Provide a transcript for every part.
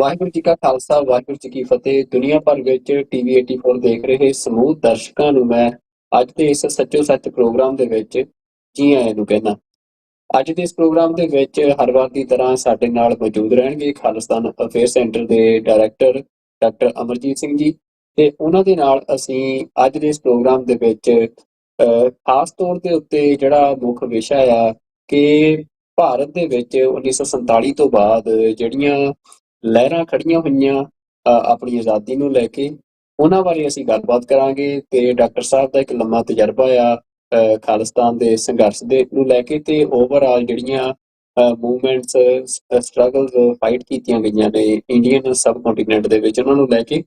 ਵਾਹਿਗੁਰੂ ਜੀ ਕਾ ਖਾਲਸਾ ਵਾਹਿਗੁਰੂ ਜੀ ਕੀ ਫਤਿਹ। ਦੁਨੀਆ ਭਰ ਵਿੱਚ ਟੀਵੀ 84 ਦੇਖ ਰਹੇ ਸਮੂਹ ਦਰਸ਼ਕਾਂ ਨੂੰ ਮੈਂ ਅੱਜ ਦੇ ਇਸ ਸੱਚੋ ਸੱਚ ਪ੍ਰੋਗਰਾਮ ਦੇ ਵਿੱਚ ਜੀ ਆਇਆਂ ਨੂੰ ਕਹਿੰਦਾ। ਅੱਜ ਦੇ ਇਸ ਪ੍ਰੋਗਰਾਮ ਦੇ ਵਿੱਚ ਹਰ ਵਾਰ ਦੀ ਤਰ੍ਹਾਂ ਸਾਡੇ ਨਾਲ ਮੌਜੂਦ ਰਹਿਣਗੇ ਖਾਲਿਸਤਾਨ ਅਫੇਅਰ ਸੈਂਟਰ ਦੇ ਡਾਇਰੈਕਟਰ ਡਾਕਟਰ ਅਮਰਜੀਤ ਸਿੰਘ ਜੀ, ਤੇ ਉਹਨਾਂ ਦੇ ਨਾਲ ਅਸੀਂ ਅੱਜ ਦੇ ਇਸ ਪ੍ਰੋਗਰਾਮ ਦੇ ਵਿੱਚ ਖਾਸ ਤੌਰ ਦੇ ਉੱਤੇ ਜਿਹੜਾ ਮੁੱਖ ਵਿਸ਼ਾ ਆ ਕਿ ਭਾਰਤ ਦੇ ਵਿੱਚ 1947 ਤੋਂ ਬਾਅਦ ਜਿਹੜੀਆਂ ਲਹਿਰਾਂ ਖੜੀਆਂ ਹੋਈਆਂ ਆਪਣੀ ਆਜ਼ਾਦੀ ਨੂੰ ਲੈ ਕੇ, ਉਹਨਾਂ ਬਾਰੇ ਅਸੀਂ ਗੱਲਬਾਤ ਕਰਾਂਗੇ। ਤੇ ਡਾਕਟਰ ਸਾਹਿਬ ਦਾ ਇੱਕ ਲੰਮਾ ਤਜਰਬਾ ਆ ਖਾਲਿਸਤਾਨ ਦੇ ਸੰਘਰਸ਼ ਦੇ ਨੂੰ ਲੈ ਕੇ, ਤੇ ਓਵਰਆਲ ਜਿਹੜੀਆਂ ਮੂਵਮੈਂਟਸ ਸਟਰਗਲਸ ਫਾਈਟ ਕੀਤੀਆਂ ਗਈਆਂ ਨੇ ਇੰਡੀਅਨ ਸਬ ਕੰਟੀਨੈਂਟ ਦੇ ਵਿੱਚ, ਉਹਨਾਂ ਨੂੰ ਲੈ ਕੇ।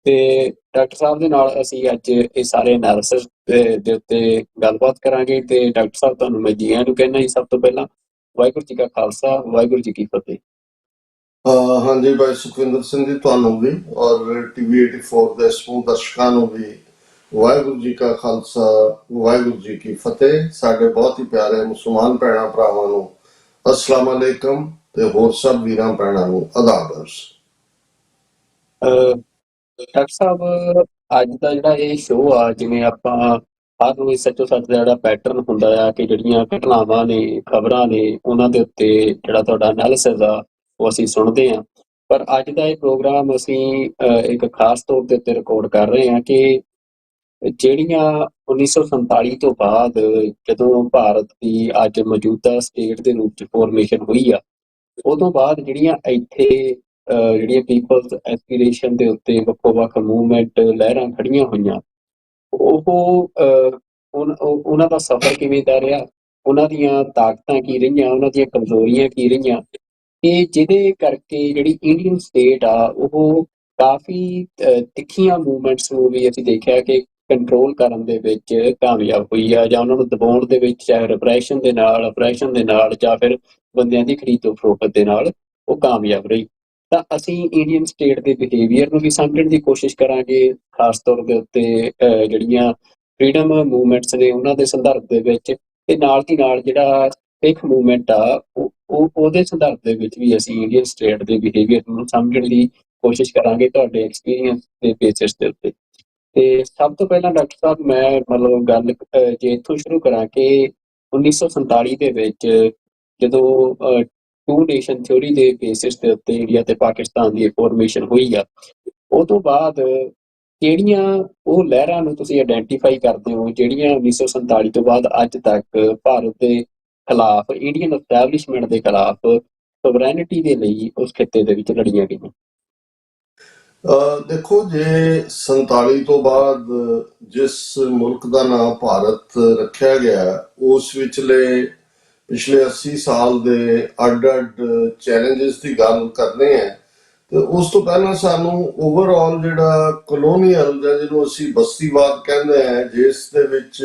ਤੇ ਡਾਕਟਰ ਸਾਹਿਬ ਦੇ ਨਾਲ ਅਸੀਂ ਅੱਜ ਇਹ ਸਾਰੇ ਐਨਾਲਿਸਿਸ ਦੇ ਉੱਤੇ ਗੱਲਬਾਤ ਕਰਾਂਗੇ। ਤੇ ਡਾਕਟਰ ਸਾਹਿਬ ਤੁਹਾਨੂੰ ਮੈਂ ਜੀ ਆਇਆਂ ਨੂੰ ਕਹਿੰਦਾ ਜੀ। ਸਭ ਤੋਂ ਪਹਿਲਾਂ ਵਾਹਿਗੁਰੂ ਜੀ ਕਾ ਖਾਲਸਾ ਵਾਹਿਗੁਰੂ ਜੀ ਕੀ ਫਤਿਹ। ਹਾਂਜੀ ਭਾਈ ਸੁਖਵਿੰਦਰ ਸਿੰਘ ਜੀ, ਤੁਹਾਨੂੰ ਵੀ ਔਰ ਟੀਵੀ 84 ਦੇ ਸਮੂਹ ਦਰਸ਼ਕਾਂ ਨੂੰ ਵੀ ਵਾਹਿਗੁਰੂ ਜੀ ਕਾ ਖਾਲਸਾ ਵਾਹਿਗੁਰੂ ਜੀ ਕੀ ਫਤਿਹ। ਸਾਡੇ ਬਹੁਤ ਹੀ ਪਿਆਰੇ ਮੁਸਲਮਾਨ ਭੈਣਾਂ ਭਰਾਵਾਂ ਨੂੰ ਅਸਲਾਮ ਅਲੈਕਮ, ਤੇ ਹੋਰ ਸਭ ਵੀਰਾਂ ਭੈਣਾਂ ਨੂੰ ਆਦਾਬ। ਡਾਕਟਰ ਸਾਹਿਬ, ਅੱਜ ਦਾ ਜਿਹੜਾ ਇਹ ਸ਼ੋਅ ਆ, ਜਿਵੇਂ ਆਪਾਂ ਹਰ ਰੋਜ਼ ਸੱਚੋ ਸੱਚ ਦਾ ਜਿਹੜਾ ਪੈਟਰਨ ਹੁੰਦਾ ਆ ਕਿ ਜਿਹੜੀਆਂ ਘਟਨਾਵਾਂ ਨੇ, ਖਬਰਾਂ ਨੇ, ਉਹਨਾਂ ਦੇ ਉੱਤੇ ਜਿਹੜਾ ਤੁਹਾਡਾ ਐਨਾਲਿਸਿਸ ਆ ਉਹ ਅਸੀਂ ਸੁਣਦੇ ਹਾਂ। ਪਰ ਅੱਜ ਦਾ ਇਹ ਪ੍ਰੋਗਰਾਮ ਅਸੀਂ ਇੱਕ ਖਾਸ ਤੌਰ ਦੇ ਉੱਤੇ ਰਿਕਾਰਡ ਕਰ ਰਹੇ ਹਾਂ ਕਿ ਜਿਹੜੀਆਂ 1947 ਤੋਂ ਬਾਅਦ ਜਦੋਂ ਭਾਰਤ ਦੀ ਅੱਜ ਮੌਜੂਦਾ ਸਟੇਟ ਦੇ ਰੂਪ 'ਚ ਫੋਰਮੇਸ਼ਨ ਹੋਈ ਆ, ਉਦੋਂ ਬਾਅਦ ਜਿਹੜੀਆਂ ਇੱਥੇ ਜਿਹੜੀਆਂ ਪੀਪਲਸ ਐਸਪੀਰੇਸ਼ਨ ਦੇ ਉੱਤੇ ਵੱਖੋ ਵੱਖ ਮੂਵਮੈਂਟ ਲਹਿਰਾਂ ਖੜੀਆਂ ਹੋਈਆਂ, ਉਹ ਉਹਨਾਂ ਦਾ ਸਫ਼ਰ ਕਿਵੇਂ ਦਾ ਰਿਹਾ, ਉਹਨਾਂ ਦੀਆਂ ਤਾਕਤਾਂ ਕੀ ਰਹੀਆਂ, ਉਹਨਾਂ ਦੀਆਂ ਕਮਜ਼ੋਰੀਆਂ ਕੀ ਰਹੀਆਂ, ਕਿ ਜਿਹਦੇ ਕਰਕੇ ਜਿਹੜੀ ਇੰਡੀਅਨ ਸਟੇਟ ਆ ਉਹ ਕਾਫੀ ਤਿੱਖੀਆਂ ਮੂਵਮੈਂਟਸ ਨੂੰ ਵੀ ਅਸੀਂ ਦੇਖਿਆ ਕਿ ਕੰਟਰੋਲ ਕਰਨ ਦੇ ਵਿੱਚ ਕਾਮਯਾਬ ਹੋਈ ਆ, ਜਾਂ ਉਹਨਾਂ ਨੂੰ ਦਬਾਉਣ ਦੇ ਵਿੱਚ, ਚਾਹੇ ਰਿਪਰੈਸ਼ਨ ਦੇ ਨਾਲ ਜਾਂ ਫਿਰ ਬੰਦਿਆਂ ਦੀ ਖਰੀਦੋ ਫਰੋਖਤ ਦੇ ਨਾਲ ਉਹ ਕਾਮਯਾਬ ਰਹੀ। ਤਾਂ ਅਸੀਂ ਇੰਡੀਅਨ ਸਟੇਟ ਦੇ ਬਿਹੇਵੀਅਰ ਨੂੰ ਵੀ ਸਮਝਣ ਦੀ ਕੋਸ਼ਿਸ਼ ਕਰਾਂਗੇ, ਖਾਸ ਤੌਰ ਦੇ ਉੱਤੇ ਜਿਹੜੀਆਂ ਫਰੀਡਮ ਮੂਵਮੈਂਟਸ ਨੇ ਉਹਨਾਂ ਦੇ ਸੰਦਰਭ ਦੇ ਵਿੱਚ, ਤੇ ਨਾਲ ਦੀ ਨਾਲ ਜਿਹੜਾ ਸਿੱਖ ਮੂਵਮੈਂਟ ਆ ਉਹਦੇ ਸੰਦਰਭ ਦੇ ਵਿੱਚ ਵੀ ਅਸੀਂ ਇੰਡੀਅਨ ਸਟੇਟ ਦੇ ਬਿਹੇਵੀਅਰ ਨੂੰ ਸਮਝਣ ਦੀ ਕੋਸ਼ਿਸ਼ ਕਰਾਂਗੇ ਤੁਹਾਡੇ ਐਕਸਪੀਰੀਅੰਸ ਦੇ ਬੇਸਿਸ ਦੇ ਉੱਤੇ। ਤੇ ਸਭ ਤੋਂ ਪਹਿਲਾਂ ਡਾਕਟਰ ਸਾਹਿਬ, ਮੈਂ ਮਤਲਬ ਗੱਲ ਜੇ ਇੱਥੋਂ ਸ਼ੁਰੂ ਕਰਾਂ ਕਿ 1947 ਦੇ ਵਿੱਚ ਜਦੋਂ ਟੂ ਨੇਸ਼ਨ ਥਿਊਰੀ ਦੇ ਬੇਸਿਸ ਦੇ ਉੱਤੇ ਇੰਡੀਆ ਤੇ ਪਾਕਿਸਤਾਨ ਦੀ ਫੋਰਮੇਸ਼ਨ ਹੋਈ ਆ, ਉਹ ਤੋਂ ਬਾਅਦ ਕਿਹੜੀਆਂ ਉਹ ਲਹਿਰਾਂ ਨੂੰ ਤੁਸੀਂ ਆਇਡੈਂਟੀਫਾਈ ਕਰਦੇ ਹੋ ਜਿਹੜੀਆਂ 1947 ਤੋਂ ਬਾਅਦ ਅੱਜ ਤੱਕ ਭਾਰਤ ਦੇ ਖਿਲਾਫ, ਇੰਡੀਅਨ ਐਸਟੈਬਲਿਸ਼ਮੈਂਟ ਦੇ ਖਿਲਾਫ, ਸੋਵਰੈਨਿਟੀ ਦੇ ਲਈ ਉਸ ਖਿੱਤੇ ਦੇ ਵਿੱਚ ਲੜੀਆਂ ਗਈਆਂ? ਦੇਖੋ, ਜੇ 47 ਤੋਂ ਬਾਅਦ ਜਿਸ ਮੁਲਕ ਦਾ ਨਾਮ ਭਾਰਤ ਰੱਖਿਆ ਗਿਆ, ਉਸ ਵਿਚਲੇ ਪਿਛਲੇ 80 ਸਾਲ ਦੇ ਅੱਡ-ਅੱਡ ਚੈਲੰਜਸ ਦੀ ਗੱਲ ਕਰਨੇ ਹੈ, ਤੇ ਉਸ ਤੋਂ ਪਹਿਲਾਂ ਸਾਨੂੰ ਓਵਰਆਲ ਜਿਹੜਾ ਕਲੋਨੀਅਲ ਜਾਂ ਜਿਹਨੂੰ ਅਸੀਂ ਬਸਤੀਵਾਦ ਕਹਿੰਦੇ ਹਾਂ, ਜਿਸ ਦੇ ਵਿੱਚ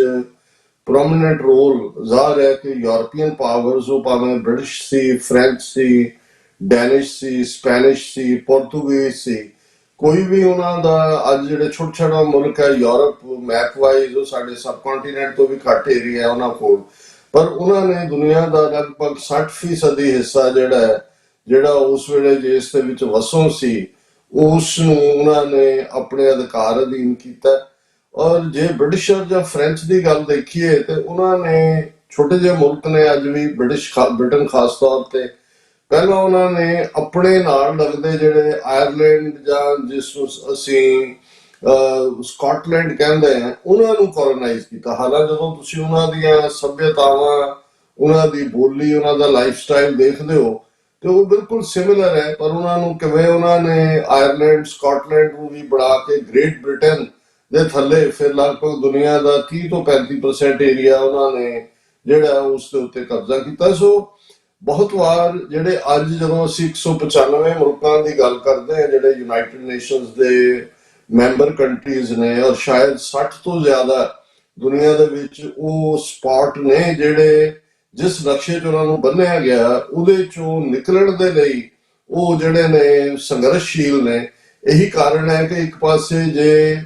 ਪ੍ਰੋਮੀਨੈਂਟ ਰੋਲ ਜ਼ਾਹਰ ਹੈ ਕਿ ਯੂਰਪੀਅਨ ਪਾਵਰਸ, ਉਹ ਭਾਵੇਂ ਬ੍ਰਿਟਿਸ਼ ਸੀ, ਫ੍ਰੈਂਚ ਸੀ, ਡੈਨਿਸ਼ ਸੀ, ਸਪੈਨਿਸ਼ ਸੀ, ਪੋਰਤੁਗੀਜ਼ ਸੀ, ਕੋਈ ਵੀ ਉਹਨਾਂ ਦਾ ਅੱਜ ਜਿਹੜੇ ਛੋਟਾ ਮੁਲਕ ਹੈ ਯੂਰਪ ਮੈਪ ਵਾਈਜ਼, ਉਹ ਸਾਡੇ ਸਬ ਕੰਟੀਨੈਂਟ ਤੋਂ ਵੀ ਘੱਟ ਏਰੀਆ ਉਹਨਾਂ ਕੋਲ, ਪਰ ਉਹਨਾਂ ਨੇ ਦੁਨੀਆ ਦਾ ਲਗਭਗ 60% ਹਿੱਸਾ ਜਿਹੜਾ ਉਸ ਵੇਲੇ ਜਿਸ ਦੇ ਵਿੱਚ ਵਸੋਂ ਸੀ, ਉਸ ਨੂੰ ਉਹਨਾਂ ਨੇ ਆਪਣੇ ਅਧਿਕਾਰ ਅਧੀਨ ਕੀਤਾ। ਔਰ ਜੇ ਬ੍ਰਿਟਿਸ਼ਰ ਜਾਂ ਫ੍ਰੈਂਚ ਦੀ ਗੱਲ ਦੇਖੀਏ ਤੇ ਉਹਨਾਂ ਨੇ, ਛੋਟੇ ਜਿਹੇ ਮੁਲਕ ਨੇ ਅੱਜ ਵੀ, ਬ੍ਰਿਟਨ ਖਾਸ ਤੌਰ ਤੇ, ਪਹਿਲਾਂ ਉਹਨਾਂ ਨੇ ਆਪਣੇ ਨਾਲ ਲੱਗਦੇ ਜਿਹੜੇ ਆਇਰਲੈਂਡ ਜਾਂ ਜਿਸ ਨੂੰ ਅਸੀਂ ਸਕਾਟਲੈਂਡ ਕਹਿੰਦੇ ਆ, ਉਹਨਾਂ ਨੂੰ ਕੋਲੋਨਾਈਜ਼ ਕੀਤਾ। ਹਾਲਾਂਕਿ ਜਦੋਂ ਤੁਸੀਂ ਉਹਨਾਂ ਦੀਆਂ ਸੱਭਿਅਤਾਵਾਂ, ਉਹਨਾਂ ਦੀ ਬੋਲੀ, ਉਹਨਾਂ ਦਾ ਲਾਈਫ ਸਟਾਈਲ ਦੇਖਦੇ ਹੋ ਤੇ ਉਹ ਬਿਲਕੁਲ ਸਿਮਿਲਰ ਹੈ, ਪਰ ਉਹਨਾਂ ਨੂੰ ਕਿਵੇਂ ਉਹਨਾਂ ਨੇ ਆਇਰਲੈਂਡ, ਸਕਾਟਲੈਂਡ ਨੂੰ ਵੀ ਬਣਾ ਕੇ ਗ੍ਰੇਟ ਬ੍ਰਿਟਨ ਦੇ ਥੱਲੇ ਫਿਰ ਲਗਭਗ ਦੁਨੀਆ ਦਾ 30 ਤੋਂ 35% ਏਰੀਆ ਉਹਨਾਂ ਨੇ ਜਿਹੜਾ ਉਸ ਦੇ ਉੱਤੇ ਕਬਜ਼ਾ ਕੀਤਾ। ਸੋ ਬਹੁਤ ਵਾਰ ਜਿਹੜੇ ਅੱਜ ਜਦੋਂ ਅਸੀਂ 195 ਮੁਲਕਾਂ ਦੀ ਗੱਲ ਕਰਦੇ ਹਾਂ ਜਿਹੜੇ ਯੂਨਾਈਟਿਡ ਨੇਸ਼ਨਸ ਦੇ ਮੈਂਬਰ ਕੰਟਰੀਜ਼ ਨੇ, ਔਰ ਸ਼ਾਇਦ 60 ਤੋਂ ਜ਼ਿਆਦਾ ਦੁਨੀਆ ਦੇ ਵਿੱਚ ਉਹ ਸਪਾਟ ਨੇ ਜਿਹੜੇ ਜਿਸ ਨਕਸ਼ੇ 'ਚ ਉਹਨਾਂ ਨੂੰ ਬੰਨਿਆ ਗਿਆ, ਉਹਦੇ 'ਚੋਂ ਨਿਕਲਣ ਦੇ ਲਈ ਉਹ ਜਿਹੜੇ ਨੇ ਸੰਘਰਸ਼ਸ਼ੀਲ ਨੇ। ਇਹੀ ਕਾਰਨ ਹੈ ਕਿ ਇੱਕ ਪਾਸੇ ਜੇ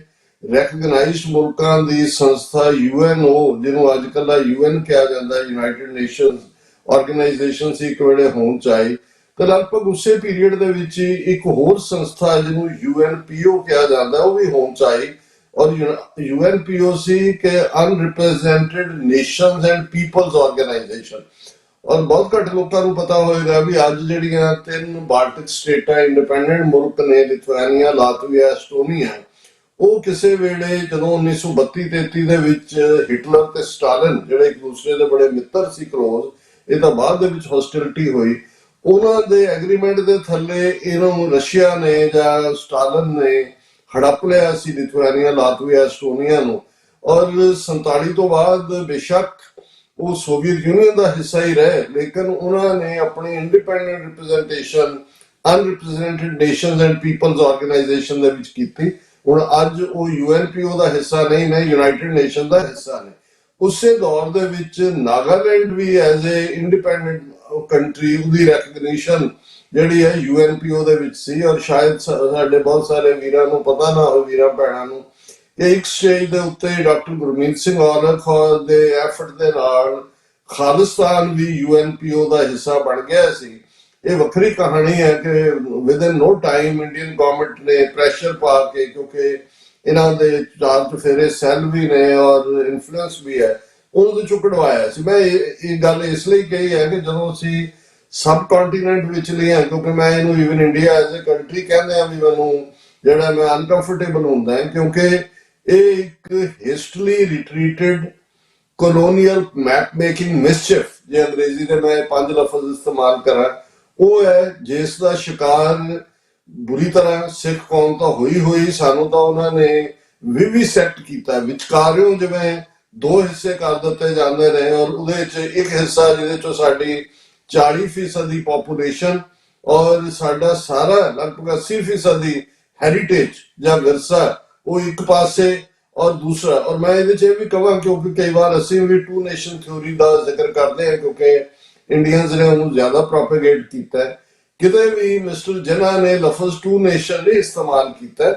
ਰੈਕਗਨਾਈਜ਼ਡ ਮੁਲਕਾਂ ਦੀ ਸੰਸਥਾ UNO, ਜਿਹਨੂੰ ਅੱਜ ਕੱਲ੍ਹ UN ਕਿਹਾ ਜਾਂਦਾ, ਯੂਨਾਈਟਿਡ ਨੇਸ਼ਨਸ ਆਰਗੇਨਾਈਜੇਸ਼ਨ ਸੀ, ਇੱਕ ਵੇਲੇ ਹੋਂਦ 'ਚ ਆਈ, ਤੇ ਲਗਭਗ ਉਸੇ ਪੀਰੀਅਡ ਦੇ ਵਿੱਚ ਹੀ ਇੱਕ ਹੋਰ ਸੰਸਥਾ ਜਿਹਨੂੰ UNPO ਕਿਹਾ ਜਾਂਦਾ ਉਹ ਵੀ ਹੋਂਦ 'ਚ ਆਈ। ਔਰ UNPO ਸੀ ਕਿ ਅਨਰਿਪਰੈਜ਼ੈਂਟਡ ਨੇਸ਼ਨਸ ਐਂਡ ਪੀਪਲਸ ਆਰਗੇਨਾਈਜੇਸ਼ਨ। ਔਰ ਬਹੁਤ ਘੱਟ ਲੋਕਾਂ ਨੂੰ ਪਤਾ ਹੋਏਗਾ ਵੀ ਅੱਜ ਜਿਹੜੀਆਂ 3 ਬਾਲਟਿਕ ਸਟੇਟਾਂ ਇੰਡੀਪੈਂਡੈਂਟ ਮੁਲਕ ਨੇ, ਲਿਥੁਆਨੀਆ, ਲਾਤਵੀਆ, ਐਸਟੋਨੀਆ, ਉਹ ਕਿਸੇ ਵੇਲੇ ਜਦੋਂ 1932-33 ਦੇ ਵਿੱਚ ਹਿਟਲਰ ਤੇ ਸਟਾਲਿਨ ਜਿਹੜੇ ਇੱਕ ਦੂਸਰੇ ਦੇ ਬੜੇ ਮਿੱਤਰ ਸੀ ਕਲੋਜ਼, ਇਹ ਤਾਂ ਬਾਅਦ ਦੇ ਵਿੱਚ ਹੌਸਟਿਲਿਟੀ ਹੋਈ, ਉਹਨਾਂ ਦੇ ਐਗਰੀਮੈਂਟ ਦੇ ਥੱਲੇ ਇਹਨਾਂ ਨੂੰ ਰਸ਼ੀਆ ਨੇ ਜਾਂ ਸਟਾਲਿਨ ਨੇ ਹੜੱਪ ਲਿਆ ਸੀ, ਲਿਥੁਆਨੀਆ, ਲਾਤਵੀਆ, ਐਸਟੋਨੀਆ ਨੂੰ। ਔਰ 47 ਤੋਂ ਬਾਅਦ ਬੇਸ਼ੱਕ ਉਹ ਸੋਵੀਅਤ ਯੂਨੀਅਨ ਦਾ ਹਿੱਸਾ ਹੀ ਰਹੇ, ਲੇਕਿਨ ਉਹਨਾਂ ਨੇ ਆਪਣੀ independent representation unrepresented nations and peoples organisation ਦੇ ਵਿੱਚ ਕੀਤੀ। ਹੁਣ ਅੱਜ ਉਹ UNPO ਦਾ ਹਿੱਸਾ ਨਹੀਂ ਨੇ, ਯੂਨਾਈਟਿਡ ਨੇਸ਼ਨ ਦਾ ਹਿੱਸਾ ਨੇ। ਉਸੇ ਦੌਰ ਦੇ ਵਿੱਚ ਨਾਗਾਲੈਂਡ ਵੀ ਐਜ਼ ਏ ਇੰਡੀਪੈਂਡੈਂਟ ਕੰਟਰੀ ਉਹਦੀ ਰੈਕਗਨੀਸ਼ਨ ਜਿਹੜੀ ਹੈ UNPO ਦੇ ਵਿੱਚ ਸੀ। ਔਰ ਸ਼ਾਇਦ ਸਾਡੇ ਬਹੁਤ ਸਾਰੇ ਵੀਰਾਂ ਨੂੰ ਪਤਾ ਨਾ ਹੋਵੇ, ਵੀਰਾਂ ਭੈਣਾਂ ਨੂੰ, ਕਿ ਇੱਕ ਸਟੇਜ ਦੇ ਉੱਤੇ ਡਾਕਟਰ ਗੁਰਮੀਤ ਸਿੰਘ ਔਲਖ ਦੇ ਐਫਰਟ ਦੇ ਨਾਲ ਖਾਲਿਸਤਾਨ ਵੀ UNPO ਦਾ ਹਿੱਸਾ ਬਣ ਗਿਆ ਸੀ। ਇਹ ਵੱਖਰੀ ਕਹਾਣੀ ਹੈ ਕਿ within no time Indian government ਨੇ ਪ੍ਰੈਸ਼ਰ ਪਾ ਕੇ, ਕਿਉਂਕਿ ਇਹਨਾਂ ਦੇ ਚਾਰ ਚੁਫੇਰੇ ਸੈੱਲ ਵੀ ਨੇ ਔਰ ਇਨਫਲੂਐਂਸ ਵੀ ਹੈ, ਉਹਦੇ ਚੋਂ ਕਢਵਾਇਆ ਸੀ। ਮੈਂ ਇਹ ਗੱਲ ਇਸ ਲਈ ਕਹੀ ਹੈ ਕਿ ਜਦੋਂ ਅਸੀਂ ਸਬ ਕੰਟੀਨੈਂਟ ਵਿੱਚ ਲਿਆ, ਕਿਉਂਕਿ ਮੈਂ ਇਹਨੂੰ even India as a country ਕਹਿੰਦੇ ਆ ਵੀ ਮੈਨੂੰ ਜਿਹੜਾ ਮੈਂ ਅਨਕੰਫਰਟੇਬਲ ਹੁੰਦਾ ਹੈ, ਕਿਉਂਕਿ ਇਹ ਇੱਕ ਹੇਸਟਲੀ ਰਿਟਰੀਟਡ colonial map making mischief, ਜੇ ਅੰਗਰੇਜ਼ੀ ਦੇ ਮੈਂ 5 ਲਫ਼ਜ਼ ਇਸਤੇਮਾਲ ਕਰਾਂ, ਉਹ ਹੈ ਜਿਸ ਦਾ ਸ਼ਿਕਾਰ ਬੁਰੀ ਤਰ੍ਹਾਂ ਸਿੱਖ ਕੌਮ ਤਾਂ ਹੋਈ। ਸਾਨੂੰ ਤਾਂ ਉਹਨਾਂ ਨੇ ਵਿਵੀਸੈਕਟ ਕੀਤਾ, ਵਿਚਕਾਰਿਓਂ ਜਿਵੇਂ 2 ਹਿੱਸੇ ਕਰ ਦਿੱਤੇ ਜਾਂਦੇ ਨੇ। ਔਰ ਉਹਦੇ 'ਚ ਇੱਕ ਹਿੱਸਾ ਜਿਹਦੇ 'ਚੋਂ ਸਾਡੀ 40% ਦੀ ਪੋਪੂਲੇਸ਼ਨ ਔਰ ਸਾਡਾ ਸਾਰਾ ਲਗਭਗ 80% ਦੀ ਹੈਰੀਟੇਜ ਜਾਂ ਵਿਰਸਾ ਉਹ ਇੱਕ ਪਾਸੇ, ਔਰ ਦੂਸਰਾ, ਔਰ ਮੈਂ ਇਹਦੇ 'ਚ ਇਹ ਵੀ ਕਹਾਂ ਕਿਉਂਕਿ ਕਈ ਵਾਰ ਅਸੀਂ ਵੀ 2 ਨੇਸ਼ਨ ਥਿਊਰੀ ਦਾ ਜ਼ਿਕਰ ਕਰਦੇ ਹਾਂ, ਕਿਉਂਕਿ ਇੰਡੀਅਨਸ ਨੇ ਉਹਨੂੰ ਜ਼ਿਆਦਾ ਪ੍ਰੋਪੇਗੇਟ ਕੀਤਾ ਹੈ। ਕਿਤੇ ਵੀ ਮਿਸਟਰ ਜਿਨ੍ਹਾਂ ਨੇ ਲਫ਼ਜ਼ 2 ਨੇਸ਼ਨ ਨਹੀਂ ਇਸਤੇਮਾਲ ਕੀਤਾ।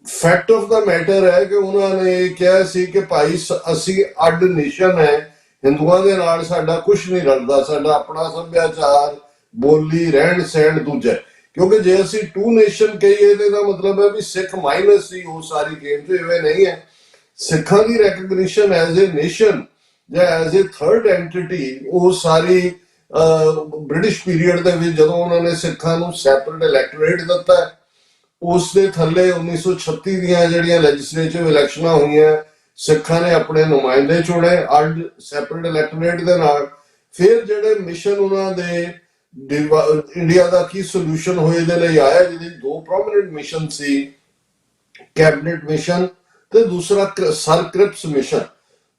ਫੈਕਟ ਆਫ ਦਾ ਮੈਟਰ ਹੈ ਕਿ ਉਹਨਾਂ ਨੇ ਕਿਹਾ ਸੀ ਕਿ ਭਾਈ ਅਸੀਂ ਅੱਡ ਨੇਸ਼ਨ ਹੈ, ਹਿੰਦੂਆਂ ਦੇ ਨਾਲ ਸਾਡਾ ਕੁਝ ਨਹੀਂ ਰਲਦਾ, ਸਾਡਾ ਆਪਣਾ ਸੱਭਿਆਚਾਰ, ਬੋਲੀ, ਰਹਿਣ ਸਹਿਣ ਦੂਜਾ। ਕਿਉਂਕਿ ਜੇ ਅਸੀਂ 2 ਨੇਸ਼ਨ ਕਹੀਏ ਤੇ ਇਹਦਾ ਮਤਲਬ ਹੈ ਵੀ ਸਿੱਖ ਮਾਈਨਸ ਸੀ ਉਹ ਸਾਰੀ ਗੇਮ 'ਚ। ਇਵੇਂ ਨਹੀਂ ਹੈ। ਸਿੱਖਾਂ ਦੀ ਰੈਕਗਨੀਸ਼ਨ ਐਜ਼ ਏ ਨੇਸ਼ਨ ਜਾਂ ਐਜ਼ ਏ ਥਰਡ ਐਂਟਿਟੀ ਉਹ ਸਾਰੀ ਬ੍ਰਿਟਿਸ਼ ਪੀਰੀਅਡ ਦੇ ਵਿੱਚ ਜਦੋਂ ਉਹਨਾਂ ਨੇ ਸਿੱਖਾਂ ਨੂੰ ਸੈਪਰੇਟ ਇਲੈਕਟੋਰੇਟ ਦਿੱਤਾ, ਉਸ ਦੇ ਥੱਲੇ 1936 ਦੀਆਂ ਜਿਹੜੀਆਂ ਲੈਜਿਸਲੇਟਿਵ ਇਲੈਕਸ਼ਨਾਂ ਹੋਈਆਂ, ਸਿੱਖਾਂ ਨੇ ਆਪਣੇ ਨੁਮਾਇੰਦੇ ਚੁਣੇ ਅੱਡ ਸੈਪਰੇਟ ਇਲੈਕਟੋਰੇਟ ਦੇ ਨਾਲ। ਫਿਰ ਜਿਹੜੇ ਮਿਸ਼ਨ ਉਹਨਾਂ ਦੇ ਇੰਡੀਆ ਦਾ ਕੀ ਸੋਲੂਸ਼ਨ ਹੋਏ ਦੇ ਲਈ ਆਇਆ, ਜਿਹਦੇ 2 ਪ੍ਰੋਮਿਨੈਂਟ ਮਿਸ਼ਨ ਸੀ, ਕੈਬਨਿਟ ਮਿਸ਼ਨ ਤੇ ਦੂਸਰਾ ਸਰ ਕ੍ਰਿਪਸ ਮਿਸ਼ਨ।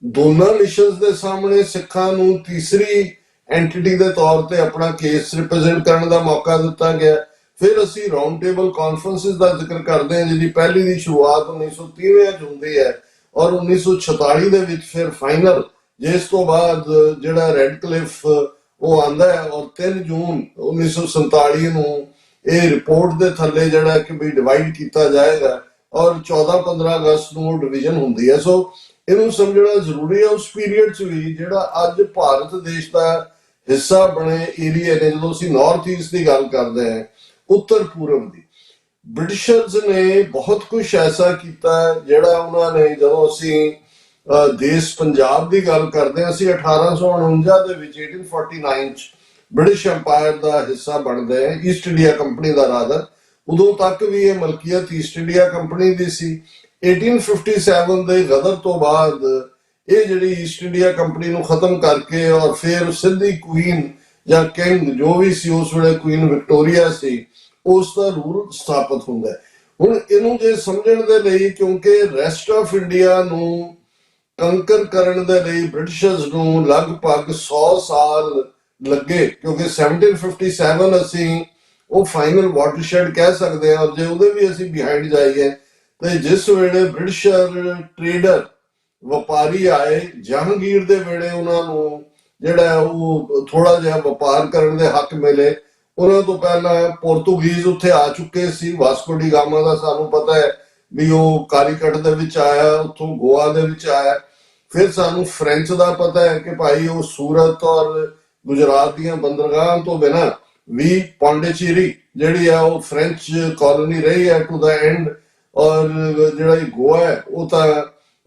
ਦੋਨਾਂ ਮਿਸ਼ਨਸ ਦੇ ਸਾਹਮਣੇ ਸਿੱਖਾਂ ਨੂੰ ਤੀਸਰੀ ਐਂਟਿਟੀ ਦੇ ਤੌਰ ਤੇ ਆਪਣਾ ਕੇਸ ਰਿਪਰੈਜ਼ੈਂਟ ਕਰਨ ਦਾ ਮੌਕਾ ਦਿੱਤਾ ਗਿਆ। ਫਿਰ ਅਸੀਂ ਰਾਉਂਡ ਟੇਬਲ ਕਾਨਫਰੰਸਿਸ ਦਾ ਜ਼ਿਕਰ ਕਰਦੇ ਹਾਂ, ਜਿਹਦੀ ਪਹਿਲੀ ਦੀ ਸ਼ੁਰੂਆਤ 1930 ਚ ਹੁੰਦੀ ਹੈ ਔਰ 1946 ਦੇ ਵਿੱਚ ਫਿਰ ਫਾਈਨਲ, ਜਿਸ ਤੋਂ ਬਾਅਦ ਜਿਹੜਾ ਰੈਡ ਕਲਿਫ ਉਹ ਆਂਦਾ ਹੈ। ਔਰ 3 ਜੂਨ 1947 ਨੂੰ ਇਹ ਰਿਪੋਰਟ ਦੇ ਥੱਲੇ ਜਿਹੜਾ ਕਿ ਵੀ ਡਿਵਾਈਡ ਕੀਤਾ ਜਾਏਗਾ ਔਰ 14-15 ਅਗਸਤ ਨੂੰ ਡਿਵੀਜ਼ਨ ਹੁੰਦੀ ਹੈ। ਸੋ ਇਹਨੂੰ ਸਮਝਣਾ ਜ਼ਰੂਰੀ ਹੈ। ਉਸ ਪੀਰੀਅਡ 'ਚ ਵੀ ਜਿਹੜਾ ਅੱਜ ਭਾਰਤ ਦੇਸ਼ ਦਾ ਹਿੱਸਾ ਬਣੇ ਏਰੀਆ ਨੇ, ਜਦੋਂ ਅਸੀਂ ਨਾਰਥ ਈਸਟ ਦੀ ਗੱਲ ਕਰਦੇ ਹਾਂ, ਉੱਤਰ ਪੂਰਬ ਦੀ, ਬ੍ਰਿਟਿਸ਼ਰਸ ਨੇ ਬਹੁਤ ਕੁਝ ਐਸਾ ਕੀਤਾ ਜਿਹੜਾ ਉਹਨਾਂ ਨੇ, ਜਦੋਂ ਅਸੀਂ ਦੇਸ਼ ਪੰਜਾਬ ਦੀ ਗੱਲ ਕਰਦੇ ਹਾਂ, ਅਸੀਂ 1849 ਦੇ ਵਿੱਚ 1849 ਚ ਬ੍ਰਿਟਿਸ਼ ਅੰਪਾਇਰ ਦਾ ਹਿੱਸਾ ਬਣਦੇ ਹਾਂ, ਈਸਟ ਇੰਡੀਆ ਕੰਪਨੀ ਦਾ ਰਾਦਰ। ਉਦੋਂ ਤੱਕ ਵੀ ਇਹ ਮਲਕੀਅਤ ਈਸਟ ਇੰਡੀਆ ਕੰਪਨੀ ਦੀ ਸੀ। 1857 ਦੇ ਗਦਰ ਤੋਂ ਬਾਅਦ ਇਹ ਜਿਹੜੀ ਈਸਟ ਇੰਡੀਆ ਕੰਪਨੀ ਨੂੰ ਖਤਮ ਕਰਕੇ ਔਰ ਫਿਰ ਸਿੱਧੀ ਕੁਈਨ ਜਾਂ ਕਿੰਗ ਜੋ ਵੀ ਸੀ ਉਸ ਵੇਲੇ, ਕੁਈਨ ਵਿਕਟੋਰੀਆ ਸੀ, ਉਸ ਦਾ ਰੂਲ ਸਥਾਪਿਤ ਹੁੰਦਾ ਹੈ। ਹੁਣ ਇਹਨੂੰ ਜੇ ਸਮਝਣ ਦੇ ਲਈ, ਕਿਉਂਕਿ ਰੈਸਟ ਆਫ ਇੰਡੀਆ ਨੂੰ ਕੰਕਰ ਕਰਨ ਦੇ ਲਈ ਬ੍ਰਿਟਿਸ਼ਰਸ ਨੂੰ ਲਗਭਗ 100 ਸਾਲ ਲੱਗੇ, ਕਿਉਂਕਿ 1757 ਅਸੀਂ ਉਹ ਫਾਈਨਲ ਵਾਟਰਸ਼ੈਡ ਕਹਿ ਸਕਦੇ ਹਾਂ। ਔਰ ਜੇ ਉਹਦੇ ਵੀ ਅਸੀਂ ਬਿਹਾਈਂਡ ਜਾਈਏ ਤੇ ਜਿਸ ਵੇਲੇ ਬ੍ਰਿਟਿਸ਼ਰ ਟ੍ਰੇਡਰ ਵਪਾਰੀ ਆਏ, ਜਹਾਂਗੀਰ ਦੇ ਵੇਲੇ ਉਹਨਾਂ ਨੂੰ ਜਿਹੜਾ ਉਹ ਥੋੜਾ ਜਿਹਾ ਵਪਾਰ ਕਰਨ ਦੇ ਹੱਕ ਮਿਲੇ। ਉਹਨਾਂ ਤੋਂ ਪਹਿਲਾਂ ਪੋਰਤੁਗੀਜ਼ ਉੱਥੇ ਆ ਚੁੱਕੇ ਸੀ। ਵਾਸਕੋ ਡੀ ਗਾਮਾ ਦਾ ਸਾਨੂੰ ਪਤਾ ਹੈ ਵੀ ਉਹ ਕਾਲੀਕਟ ਦੇ ਵਿੱਚ ਆਇਆ, ਉੱਥੋਂ ਗੋਆ ਦੇ ਵਿੱਚ ਆਇਆ। ਫਿਰ ਸਾਨੂੰ ਫ੍ਰੈਂਚ ਦਾ ਪਤਾ ਹੈ ਕਿ ਭਾਈ ਉਹ ਸੂਰਤ ਔਰ ਗੁਜਰਾਤ ਦੀਆਂ ਬੰਦਰਗਾਹਾਂ ਤੋਂ ਬਿਨਾਂ ਵੀ ਪੌਂਡੀਚੇਰੀ ਜਿਹੜੀ ਆ ਉਹ ਫ੍ਰੈਂਚ ਕਾਲੋਨੀ ਰਹੀ ਹੈ ਟੂ ਦਾ ਐਂਡ, ਔਰ ਜਿਹੜਾ ਇਹ ਗੋਆ ਹੈ ਉਹ ਤਾਂ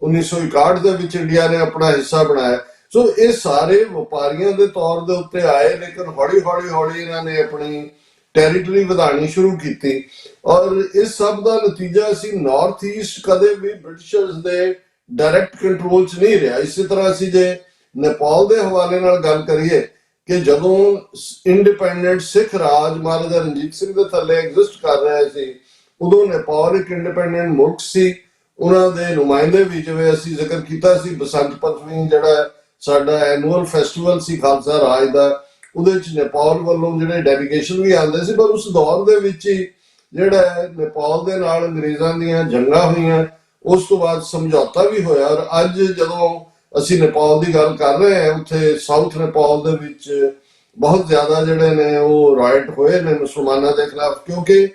1961 ਦੇ ਵਿੱਚ ਇੰਡੀਆ ਨੇ ਆਪਣਾ ਹਿੱਸਾ ਬਣਾਇਆ। ਸੋ ਇਹ ਸਾਰੇ ਵਪਾਰੀਆਂ ਦੇ ਤੌਰ ਦੇ ਉੱਤੇ ਆਏ, ਲੇਕਿਨ ਹੌਲੀ ਹੌਲੀ ਹੌਲੀ ਇਹਨਾਂ ਨੇ ਆਪਣੀ ਟੈਰੀਟਰੀ ਵਧਾਉਣੀ ਸ਼ੁਰੂ ਕੀਤੀ, ਔਰ ਇਸ ਸਭ ਦਾ ਨਤੀਜਾ ਸੀ ਨਾਰਥ ਈਸਟ ਕਦੇ ਵੀ ਬ੍ਰਿਟਿਸ਼ਰਸ ਦੇ ਡਾਇਰੈਕਟ ਕੰਟਰੋਲ 'ਚ ਨਹੀਂ ਰਿਹਾ। ਇਸੇ ਤਰ੍ਹਾਂ ਅਸੀਂ ਜੇ ਨੇਪਾਲ ਦੇ ਹਵਾਲੇ ਨਾਲ ਗੱਲ ਕਰੀਏ ਕਿ ਜਦੋਂ ਇੰਡੀਪੈਂਡੈਂਟ ਸਿੱਖ ਰਾਜ ਮਹਾਰਾਜਾ ਰਣਜੀਤ ਸਿੰਘ ਦੇ ਥੱਲੇ ਐਗਜ਼ਿਸਟ ਕਰ ਰਿਹਾ ਸੀ, ਉਦੋਂ ਨੇਪਾਲ ਇੱਕ ਇੰਡੀਪੈਂਡੈਂਟ ਮੁਲਕ ਸੀ। ਉਹਨਾਂ ਦੇ ਨੁਮਾਇੰਦੇ ਵੀ, ਜਿਵੇਂ ਅਸੀਂ ਜ਼ਿਕਰ ਕੀਤਾ ਸੀ, ਬਸੰਤ ਪੰਚਮੀ ਜਿਹੜਾ ਸਾਡਾ ਐਨੂਅਲ ਫੈਸਟੀਵਲ ਸੀ ਖਾਲਸਾ ਰਾਜ ਦਾ, ਉਹਦੇ ਵਿੱਚ ਨੇਪਾਲ ਵੱਲੋਂ ਜਿਹੜੇ ਡੈਲੀਗੇਸ਼ਨ ਵੀ ਆਉਂਦੇ ਸੀ। ਪਰ ਉਸ ਦੌਰ ਦੇ ਵਿੱਚ ਹੀ ਜਿਹੜਾ ਨੇਪਾਲ ਦੇ ਨਾਲ ਅੰਗਰੇਜ਼ਾਂ ਦੀਆਂ ਜੰਗਾਂ ਹੋਈਆਂ, ਉਸ ਤੋਂ ਬਾਅਦ ਸਮਝੌਤਾ ਵੀ ਹੋਇਆ। ਔਰ ਅੱਜ ਜਦੋਂ ਅਸੀਂ ਨੇਪਾਲ ਦੀ ਗੱਲ ਕਰ ਰਹੇ ਹਾਂ, ਉੱਥੇ ਸਾਊਥ ਨੇਪਾਲ ਦੇ ਵਿੱਚ ਬਹੁਤ ਜ਼ਿਆਦਾ ਜਿਹੜੇ ਨੇ ਉਹ ਰਾਇਟ ਹੋਏ ਨੇ ਮੁਸਲਮਾਨਾਂ ਦੇ ਖਿਲਾਫ, ਕਿਉਂਕਿ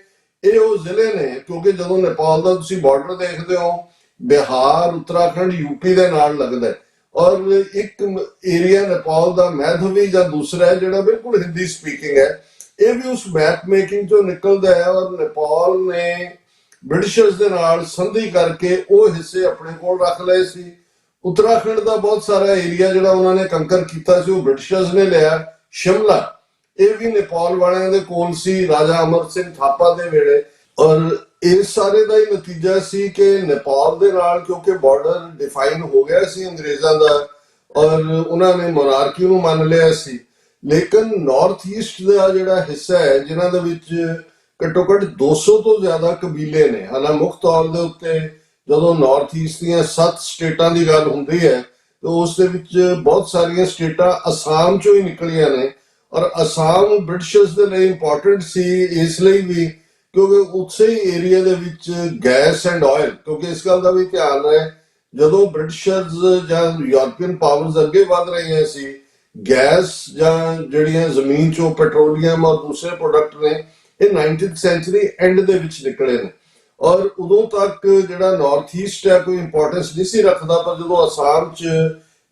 ਇਹ ਉਹ ਜ਼ਿਲ੍ਹੇ ਨੇ, ਕਿਉਂਕਿ ਜਦੋਂ ਨੇਪਾਲ ਦਾ ਤੁਸੀਂ ਬਾਰਡਰ ਦੇਖਦੇ ਹੋ, ਬਿਹਾਰ, ਉੱਤਰਾਖੰਡ, ਯੂਪੀ ਦੇ ਨਾਲ ਲੱਗਦਾ ਹੈ, ਔਰ ਇੱਕ ਏਰੀਆ ਨੇਪਾਲ ਦਾ ਮੈਧਵੀ ਜਾਂ ਦੂਸਰਾ ਹੈ ਜਿਹੜਾ ਬਿਲਕੁਲ ਹਿੰਦੀ ਸਪੀਕਿੰਗ ਹੈ। ਇਹ ਵੀ ਉਸ ਮੈਪ ਮੇਕਿੰਗ ਚੋਂ ਨਿਕਲਦਾ ਹੈ, ਔਰ ਨੇਪਾਲ ਨੇ ਬ੍ਰਿਟਿਸ਼ਰਸ ਦੇ ਨਾਲ ਸੰਧੀ ਕਰਕੇ ਉਹ ਹਿੱਸੇ ਆਪਣੇ ਕੋਲ ਰੱਖ ਲਏ ਸੀ। ਉੱਤਰਾਖੰਡ ਦਾ ਬਹੁਤ ਸਾਰਾ ਏਰੀਆ ਜਿਹੜਾ ਉਹਨਾਂ ਨੇ ਕੰਕਰ ਕੀਤਾ ਸੀ, ਉਹ ਬ੍ਰਿਟਿਸ਼ਰਸ ਨੇ ਲਿਆ। ਸ਼ਿਮਲਾ ਇਹ ਵੀ ਨੇਪਾਲ ਵਾਲਿਆਂ ਦੇ ਕੋਲ ਸੀ ਰਾਜਾ ਅਮਰ ਸਿੰਘ ਥਾਪਾ ਦੇ ਵੇਲੇ। ਔਰ ਇਸ ਸਾਰੇ ਦਾ ਹੀ ਨਤੀਜਾ ਸੀ ਕਿ ਨੇਪਾਲ ਦੇ ਨਾਲ ਕਿਉਂਕਿ ਬਾਰਡਰ ਡਿਫਾਈਨ ਹੋ ਗਿਆ ਸੀ ਅੰਗਰੇਜ਼ਾਂ ਦਾ, ਔਰ ਉਹਨਾਂ ਨੇ ਮੋਨਾਰਕੀ ਨੂੰ ਮੰਨ ਲਿਆ ਸੀ, ਲੇਕਿਨ ਨਾਰਥ ਈਸਟ ਦਾ ਜਿਹੜਾ ਹਿੱਸਾ ਹੈ, ਜਿਨ੍ਹਾਂ ਦੇ ਵਿੱਚ ਘੱਟੋ ਘੱਟ 200 ਤੋਂ ਜ਼ਿਆਦਾ ਕਬੀਲੇ ਨੇ। ਹਾਲਾਂਕਿ ਮੁੱਖ ਤੌਰ ਦੇ ਉੱਤੇ ਜਦੋਂ ਨਾਰਥ ਈਸਟ ਦੀਆਂ 7 ਸਟੇਟਾਂ ਦੀ ਗੱਲ ਹੁੰਦੀ ਹੈ, ਤਾਂ ਉਸ ਦੇ ਵਿੱਚ ਬਹੁਤ ਸਾਰੀਆਂ ਸਟੇਟਾਂ ਅਸਾਮ ਚੋਂ ਹੀ ਨਿਕਲੀਆਂ ਨੇ। ਔਰ ਅਸਾਮ ਬ੍ਰਿਟਿਸ਼ਰਸ ਦੇ ਲਈ ਇੰਪੋਰਟੈਂਟ ਸੀ ਇਸ ਲਈ ਵੀ ਕਿਉਂਕਿ ਉਸੇ ਏਰੀਆ ਦੇ ਵਿੱਚ ਗੈਸ ਐਂਡ ਆਇਲ, ਕਿਉਂਕਿ ਇਸ ਗੱਲ ਦਾ ਵੀ ਧਿਆਨ ਰਹੇ, ਜਦੋਂ ਬ੍ਰਿਟਿਸ਼ਰਸ ਜਾਂ ਯੂਰਪੀਅਨ ਪਾਵਰਸ ਅੱਗੇ ਵਧ ਰਹੀਆਂ ਸੀ, ਗੈਸ ਜਾਂ ਜਿਹੜੀਆਂ ਜ਼ਮੀਨ ਚੋਂ ਪੈਟਰੋਲੀਅਮ ਔਰ ਦੂਸਰੇ ਪ੍ਰੋਡਕਟ ਨੇ, ਇਹ 19th ਸੈਂਚੁਰੀ ਐਂਡ ਦੇ ਵਿੱਚ ਨਿਕਲੇ ਨੇ। ਔਰ ਉਦੋਂ ਤੱਕ ਜਿਹੜਾ ਨਾਰਥ ਈਸਟ ਹੈ ਕੋਈ ਇੰਪੋਰਟੈਂਸ ਨਹੀਂ ਸੀ ਰੱਖਦਾ, ਪਰ ਜਦੋਂ ਅਸਾਮ 'ਚ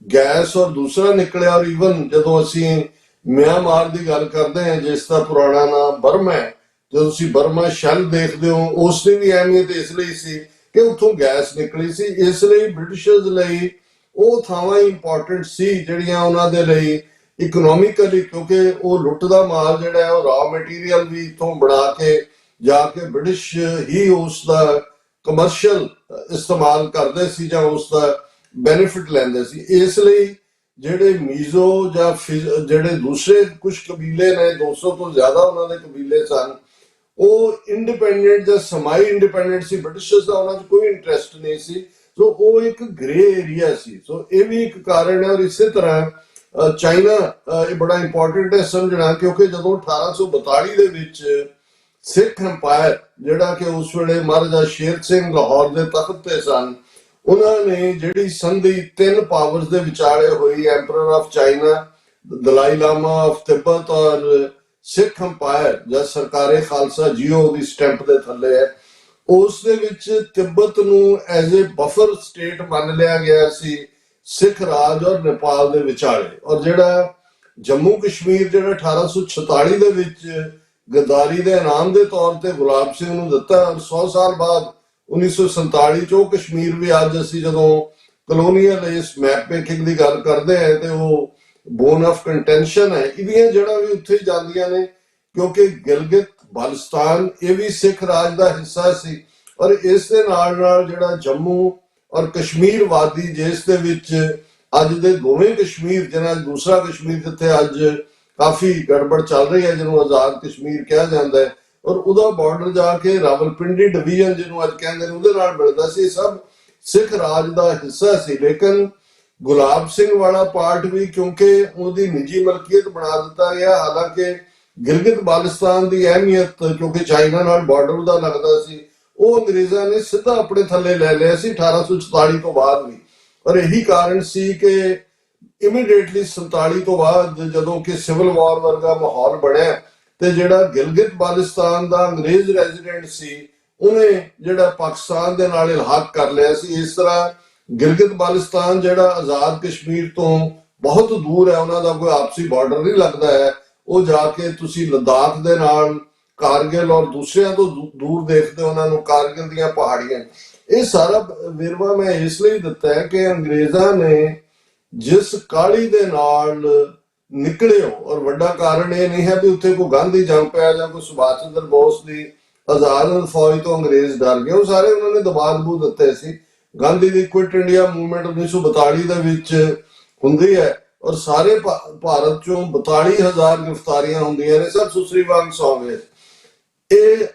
ਗੈਸ ਔਰ ਦੂਸਰਾ ਨਿਕਲਿਆ, ਔਰ ਈਵਨ ਜਦੋਂ ਅਸੀਂ ਮਿਆਂਮਾਰ ਦੀ ਗੱਲ ਕਰਦੇ ਹਾਂ ਜਿਸ ਦਾ ਪੁਰਾਣਾ ਨਾਮ ਬਰਮਾ ਹੈ, ਜਦੋਂ ਤੁਸੀਂ ਬਰਮਾ ਸ਼ੈਲ ਦੇਖਦੇ ਹੋ, ਉਸ ਦੀ ਵੀ ਅਹਿਮੀਅਤ ਇਸ ਲਈ ਸੀ ਕਿ ਉੱਥੋਂ ਗੈਸ ਨਿਕਲੀ ਸੀ। ਇਸ ਲਈ ਬ੍ਰਿਟਿਸ਼ਰਸ ਲਈ ਉਹ ਥਾਵਾਂ ਇੰਪੋਰਟੈਂਟ ਸੀ ਜਿਹੜੀਆਂ ਉਹਨਾਂ ਦੇ ਲਈ ਇਕਨੋਮਿਕਲੀ, ਕਿਉਂਕਿ ਉਹ ਲੁੱਟ ਦਾ ਮਾਲ ਜਿਹੜਾ ਹੈ ਉਹ ਰਾ ਮਟੀਰੀਅਲ ਵੀ ਇੱਥੋਂ ਬਣਾ ਕੇ ਜਾ ਕੇ ਬ੍ਰਿਟਿਸ਼ ਹੀ ਉਸ ਦਾ ਕਮਰਸ਼ੀਅਲ ਇਸਤੇਮਾਲ ਕਰਦੇ ਸੀ ਜਾਂ ਉਸ ਦਾ ਬੈਨੀਫਿਟ ਲੈਂਦੇ ਸੀ। ਇਸ ਲਈ ਜਿਹੜੇ ਮੀਜ਼ੋ ਜਾਂ ਜਿਹੜੇ ਦੂਸਰੇ ਕੁਝ ਕਬੀਲੇ ਨੇ, 200 ਤੋਂ ਜ਼ਿਆਦਾ ਉਹਨਾਂ ਦੇ ਕਬੀਲੇ ਸਨ, ਉਹ ਇੰਡੀਪੈਂਡੈਂਟ ਜਾਂ ਸਮਾਈ ਇੰਡੀਪੈਂਡੈਂਟ ਸੀ। ਬ੍ਰਿਟਿਸ਼ਰਸ ਦਾ ਉਹਨਾਂ 'ਚ ਕੋਈ ਇੰਟਰਸਟ ਨਹੀਂ ਸੀ। ਸੋ ਉਹ ਇੱਕ ਗ੍ਰੇ ਏਰੀਆ ਸੀ। ਸੋ ਇਹ ਵੀ ਇੱਕ ਕਾਰਨ ਹੈ। ਔਰ ਇਸੇ ਤਰ੍ਹਾਂ ਚਾਈਨਾ ਇਹ ਬੜਾ ਇੰਪੋਰਟੈਂਟ ਹੈ ਸਮਝਣਾ, ਕਿਉਂਕਿ ਜਦੋਂ 1842 ਦੇ ਵਿੱਚ ਸਿੱਖ ਅੰਪਾਇਰ ਜਿਹੜਾ ਕਿ ਉਸ ਵੇਲੇ ਮਹਾਰਾਜਾ ਸ਼ੇਰ ਸਿੰਘ ਲਾਹੌਰ ਦੇ ਤਖਤ ਤੇ ਸਨ, ਉਹਨਾਂ ਨੇ ਜਿਹੜੀ ਸੰਧੀ 3 ਪਾਵਰਸ ਦੇ ਵਿਚਾਲੇ ਹੋਈ, emperor of China, Dalai Lama of Tibet ਔਰ ਸਿੱਖ ਅੰਪਾਇਰ ਜਾਂ ਸਰਕਾਰੇ ਖਾਲਸਾ ਜੀਓ ਦੀ ਸਟੈਂਪ ਦੇ ਥੱਲੇ ਹੈ, ਉਸ ਦੇ ਵਿੱਚ ਤਿੱਬਤ ਨੂੰ ਐਜ਼ ਏ ਬਫਰ ਸਟੇਟ ਮੰਨ ਲਿਆ ਗਿਆ ਸੀ ਸਿੱਖ ਰਾਜ ਔਰ ਨੇਪਾਲ ਦੇ ਵਿਚਾਲੇ। ਔਰ ਜਿਹੜਾ ਜੰਮੂ ਕਸ਼ਮੀਰ ਜਿਹੜਾ 1846 ਦੇ ਵਿੱਚ ਗਦਾਰੀ ਦੇ ਇਨਾਮ ਦੇ ਤੌਰ ਤੇ ਗੁਲਾਬ ਸਿੰਘ ਨੂੰ ਦਿੱਤਾ, ਔਰ 100 ਸਾਲ ਬਾਅਦ 1947 ਚ ਉਹ ਕਸ਼ਮੀਰ ਵੀ ਅੱਜ ਅਸੀਂ ਜਦੋਂ ਕਲੋਨੀਅਲ ਇਸ ਮੈਪ ਮੇਕਿੰਗ ਦੀ ਗੱਲ ਕਰਦੇ ਹਾਂ ਤੇ ਉਹ ਬੋਨ ਆਫ ਕੰਟੈਂਸ਼ਨ ਹੈ, ਇਹਦੀਆਂ ਜੜ੍ਹਾਂ ਵੀ ਉੱਥੇ ਹੀ ਜਾਂਦੀਆਂ ਨੇ, ਕਿਉਂਕਿ ਗਿਲਗਿਤ ਬਾਲਸਤਾਨ ਇਹ ਵੀ ਸਿੱਖ ਰਾਜ ਦਾ ਹਿੱਸਾ ਸੀ। ਔਰ ਇਸ ਦੇ ਨਾਲ ਨਾਲ ਜਿਹੜਾ ਜੰਮੂ ਔਰ ਕਸ਼ਮੀਰ ਵਾਦੀ, ਜਿਸ ਦੇ ਵਿੱਚ ਅੱਜ ਦੇ ਦੋਵੇਂ ਕਸ਼ਮੀਰ, ਜਿਹਨਾਂ ਦੂਸਰਾ ਕਸ਼ਮੀਰ ਜਿੱਥੇ ਅੱਜ ਕਾਫੀ ਗੜਬੜ ਚੱਲ ਰਹੀ ਹੈ, ਜਿਹਨੂੰ ਆਜ਼ਾਦ ਕਸ਼ਮੀਰ ਕਿਹਾ ਜਾਂਦਾ ਹੈ, ਔਰ ਉਹਦਾ ਬਾਰਡਰ ਜਾ ਕੇ ਰਾਵਲਪਿੰਡੀ ਡਿਵੀਜ਼ਨ ਜਿਹਨੂੰ ਅੱਜ ਕਹਿੰਦੇ ਨੇ ਉਹਦੇ ਨਾਲ ਮਿਲਦਾ ਸੀ। ਸਭ ਸਿੱਖ ਰਾਜ ਦਾ ਹਿੱਸਾ ਸੀ। ਲੇਕਿਨ ਗੁਲਾਬ ਸਿੰਘ ਵਾਲਾ ਪਾਰਟ ਵੀ ਕਿਉਂਕਿ ਉਹਦੀ ਨਿੱਜੀ ਮਲਕੀਅਤ ਬਣਾ ਦਿੱਤਾ ਗਿਆ। ਹਾਲਾਂਕਿ ਗਿਲਗਿਤ ਬਾਲਸਤਾਨ ਦੀ ਅਹਿਮੀਅਤ ਕਿਉਂਕਿ ਚਾਈਨਾ ਨਾਲ ਬਾਰਡਰ ਉਹਦਾ ਲੱਗਦਾ ਸੀ, ਉਹ ਅੰਗਰੇਜ਼ਾਂ ਨੇ ਸਿੱਧਾ ਆਪਣੇ ਥੱਲੇ ਲੈ ਲਿਆ ਸੀ 1844 ਤੋਂ ਬਾਅਦ ਵੀ। ਔਰ ਇਹੀ ਕਾਰਨ ਸੀ ਕਿ ਇਮੀਡੀਏਟਲੀ 47 ਤੋਂ ਬਾਅਦ ਜਦੋਂ ਕਿ ਸਿਵਲ ਵਾਰ ਵਰਗਾ ਮਾਹੌਲ ਬਣਿਆ ਤੇ ਜਿਹੜਾ ਗਿਲਗਿਤ ਬਾਲਸਤਾਨ ਦਾ ਅੰਗਰੇਜ਼ ਰੈਜ਼ੀਡੈਂਟ ਸੀ ਉਹਨੇ ਜਿਹੜਾ ਪਾਕਿਸਤਾਨ ਦੇ ਨਾਲ ਇਲਹਾਕ ਕਰ ਲਿਆ ਸੀ। ਇਸ ਤਰ੍ਹਾਂ ਗਿਲਗਿਤ ਬਾਲਸਤਾਨ ਜਿਹੜਾ ਆਜ਼ਾਦ ਕਸ਼ਮੀਰ ਤੋਂ ਬਹੁਤ ਦੂਰ ਹੈ, ਉਹਨਾਂ ਦਾ ਕੋਈ ਆਪਸੀ ਬਾਰਡਰ ਨਹੀਂ ਲੱਗਦਾ ਹੈ, ਉਹ ਜਾ ਕੇ ਤੁਸੀਂ ਲਦਾਖ ਦੇ ਨਾਲ ਕਾਰਗਿਲ ਔਰ ਦੂਸਰਿਆਂ ਤੋਂ ਦੂਰ ਦੇਖਦੇ ਹੋ ਉਹਨਾਂ ਨੂੰ, ਕਾਰਗਿਲ ਦੀਆਂ ਪਹਾੜੀਆਂ। ਇਹ ਸਾਰਾ ਵੇਰਵਾ ਮੈਂ ਇਸ ਲਈ ਦਿੱਤਾ ਹੈ ਕਿ ਅੰਗਰੇਜ਼ਾਂ ਨੇ ਜਿਸ ਕਾਹਲੀ ਦੇ ਨਾਲ ਨਿਕਲੇ ਹੋ, ਔਰ ਵੱਡਾ ਕਾਰਨ ਇਹ ਨਹੀਂ ਹੈ ਵੀ ਉੱਥੇ ਕੋਈ ਗਾਂਧੀ ਜੰਮ ਪਿਆ ਜਾਂ ਕੋਈ ਸੁਭਾਸ਼ ਚੰਦਰ ਬੋਸ ਦੀ ਆਜ਼ਾਦ ਫੌਜ ਤੋਂ ਅੰਗਰੇਜ਼ ਡਰ ਗਏ, ਉਹ ਸਾਰੇ ਉਹਨਾਂ ਨੇ ਦਬਾਅ ਦਬੂ ਦਿੱਤੇ ਸੀ। ਗਾਂਧੀ ਦੀ ਕੁਇਟ ਇੰਡੀਆ ਮੂਵਮੈਂਟ 1942 ਦੇ ਵਿੱਚ ਹੁੰਦੀ ਹੈ ਔਰ ਸਾਰੇ ਭਾਰਤ ਚੋਂ 42,000 ਗ੍ਰਿਫਤਾਰੀਆਂ ਹੁੰਦੀਆਂ ਨੇ, ਸਭ ਸੁਸਰੀ ਵਾਂਗ ਸੌਂ ਗਏ। ਇਹ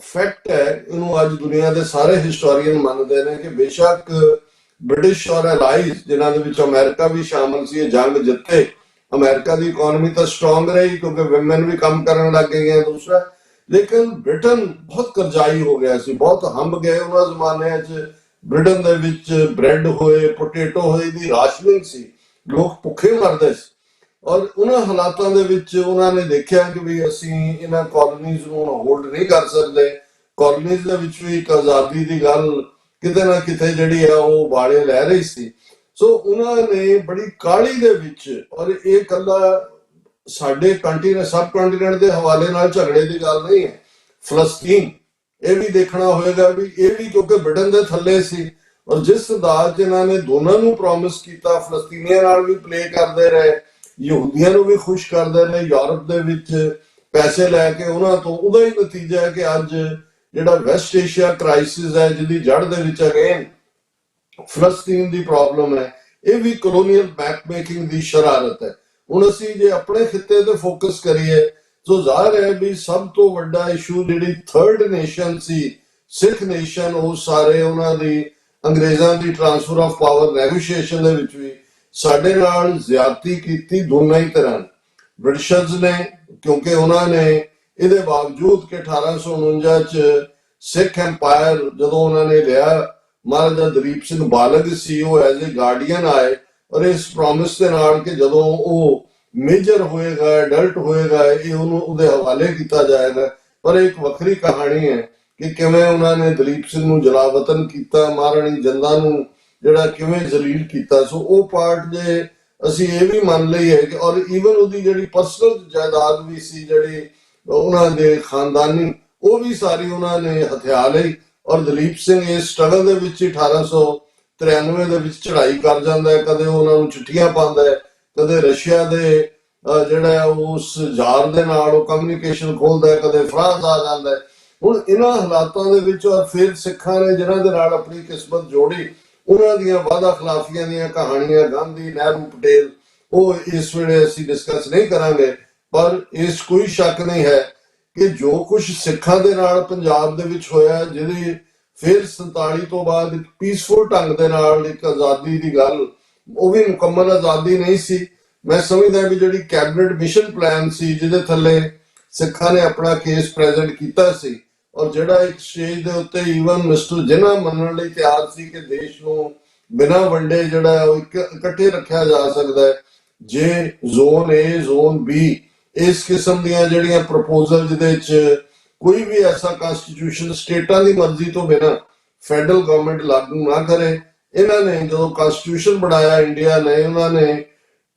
ਫੈਕਟ ਹੈ, ਇਹਨੂੰ ਅੱਜ ਦੁਨੀਆ ਦੇ ਸਾਰੇ ਹਿਸਟੋਰੀਅਨ ਮੰਨਦੇ ਨੇ ਕਿ ਬੇਸ਼ੱਕ ਬ੍ਰਿਟਿਸ਼ ਔਰ ਅਲਾਈਜ਼ ਜਿਨ੍ਹਾਂ ਦੇ ਵਿੱਚ ਅਮਰੀਕਾ ਵੀ ਸ਼ਾਮਲ ਸੀ, ਇਹ ਜੰਗ ਜਿੱਤੇ। ਅਮਰੀਕਾ ਦੀ ਇਕਨੋਮੀ ਤਾਂ ਸਟਰੋਂਗ ਰਹੀ ਕਿਉਂਕਿ ਵਿਮਨ ਵੀ ਕੰਮ ਕਰਨ ਲੱਗ ਗਈਆਂ ਦੂਸਰਾ, ਲੇਕਿਨ ਬ੍ਰਿਟਨ ਬਹੁਤ ਕਰਜ਼ਾਈ ਹੋ ਗਿਆ ਸੀ, ਬਹੁਤ ਹੰਬ ਗਏ। ਉਹਨਾਂ ਜ਼ਮਾਨਿਆਂ 'ਚ ਬ੍ਰਿਟਨ ਦੇ ਵਿੱਚ ਬ੍ਰੈਡ ਹੋਏ, ਪੋਟੇਟੋ ਹੋਏ ਦੀ ਰਾਸ਼ਨਿੰਗ ਸੀ, ਲੋਕ ਭੁੱਖੇ ਮਰਦੇ ਸੀ। ਔਰ ਉਹਨਾਂ ਹਾਲਾਤਾਂ ਦੇ ਵਿੱਚ ਉਹਨਾਂ ਨੇ ਦੇਖਿਆ ਕਿ ਵੀ ਅਸੀਂ ਇਹਨਾਂ ਕਾਲੋਨੀਜ਼ ਨੂੰ ਹੋਲਡ ਨਹੀਂ ਕਰ ਸਕਦੇ। ਕਾਲੋਨੀਜ਼ ਦੇ ਵਿੱਚ ਵੀ ਇੱਕ ਆਜ਼ਾਦੀ ਦੀ ਗੱਲ ਕਿਤੇ ਨਾ ਕਿਤੇ ਜਿਹੜੀ ਆ ਉਹ ਵਾਲੇ ਲੈ ਰਹੀ ਸੀ। ਸੋ ਉਹਨਾਂ ਨੇ ਬੜੀ ਕਾਹਲੀ ਦੇ ਵਿੱਚ, ਔਰ ਇਹ ਕੱਲਾ ਸਾਡੇ ਕੰਟੀਨੈਂਟ ਸਬ ਕੰਟੀਨੈਂਟ ਦੇ ਹਵਾਲੇ ਨਾਲ ਝਗੜੇ ਦੀ ਗੱਲ ਨਹੀਂ ਹੈ। ਫਲਸਤੀਨ ਇਹ ਵੀ ਦੇਖਣਾ ਹੋਏਗਾ ਵੀ ਇਹ ਵੀ ਕਿਉਂਕਿ ਬ੍ਰਿਟਨ ਦੇ ਥੱਲੇ ਸੀ, ਔਰ ਜਿਸ ਅੰਦਾਜ਼ ਜਿਨ੍ਹਾਂ ਨੇ ਦੋਨਾਂ ਨੂੰ ਪ੍ਰੋਮਿਸ ਕੀਤਾ, ਫਲਸਤੀਨੀਆਂ ਨਾਲ ਵੀ ਪਲੇ ਕਰਦੇ ਰਹੇ, ਯਹੂਦੀਆਂ ਨੂੰ ਵੀ ਖੁਸ਼ ਕਰਦੇ ਰਹੇ, ਯੂਰਪ ਦੇ ਵਿੱਚ ਪੈਸੇ ਲੈ ਕੇ ਉਹਨਾਂ ਤੋਂ। ਉਹਦਾ ਹੀ ਨਤੀਜਾ ਹੈ ਕਿ ਅੱਜ ਜਿਹੜਾ ਵੈਸਟ ਏਸ਼ੀਆ ਕ੍ਰਾਈਸਿਸ ਹੈ, ਜਿਹਦੀ ਜੜ ਦੇ ਵਿੱਚ ਅਗੇਨ ਫਲਸਤੀਨ ਦੀ ਪ੍ਰੋਬਲਮ ਹੈ, ਇਹ ਵੀ ਕਲੋਨੀਅਲ ਮੈਪਮੇਕਿੰਗ ਦੀ ਸ਼ਰਾਰਤ ਹੈ। ਹੁਣ ਅਸੀਂ ਜੇ ਆਪਣੇ ਖਿੱਤੇ ਤੇ ਫੋਕਸ ਕਰੀਏ ਸੋ ਜ਼ਾਹਿਰ ਹੈ ਵੀ ਸਭ ਤੋਂ ਵੱਡਾ ਇਸ਼ੂ ਜਿਹੜੀ ਥਰਡ ਨੇਸ਼ਨ ਸੀ, ਸਿੱਖ ਨੇਸ਼ਨ, ਉਹ ਸਾਰੇ ਉਹਨਾਂ ਦੀ ਅੰਗਰੇਜ਼ਾਂ ਦੀ ਟ੍ਰਾਂਸਫਰ ਆਫ ਪਾਵਰ ਨੈਗੋਸ਼ੀਏਸ਼ਨ ਦੇ ਵਿੱਚ ਵੀ ਸਾਡੇ ਨਾਲ ਜ਼ਿਆਦਤੀ ਕੀਤੀ ਦੋਨਾਂ ਹੀ ਤਰ੍ਹਾਂ। ਬ੍ਰਿਟਿਸ਼ਰਜ਼ ਨੇ, ਕਿਉਂਕਿ ਉਹਨਾਂ ਨੇ ਇਹਦੇ ਬਾਵਜੂਦ ਕਿ 1849 ਚ ਸਿੱਖ ਐਮਪਾਇਰ ਜਦੋਂ ਉਹਨਾਂ ਨੇ ਲਿਆ, ਮਹਾਰਾਜਾ ਦਲੀਪ ਸਿੰਘ ਬਾਲਗ ਸੀ, ਉਹ ਐਜ਼ ਏ ਗਾਰਡੀਅਨ ਆਏ ਔਰ ਇਸ ਪ੍ਰੋਮਿਸ ਦੇ ਨਾਲ ਕਿ ਜਦੋਂ ਉਹ ਮੇਜਰ ਹੋਏਗਾ, ਐਡਲਟ ਹੋਏਗਾ, ਇਹ ਉਹਨੂੰ ਉਹਦੇ ਹਵਾਲੇ ਕੀਤਾ ਜਾਏਗਾ। ਪਰ ਇੱਕ ਵੱਖਰੀ ਕਹਾਣੀ ਹੈ ਕਿ ਕਿਵੇਂ ਉਹਨਾਂ ਨੇ ਦਲੀਪ ਸਿੰਘ ਨੂੰ ਜਲਾਵਤਨ ਕੀਤਾ, ਮਹਾਰਾਣੀ ਜਿੰਦਾਂ ਨੂੰ ਜਿਹੜਾ ਕਿਵੇਂ ਜ਼ਲੀਲ ਕੀਤਾ। ਸੋ ਉਹ ਪਾਰਟ ਜੇ ਅਸੀਂ ਇਹ ਵੀ ਮੰਨ ਲਈਏ ਕਿ, ਔਰ ਈਵਨ ਉਹਦੀ ਜਿਹੜੀ ਪਰਸਨਲ ਜਾਇਦਾਦ ਵੀ ਸੀ ਜਿਹੜੀ ਉਹਨਾਂ ਦੇ ਖਾਨਦਾਨੀ, ਉਹ ਵੀ ਸਾਰੀ ਉਹਨਾਂ ਨੇ ਹਥਿਆ ਲਈ। ਔਰ ਦਲੀਪ ਸਿੰਘ ਇਸ ਸਟਰਗਲ ਦੇ ਵਿੱਚ 1893 ਦੇ ਵਿੱਚ ਚੜ੍ਹਾਈ ਕਰ ਜਾਂਦਾ ਹੈ, ਕਦੇ ਉਹਨਾਂ ਨੂੰ ਚਿੱਠੀਆਂ ਪਾਉਂਦਾ ਹੈ, ਕਦੇ ਰਸ਼ੀਆ ਦੇ ਜਿਹੜਾ ਉਸ ਜ਼ਾਰ ਦੇ ਨਾਲ ਉਹ ਕਮਿਊਨੀਕੇਸ਼ਨ ਖੋਲਦਾ ਹੈ, ਕਦੇ ਫਰਾਂਸ ਆ ਜਾਂਦਾ ਹੈ। ਹੁਣ ਇਹਨਾਂ ਹਾਲਾਤਾਂ ਦੇ ਵਿੱਚ ਔਰ ਫਿਰ ਸਿੱਖਾਂ ਨੇ ਜਿਨ੍ਹਾਂ ਦੇ ਨਾਲ ਆਪਣੀ ਕਿਸਮਤ ਜੋੜੀ, ਉਹਨਾਂ ਦੀਆਂ ਵਾਅਦਾ ਖਿਲਾਫੀਆਂ ਦੀਆਂ ਕਹਾਣੀਆਂ, ਗਾਂਧੀ, ਨਹਿਰੂ, ਪਟੇਲ, ਉਹ ਇਸ ਵੇਲੇ ਅਸੀਂ ਡਿਸਕਸ ਨਹੀਂ ਕਰਾਂਗੇ। ਪਰ ਇਸ ਕੋਈ ਸ਼ੱਕ ਨਹੀਂ ਹੈ ਕਿ ਜੋ ਕੁਝ ਸਿੱਖਾਂ ਦੇ ਨਾਲ ਪੰਜਾਬ ਦੇ ਵਿੱਚ ਹੋਇਆ, ਜਿਹਦੀ ਫਿਰ 47 ਤੋਂ ਬਾਅਦ ਇੱਕ ਪੀਸਫੁਲ ਢੰਗ ਦੇ ਨਾਲ ਇੱਕ ਆਜ਼ਾਦੀ ਦੀ ਗੱਲ, ਉਹ ਵੀ ਮੁਕੰਮਲ ਆਜ਼ਾਦੀ ਨਹੀਂ ਸੀ। ਮੈਂ ਸਮਝਦਾ ਵੀ ਜਿਹੜੀ ਕੈਬਨਿਟ ਮਿਸ਼ਨ ਪਲਾਨ ਸੀ ਜਿਹਦੇ ਥੱਲੇ ਸਿੱਖਾਂ ਨੇ ਆਪਣਾ ਕੇਸ ਪ੍ਰੈਜ਼ੈਂਟ ਕੀਤਾ ਸੀ, ਔਰ ਜਿਹੜਾ ਇੱਕ ਸਟੇਜ ਦੇ ਉੱਤੇ ਈਵਨ ਮਿਸਟਰ ਜਿਨ੍ਹਾਂ ਮੰਨਣ ਲਈ ਤਿਆਰ ਸੀ ਕਿ ਦੇਸ਼ ਨੂੰ ਬਿਨਾਂ ਵੰਡੇ ਜਿਹੜਾ ਉਹ ਇਕੱਠੇ ਰੱਖਿਆ ਜਾ ਸਕਦਾ ਹੈ, ਜੇ ਜ਼ੋਨ ਏ, ਜ਼ੋਨ ਬੀ, ਇਸ ਕਿਸਮ ਦੀਆਂ ਜਿਹੜੀਆਂ ਪ੍ਰਪੋਜ਼ਲ ਜਿਹਦੇ ਚ ਕੋਈ ਵੀ ਐਸਾ ਕਨਸਟੀਟਿਊਸ਼ਨ ਸਟੇਟਾਂ ਦੀ ਮਰਜ਼ੀ ਤੋਂ ਬਿਨਾਂ ਫੈਡਰਲ ਗਵਰਨਮੈਂਟ ਲਾਗੂ ਨਾ ਕਰੇ। ਇਹਨਾਂ ਨੇ ਜਦੋਂ ਕਨਸਟੀਟਿਊਸ਼ਨ ਬਣਾਇਆ ਇੰਡੀਆ ਨੇ, ਉਹਨਾਂ ਨੇ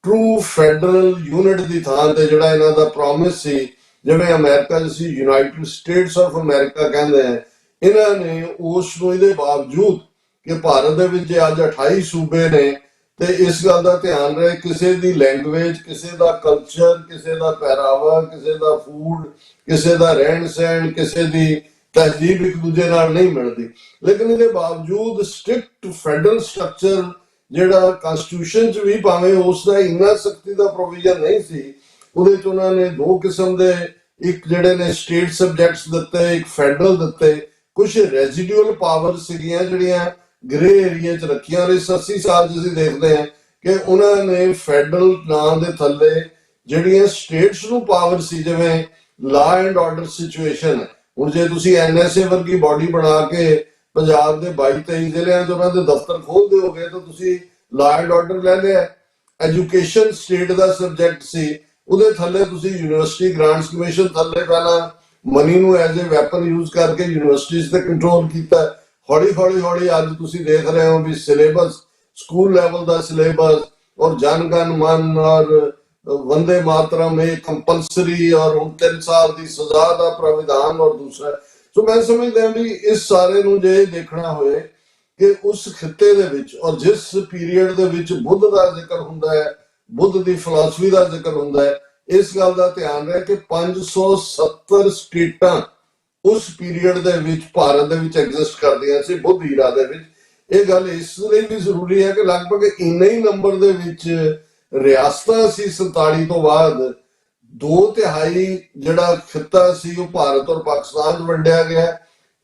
ਟਰੂ ਫੈਡਰਲ ਯੂਨਿਟ ਦੀ ਥਾਂ ਤੇ ਜਿਹੜਾ ਇਹਨਾਂ ਦਾ ਪ੍ਰੋਮਿਸ ਸੀ, ਜਿਵੇਂ ਅਮਰੀਕਾ ਜਿਸੀ ਯੂਨਾਈਟਿਡ ਸਟੇਟਸ ਆਫ ਅਮਰੀਕਾ ਕਹਿੰਦੇ ਆ, ਇਹਨਾਂ ਨੇ ਉਸ ਨੂੰ ਇਹਦੇ ਬਾਵਜੂਦ ਕਿ ਭਾਰਤ ਦੇ ਵਿੱਚ ਅੱਜ 28 ਸੂਬੇ ਨੇ, ਤੇ ਇਸ ਗੱਲ ਦਾ ਧਿਆਨ ਰਹੇ ਕਿਸੇ ਦੀ ਲੈਂਗੁਏਜ, ਕਿਸੇ ਦਾ ਕਲਚਰ, ਕਿਸੇ ਦਾ ਪਹਿਰਾਵਾ, ਕਿਸੇ ਦਾ ਫੂਡ, ਕਿਸੇ ਦਾ ਰਹਿਣ ਸਹਿਣ, ਕਿਸੇ ਦੀ ਤਹਿਜ਼ੀਬ ਇੱਕ ਦੂਜੇ ਨਾਲ ਨਹੀਂ ਮਿਲਦੀ। ਲੇਕਿਨ ਇਹਦੇ ਬਾਵਜੂਦ ਸਟ੍ਰਿਕਟ ਫੈਡਰਲ ਸਟਰਕਚਰ ਜਿਹੜਾ ਕਨਸਟੀਟਿਊਸ਼ਨ ਚ ਵੀ ਭਾਵੇਂ ਉਸ ਦਾ ਇੰਨਾ ਸਖਤੀ ਦਾ ਪ੍ਰੋਵੀਜ਼ਨ ਨਹੀਂ ਸੀ, ਉਹਦੇ ਚ ਉਹਨਾਂ ਨੇ ਦੋ ਕਿਸਮ ਦੇ, ਇੱਕ ਜਿਹੜੇ ਨੇ ਸਟੇਟ ਸਬਜੈਕਟਸ ਦਿੱਤੇ, ਇੱਕ ਫੈਡਰਲ ਦਿੱਤੇ। ਕੁਝ ਰੈਜ਼ੀਡੂਅਲ ਪਾਵਰ ਸੀਗੀਆਂ ਜਿਹੜੀਆਂ ਗ੍ਰੇ ਏਰੀਆ ਚ ਰੱਖੀਆਂ। ਔਰ ਇਸ 80 ਸਾਲ ਚ ਅਸੀਂ ਦੇਖਦੇ ਹਾਂ ਕਿ ਉਹਨਾਂ ਨੇ ਫੈਡਰਲ ਨਾਂ ਦੇ ਥੱਲੇ ਜਿਹੜੀਆਂ ਸਟੇਟਸ ਨੂੰ ਪਾਵਰ ਸੀ, ਜਿਵੇਂ ਲਾ ਐਂਡ ਆਰਡਰ ਸਿਚੁਏਸ਼ਨ, ਹੁਣ ਜੇ ਤੁਸੀਂ NSA ਵਰਗੀ ਬਾਡੀ ਬਣਾ ਕੇ ਪੰਜਾਬ ਦੇ 22-23 ਜ਼ਿਲ੍ਹਿਆਂ 'ਚ ਉਹਨਾਂ ਦੇ ਦਫ਼ਤਰ ਖੋਲ ਦਿਓਗੇ ਤਾਂ ਤੁਸੀਂ ਲਾ ਐਂਡ ਆਰਡਰ ਲੈ ਲਿਆ। ਐਜੂਕੇਸ਼ਨ ਸਟੇਟ ਦਾ ਸਬਜੈਕਟ ਸੀ, ਉਹਦੇ ਥੱਲੇ ਤੁਸੀਂ ਯੂਨੀਵਰਸਿਟੀ ਗ੍ਰਾਂਟਸ ਕਮਿਸ਼ਨ ਥੱਲੇ ਪਹਿਲਾਂ ਮਨੀ ਨੂੰ ਐਜ਼ ਏ ਵੈਪਨ ਯੂਜ਼ ਕਰਕੇ ਯੂਨੀਵਰਸਿਟੀਜ਼ ਤੇ ਕੰਟਰੋਲ ਕੀਤਾ। ਹੌਲੀ ਹੌਲੀ ਅੱਜ ਤੁਸੀਂ ਦੇਖ ਰਹੇ ਹੋ ਵੀ ਸਿਲੇਬਸ, ਸਕੂਲ ਲੈਵਲ ਦਾ ਸਿਲੇਬਸ ਔਰ ਜਨ ਗਣ ਮਨ ਔਰ वंदे मातरम एक कंपलसरी और ਹੁਣ 3 ਸਾਲ ਦੀ ਸਜ਼ਾ ਦਾ ਪ੍ਰਾਵਧਾਨ ਔਰ ਦੂਸਰਾ। ਸੋ ਮੈਂ ਸਮਝਦਾ ਵੀ ਇਸ ਸਾਰੇ ਨੂੰ ਜੇ ਦੇਖਣਾ ਹੋਏ ਕਿ ਉਸ ਖਿੱਤੇ ਦੇ ਵਿੱਚ ਔਰ ਜਿਸ ਪੀਰੀਅਡ ਦੇ ਵਿੱਚ ਬੁੱਧ ਦਾ ਜ਼ਿਕਰ ਹੁੰਦਾ ਹੈ, ਬੁੱਧ ਦੀ ਫਿਲਾਸਫੀ ਦਾ ਜ਼ਿਕਰ ਹੁੰਦਾ ਹੈ, ਇਸ ਗੱਲ ਦਾ ਧਿਆਨ ਰਹੇ ਕਿ 570 ਸਟੇਟਾਂ ਉਸ ਪੀਰੀਅਡ ਦੇ ਵਿੱਚ ਭਾਰਤ ਦੇ ਵਿੱਚ ਐਗਜ਼ਿਸਟ ਕਰਦੀਆਂ ਸੀ ਬੁੱਧ ਈਰਾ ਦੇ ਵਿੱਚ। ਇਹ ਗੱਲ ਇਸ ਲਈ ਵੀ ਜ਼ਰੂਰੀ ਹੈ ਕਿ ਲਗਭਗ ਇੰਨੇ ਹੀ ਨੰਬਰ ਦੇ ਵਿੱਚ ਰਿਆਸਤਾਂ ਸੀ 47 ਤੋਂ ਬਾਅਦ। 2/3 ਜਿਹੜਾ ਖਿੱਤਾ ਸੀ ਉਹ ਭਾਰਤ ਔਰ ਪਾਕਿਸਤਾਨ 'ਚ ਵੰਡਿਆ ਗਿਆ।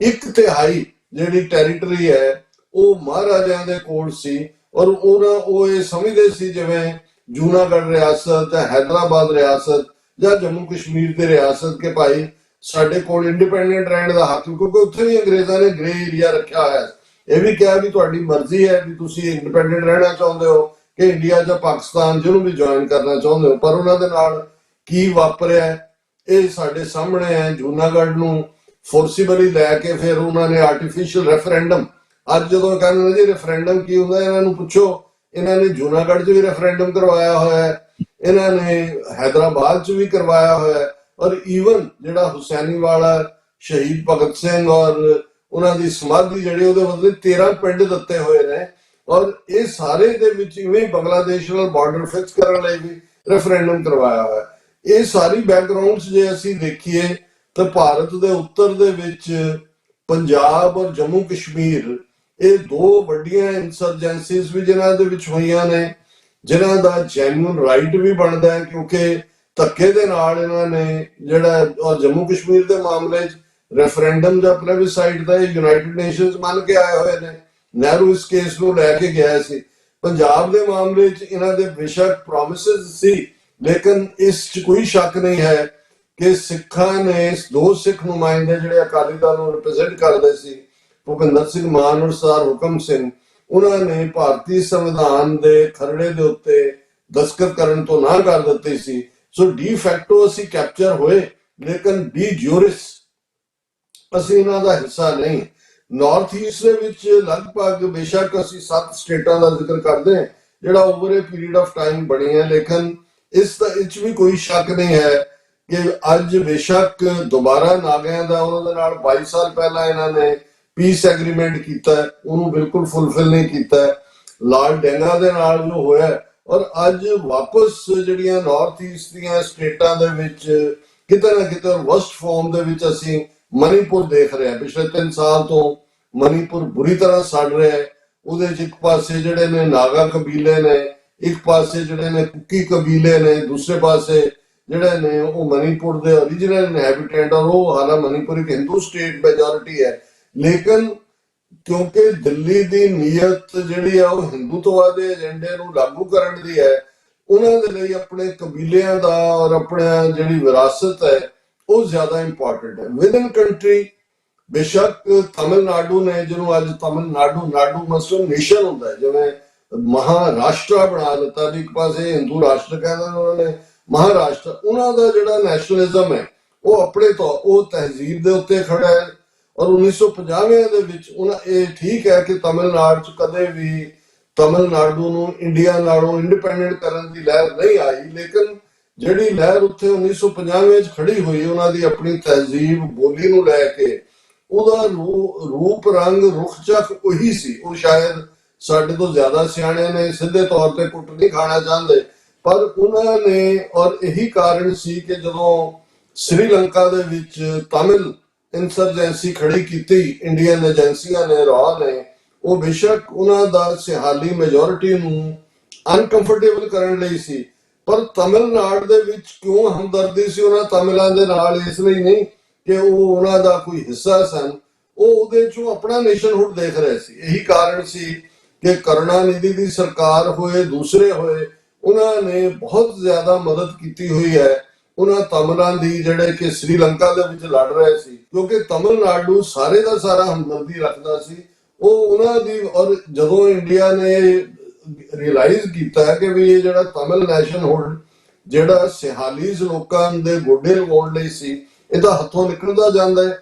1/3 ਜਿਹੜੀ ਟੈਰੀਟਰੀ ਹੈ ਉਹ ਮਹਾਰਾਜਿਆਂ ਦੇ ਕੋਲ ਸੀ ਔਰ ਉਹ ਇਹ ਸਮਝਦੇ ਸੀ ਜਿਵੇਂ ਜੂਨਾਗੜ੍ਹ ਰਿਆਸਤ ਜਾਂ ਹੈਦਰਾਬਾਦ ਰਿਆਸਤ ਜਾਂ ਜੰਮੂ ਕਸ਼ਮੀਰ ਦੀ ਰਿਆਸਤ ਕਿ ਭਾਈ ਸਾਡੇ ਕੋਲ ਇੰਡੀਪੈਂਡੈਂਟ ਰਹਿਣ ਦਾ ਹੱਕ, ਕਿਉਂਕਿ ਉੱਥੇ ਵੀ ਅੰਗਰੇਜ਼ਾਂ ਨੇ ਗ੍ਰੇ ਏਰੀਆ ਰੱਖਿਆ ਹੋਇਆ। ਇਹ ਵੀ ਕਿਹਾ ਵੀ ਤੁਹਾਡੀ ਮਰਜ਼ੀ ਹੈ ਵੀ ਤੁਸੀਂ ਇੰਡੀਪੈਂਡੈਂਟ ਰਹਿਣਾ ਚਾਹੁੰਦੇ ਹੋ ਕਿ ਇੰਡੀਆ ਜਾਂ ਪਾਕਿਸਤਾਨ ਜਿਹਨੂੰ ਵੀ ਜੁਆਇਨ ਕਰਨਾ ਚਾਹੁੰਦੇ ਹੋ। ਪਰ ਉਹਨਾਂ ਦੇ ਨਾਲ ਕੀ ਵਾਪਰਿਆ ਇਹ ਸਾਡੇ ਸਾਹਮਣੇ ਹੈ। ਜੂਨਾਗੜ੍ਹ ਨੂੰ ਫੋਰਸੀਬਲੀ ਲੈ ਕੇ ਫਿਰ ਉਹਨਾਂ ਨੇ ਆਰਟੀਫੀਸ਼ੀਅਲ ਰੈਫਰੈਂਡਮ, ਅੱਜ ਜਦੋਂ ਕਹਿੰਦੇ ਨੇ ਜੀ ਰੈਫਰੈਂਡਮ ਕੀ ਹੁੰਦਾ, ਇਹਨਾਂ ਨੂੰ ਪੁੱਛੋ, ਇਹਨਾਂ ਨੇ ਜੂਨਾਗੜ੍ਹ 'ਚ ਵੀ ਰੈਫਰੈਂਡਮ ਕਰਵਾਇਆ ਹੋਇਆ ਹੈ, ਇਹਨਾਂ ਨੇ ਹੈਦਰਾਬਾਦ 'ਚ ਵੀ ਕਰਵਾਇਆ ਹੋਇਆ ਹੈ ਔਰ ਈਵਨ ਜਿਹੜਾ ਹੁਸੈਨੀ ਵਾਲਾ ਸ਼ਹੀਦ ਭਗਤ ਸਿੰਘ ਔਰ ਉਹਨਾਂ ਦੀ ਸਮਾਧੀ ਜਿਹੜੀ ਉਹਦੇ ਬਦਲੇ 13 ਪਿੰਡ ਦਿੱਤੇ ਹੋਏ ਨੇ ਔਰ ਇਹ ਸਾਰੇ ਦੇ ਵਿੱਚ ਇਵੇਂ ਬੰਗਲਾਦੇਸ਼ ਨਾਲ ਬਾਰਡਰ ਫਿਕਸ ਕਰਨ ਲਈ ਵੀ ਰੈਫਰੈਂਡਮ ਕਰਵਾਇਆ ਹੋਇਆ। ਇਹ ਸਾਰੀ ਬੈਕਗ੍ਰਾਉਂਡਸ ਜੇ ਅਸੀਂ ਦੇਖੀਏ ਤਾਂ ਭਾਰਤ ਦੇ ਉੱਤਰ ਦੇ ਵਿੱਚ ਪੰਜਾਬ ਔਰ ਜੰਮੂ ਕਸ਼ਮੀਰ ਇਹ ਦੋ ਵੱਡੀਆਂ ਇਨਸਰਜੈਂਸੀਜ਼ ਵੀ ਜਿਨ੍ਹਾਂ ਦੇ ਵਿੱਚ ਹੋਈਆਂ ਨੇ, ਜਿਨ੍ਹਾਂ ਦਾ ਜੈਨੂਇਨ ਰਾਈਟ ਵੀ ਬਣਦਾ ਹੈ ਕਿਉਂਕਿ ਧੱਕੇ ਦੇ ਨਾਲ ਇਹਨਾਂ ਨੇ ਜਿਹੜਾ, ਔਰ ਜੰਮੂ ਕਸ਼ਮੀਰ ਦੇ ਮਾਮਲੇ 'ਚ ਰੈਫਰੈਂਡਮ ਜਾਂ ਪਲੇਬਿਸਾਈਟ ਦਾ ਯੂਨਾਈਟਿਡ ਨੇਸ਼ਨਸ ਮੰਨ ਕੇ ਆਏ ਹੋਏ ਨੇ। ਨਹਿਰੂ ਇਸ ਕੇਸ ਨੂੰ ਲੈ ਕੇ ਗਿਆ ਸੀ। ਪੰਜਾਬ ਦੇ ਮਾਮਲੇ 'ਚ ਇਹਨਾਂ ਦੇ ਬੇਸ਼ੱਕ ਪ੍ਰੋਮਿਸਸ ਸੀ ਲੇਕਿਨ ਇਸ 'ਚ ਕੋਈ ਸ਼ੱਕ ਨਹੀਂ ਹੈ ਕਿ ਸਿੱਖਾਂ ਨੇ ਦੋ ਸਿੱਖ ਨੁਮਾਇੰਦੇ ਜਿਹੜੇ ਅਕਾਲੀ ਦਲ ਨੂੰ ਰਿਪਰੈਜ਼ੈਂਟ ਕਰਦੇ ਸੀ, ਭੁਪਿੰਦਰ ਸਿੰਘ ਮਾਨ ਔਰ ਸਰਦਾਰ ਹੁਕਮ ਸਿੰਘ, ਉਹਨਾਂ ਨੇ ਭਾਰਤੀ ਸੰਵਿਧਾਨ ਦੇ ਖਰੜੇ ਦੇ ਉੱਤੇ ਦਸਤਖਤ ਕਰਨ ਤੋਂ ਨਾ ਕਰ ਦਿੱਤੀ ਸੀ। ਸੋ ਡੀ ਫੈਕਟੋ ਅਸੀਂ ਕੈਪਚਰ ਹੋਏ ਲੇਕਿਨ ਡੀ ਜੂਰਿਸ ਅਸੀਂ ਇਹਨਾਂ ਦਾ ਹਿੱਸਾ ਨਹੀਂ। ਨਾਰਥ ਈਸਟ ਦੇ ਵਿੱਚ ਲਗਭਗ ਬੇਸ਼ੱਕ ਅਸੀਂ 7 ਸਟੇਟਾਂ ਦਾ ਜ਼ਿਕਰ ਕਰਦੇ ਹਾਂ ਜਿਹੜਾ over A period of time ਬਣੀ ਹੈ, ਲੇਕਿਨ ਇਸ ਦਾ ਵਿੱਚ ਵੀ ਕੋਈ ਸ਼ੱਕ ਨਹੀਂ ਹੈ ਕਿ ਅੱਜ ਬੇਸ਼ੱਕ ਦੁਬਾਰਾ ਨਾਗਿਆਂ ਦਾ ਉਹਨਾਂ ਦੇ ਨਾਲ 22 ਸਾਲ ਪਹਿਲਾਂ ਇਹਨਾਂ ਨੇ ਪੀਸ ਐਗਰੀਮੈਂਟ ਕੀਤਾ, ਉਹਨੂੰ ਬਿਲਕੁਲ ਫੁੱਲਫਿਲ ਨਹੀਂ ਕੀਤਾ। ਲਾਲ ਡੈਂਗਾ ਦੇ ਨਾਲ ਜੋ ਹੋਇਆ ਔਰ ਅੱਜ ਵਾਪਸ ਜਿਹੜੀਆਂ ਨਾਰਥ ਈਸਟ ਦੀਆਂ ਸਟੇਟਾਂ ਦੇ ਵਿੱਚ ਕਿਤੇ ਨਾ ਕਿਤੇ ਵਰਸਟ ਫਾਰਮ ਦੇ ਵਿੱਚ ਅਸੀਂ ਮਨੀਪੁਰ ਦੇਖ ਰਹੇ ਹਾਂ। ਪਿਛਲੇ 3 ਸਾਲ ਤੋਂ ਮਨੀਪੁਰ ਬੁਰੀ ਤਰ੍ਹਾਂ ਸੜ ਰਿਹਾ ਹੈ। ਉਹਦੇ 'ਚ ਇੱਕ ਪਾਸੇ ਜਿਹੜੇ ਨੇ ਨਾਗਾ ਕਬੀਲੇ ਨੇ, ਇੱਕ ਪਾਸੇ ਜਿਹੜੇ ਨੇ ਕੁਕੀ ਕਬੀਲੇ ਨੇ, ਦੂਸਰੇ ਪਾਸੇ ਜਿਹੜੇ ਨੇ ਉਹ ਮਨੀਪੁਰ ਦੇ ਓਰੀਜਨਲ ਇਨਹੈਬੀਟੈਂਟ ਔਰ ਉਹ ਹਾਲਾਂ ਮਨੀਪੁਰ ਇੱਕ ਹਿੰਦੂ ਸਟੇਟ ਮੈਜੋਰਿਟੀ ਹੈ ਲੇਕਿਨ ਕਿਉਂਕਿ ਦਿੱਲੀ ਦੀ ਨੀਅਤ ਜਿਹੜੀ ਆ ਉਹ ਹਿੰਦੂਤਵਾ ਦੇ ਏਜੰਡੇ ਨੂੰ ਲਾਗੂ ਕਰਨ ਦੀ ਹੈ, ਉਹਨਾਂ ਦੇ ਲਈ ਆਪਣੇ ਕਬੀਲਿਆਂ ਦਾ ਔਰ ਆਪਣਾ ਜਿਹੜੀ ਵਿਰਾਸਤ ਹੈ ਉਹ ਜ਼ਿਆਦਾ ਇੰਪੋਰਟੈਂਟ ਹੈ। ਵਿਦ ਇਨ ਕੰਟਰੀ ਬੇਸ਼ੱਕ ਤਮਿਲਨਾਡੂ ਨੇ, ਜਿਹਨੂੰ ਅੱਜ ਨਾਡੂ ਮਸਲਮ ਨੇਸ਼ਨ ਹੁੰਦਾ ਹੈ, ਜਿਵੇਂ ਮਹਾਰਾਸ਼ਟਰ ਬਣਾ ਦਿੱਤਾ ਵੀ ਇੱਕ ਪਾਸੇ ਹਿੰਦੂ ਰਾਸ਼ਟਰ ਕਹਿੰਦੇ ਨੇ, ਉਹਨਾਂ ਨੇ ਮਹਾਰਾਸ਼ਟਰ, ਉਹਨਾਂ ਦਾ ਜਿਹੜਾ ਨੈਸ਼ਨਲਿਜ਼ਮ ਹੈ ਉਹ ਆਪਣੇ ਤੋਂ ਉਹ ਤਹਿਜ਼ੀਬ ਦੇ ਉੱਤੇ ਖੜਾ ਹੈ ਔਰ 1950 ਦੇ ਵਿੱਚ ਉਹਨਾਂ ਇਹ ਠੀਕ ਹੈ ਕਿ ਤਮਿਲਨਾਡੂ 'ਚ ਕਦੇ ਵੀ ਤਮਿਲਨਾਡੂ ਨੂੰ ਇੰਡੀਆ ਨਾਲੋਂ ਇੰਡੀਪੈਂਡੈਂਟ ਕਰਨ ਦੀ ਲਹਿਰ ਨਹੀਂ ਆਈ, ਲੇਕਿਨ ਜਿਹੜੀ ਲਹਿਰ ਉੱਥੇ 1950 'ਚ ਖੜੀ ਹੋਈ ਉਹਨਾਂ ਦੀ ਆਪਣੀ ਤਹਿਜ਼ੀਬ ਬੋਲੀ ਨੂੰ ਲੈ ਕੇ, ਉਹਦਾ ਰੂਪ ਰੰਗ ਰੁੱਖ ਚੱਕ ਉਹੀ ਸੀ। ਉਹ ਸ਼ਾਇਦ ਸਾਡੇ ਤੋਂ ਜ਼ਿਆਦਾ ਸਿਆਣੇ ਨੇ, ਸਿੱਧੇ ਤੌਰ ਤੇ ਕੁੱਟ ਨਹੀਂ ਖਾਣਾ ਚਾਹੁੰਦੇ, ਪਰ ਉਹਨਾਂ ਨੇ, ਔਰ ਇਹੀ ਕਾਰਨ ਸੀ ਕਿ ਜਦੋਂ ਸ੍ਰੀਲੰਕਾ ਦੇ ਵਿੱਚ ਤਮਿਲ ਇੰਸਰਜੈਂਸੀ ਖੜੀ ਕੀਤੀ ਇੰਡੀਅਨ ਏਜੰਸੀਆਂ ਨੇ, ਰਾਅ ਨੇ, ਉਹ ਬੇਸ਼ੱਕ ਉਹਨਾਂ ਦਾ ਸਿਹਾਲੀ ਮੈਜੋਰਿਟੀ ਨੂੰ ਅਨਕੰਫਰਟੇਬਲ ਕਰਨ ਲਈ ਸੀ, ਪਰ ਤਮਿਲਨਾਡੂ ਦੇ ਵਿੱਚ ਕਿਉਂ ਹਮਦਰਦੀ ਸੀ ਉਹਨਾਂ ਤਮਿਲਾਂ ਦੇ ਨਾਲ? ਇਸ ਲਈ ਨਹੀਂ ਕਿ ਉਹ ਉਹਨਾਂ ਦਾ ਕੋਈ ਹਿੱਸਾ ਸਨ, ਉਹ ਉਹਦੇ ਚੋਂ ਆਪਣਾ ਨੇਸ਼ਨਹੁੱਡ ਦੇਖ ਰਹੇ ਸੀ। ਇਹੀ ਕਾਰਨ ਸੀ ਕਿ ਕਰੁਣਾਨਿਧੀ ਦੀ ਸਰਕਾਰ ਹੋਏ, ਦੂਸਰੇ ਹੋਏ, ਉਹਨਾਂ ਨੇ ਬਹੁਤ ਜ਼ਿਆਦਾ ਮਦਦ ਕੀਤੀ ਹੋਈ ਹੈ ਉਹਨਾਂ ਤਮਿਲਾਂ ਦੀ ਜਿਹੜੇ ਕਿ ਸ੍ਰੀਲੰਕਾ ਦੇ ਵਿੱਚ ਲੜ ਰਹੇ ਸੀ, ਕਿਉਂਕਿ ਤਮਿਲਨਾਡੂ ਸਾਰੇ ਦਾ ਸਾਰਾ ਹਮਦਰਦੀ ਰੱਖਦਾ ਸੀ ਉਹ ਉਹਨਾਂ ਦੀ। ਔਰ ਜਦੋਂ ਇੰਡੀਆ ਨੇ ਰਿਅਲਾਈਜ਼ ਕੀਤਾ ਕਿ ਵੀ ਇਹ ਜਿਹੜਾ ਤਮਿਲ ਨੈਸ਼ਨਹੁੱਡ ਜਿਹੜਾ ਸਿਹਾਲੀਜ਼ ਲੋਕਾਂ ਦੇ ਗੋਡੇ ਲਗਾਉਣ ਲਈ ਸੀ, ਇਹਦਾ ਹੱਥੋਂ ਨਿਕਲਦਾ ਜਾਂਦਾ ਹੈ।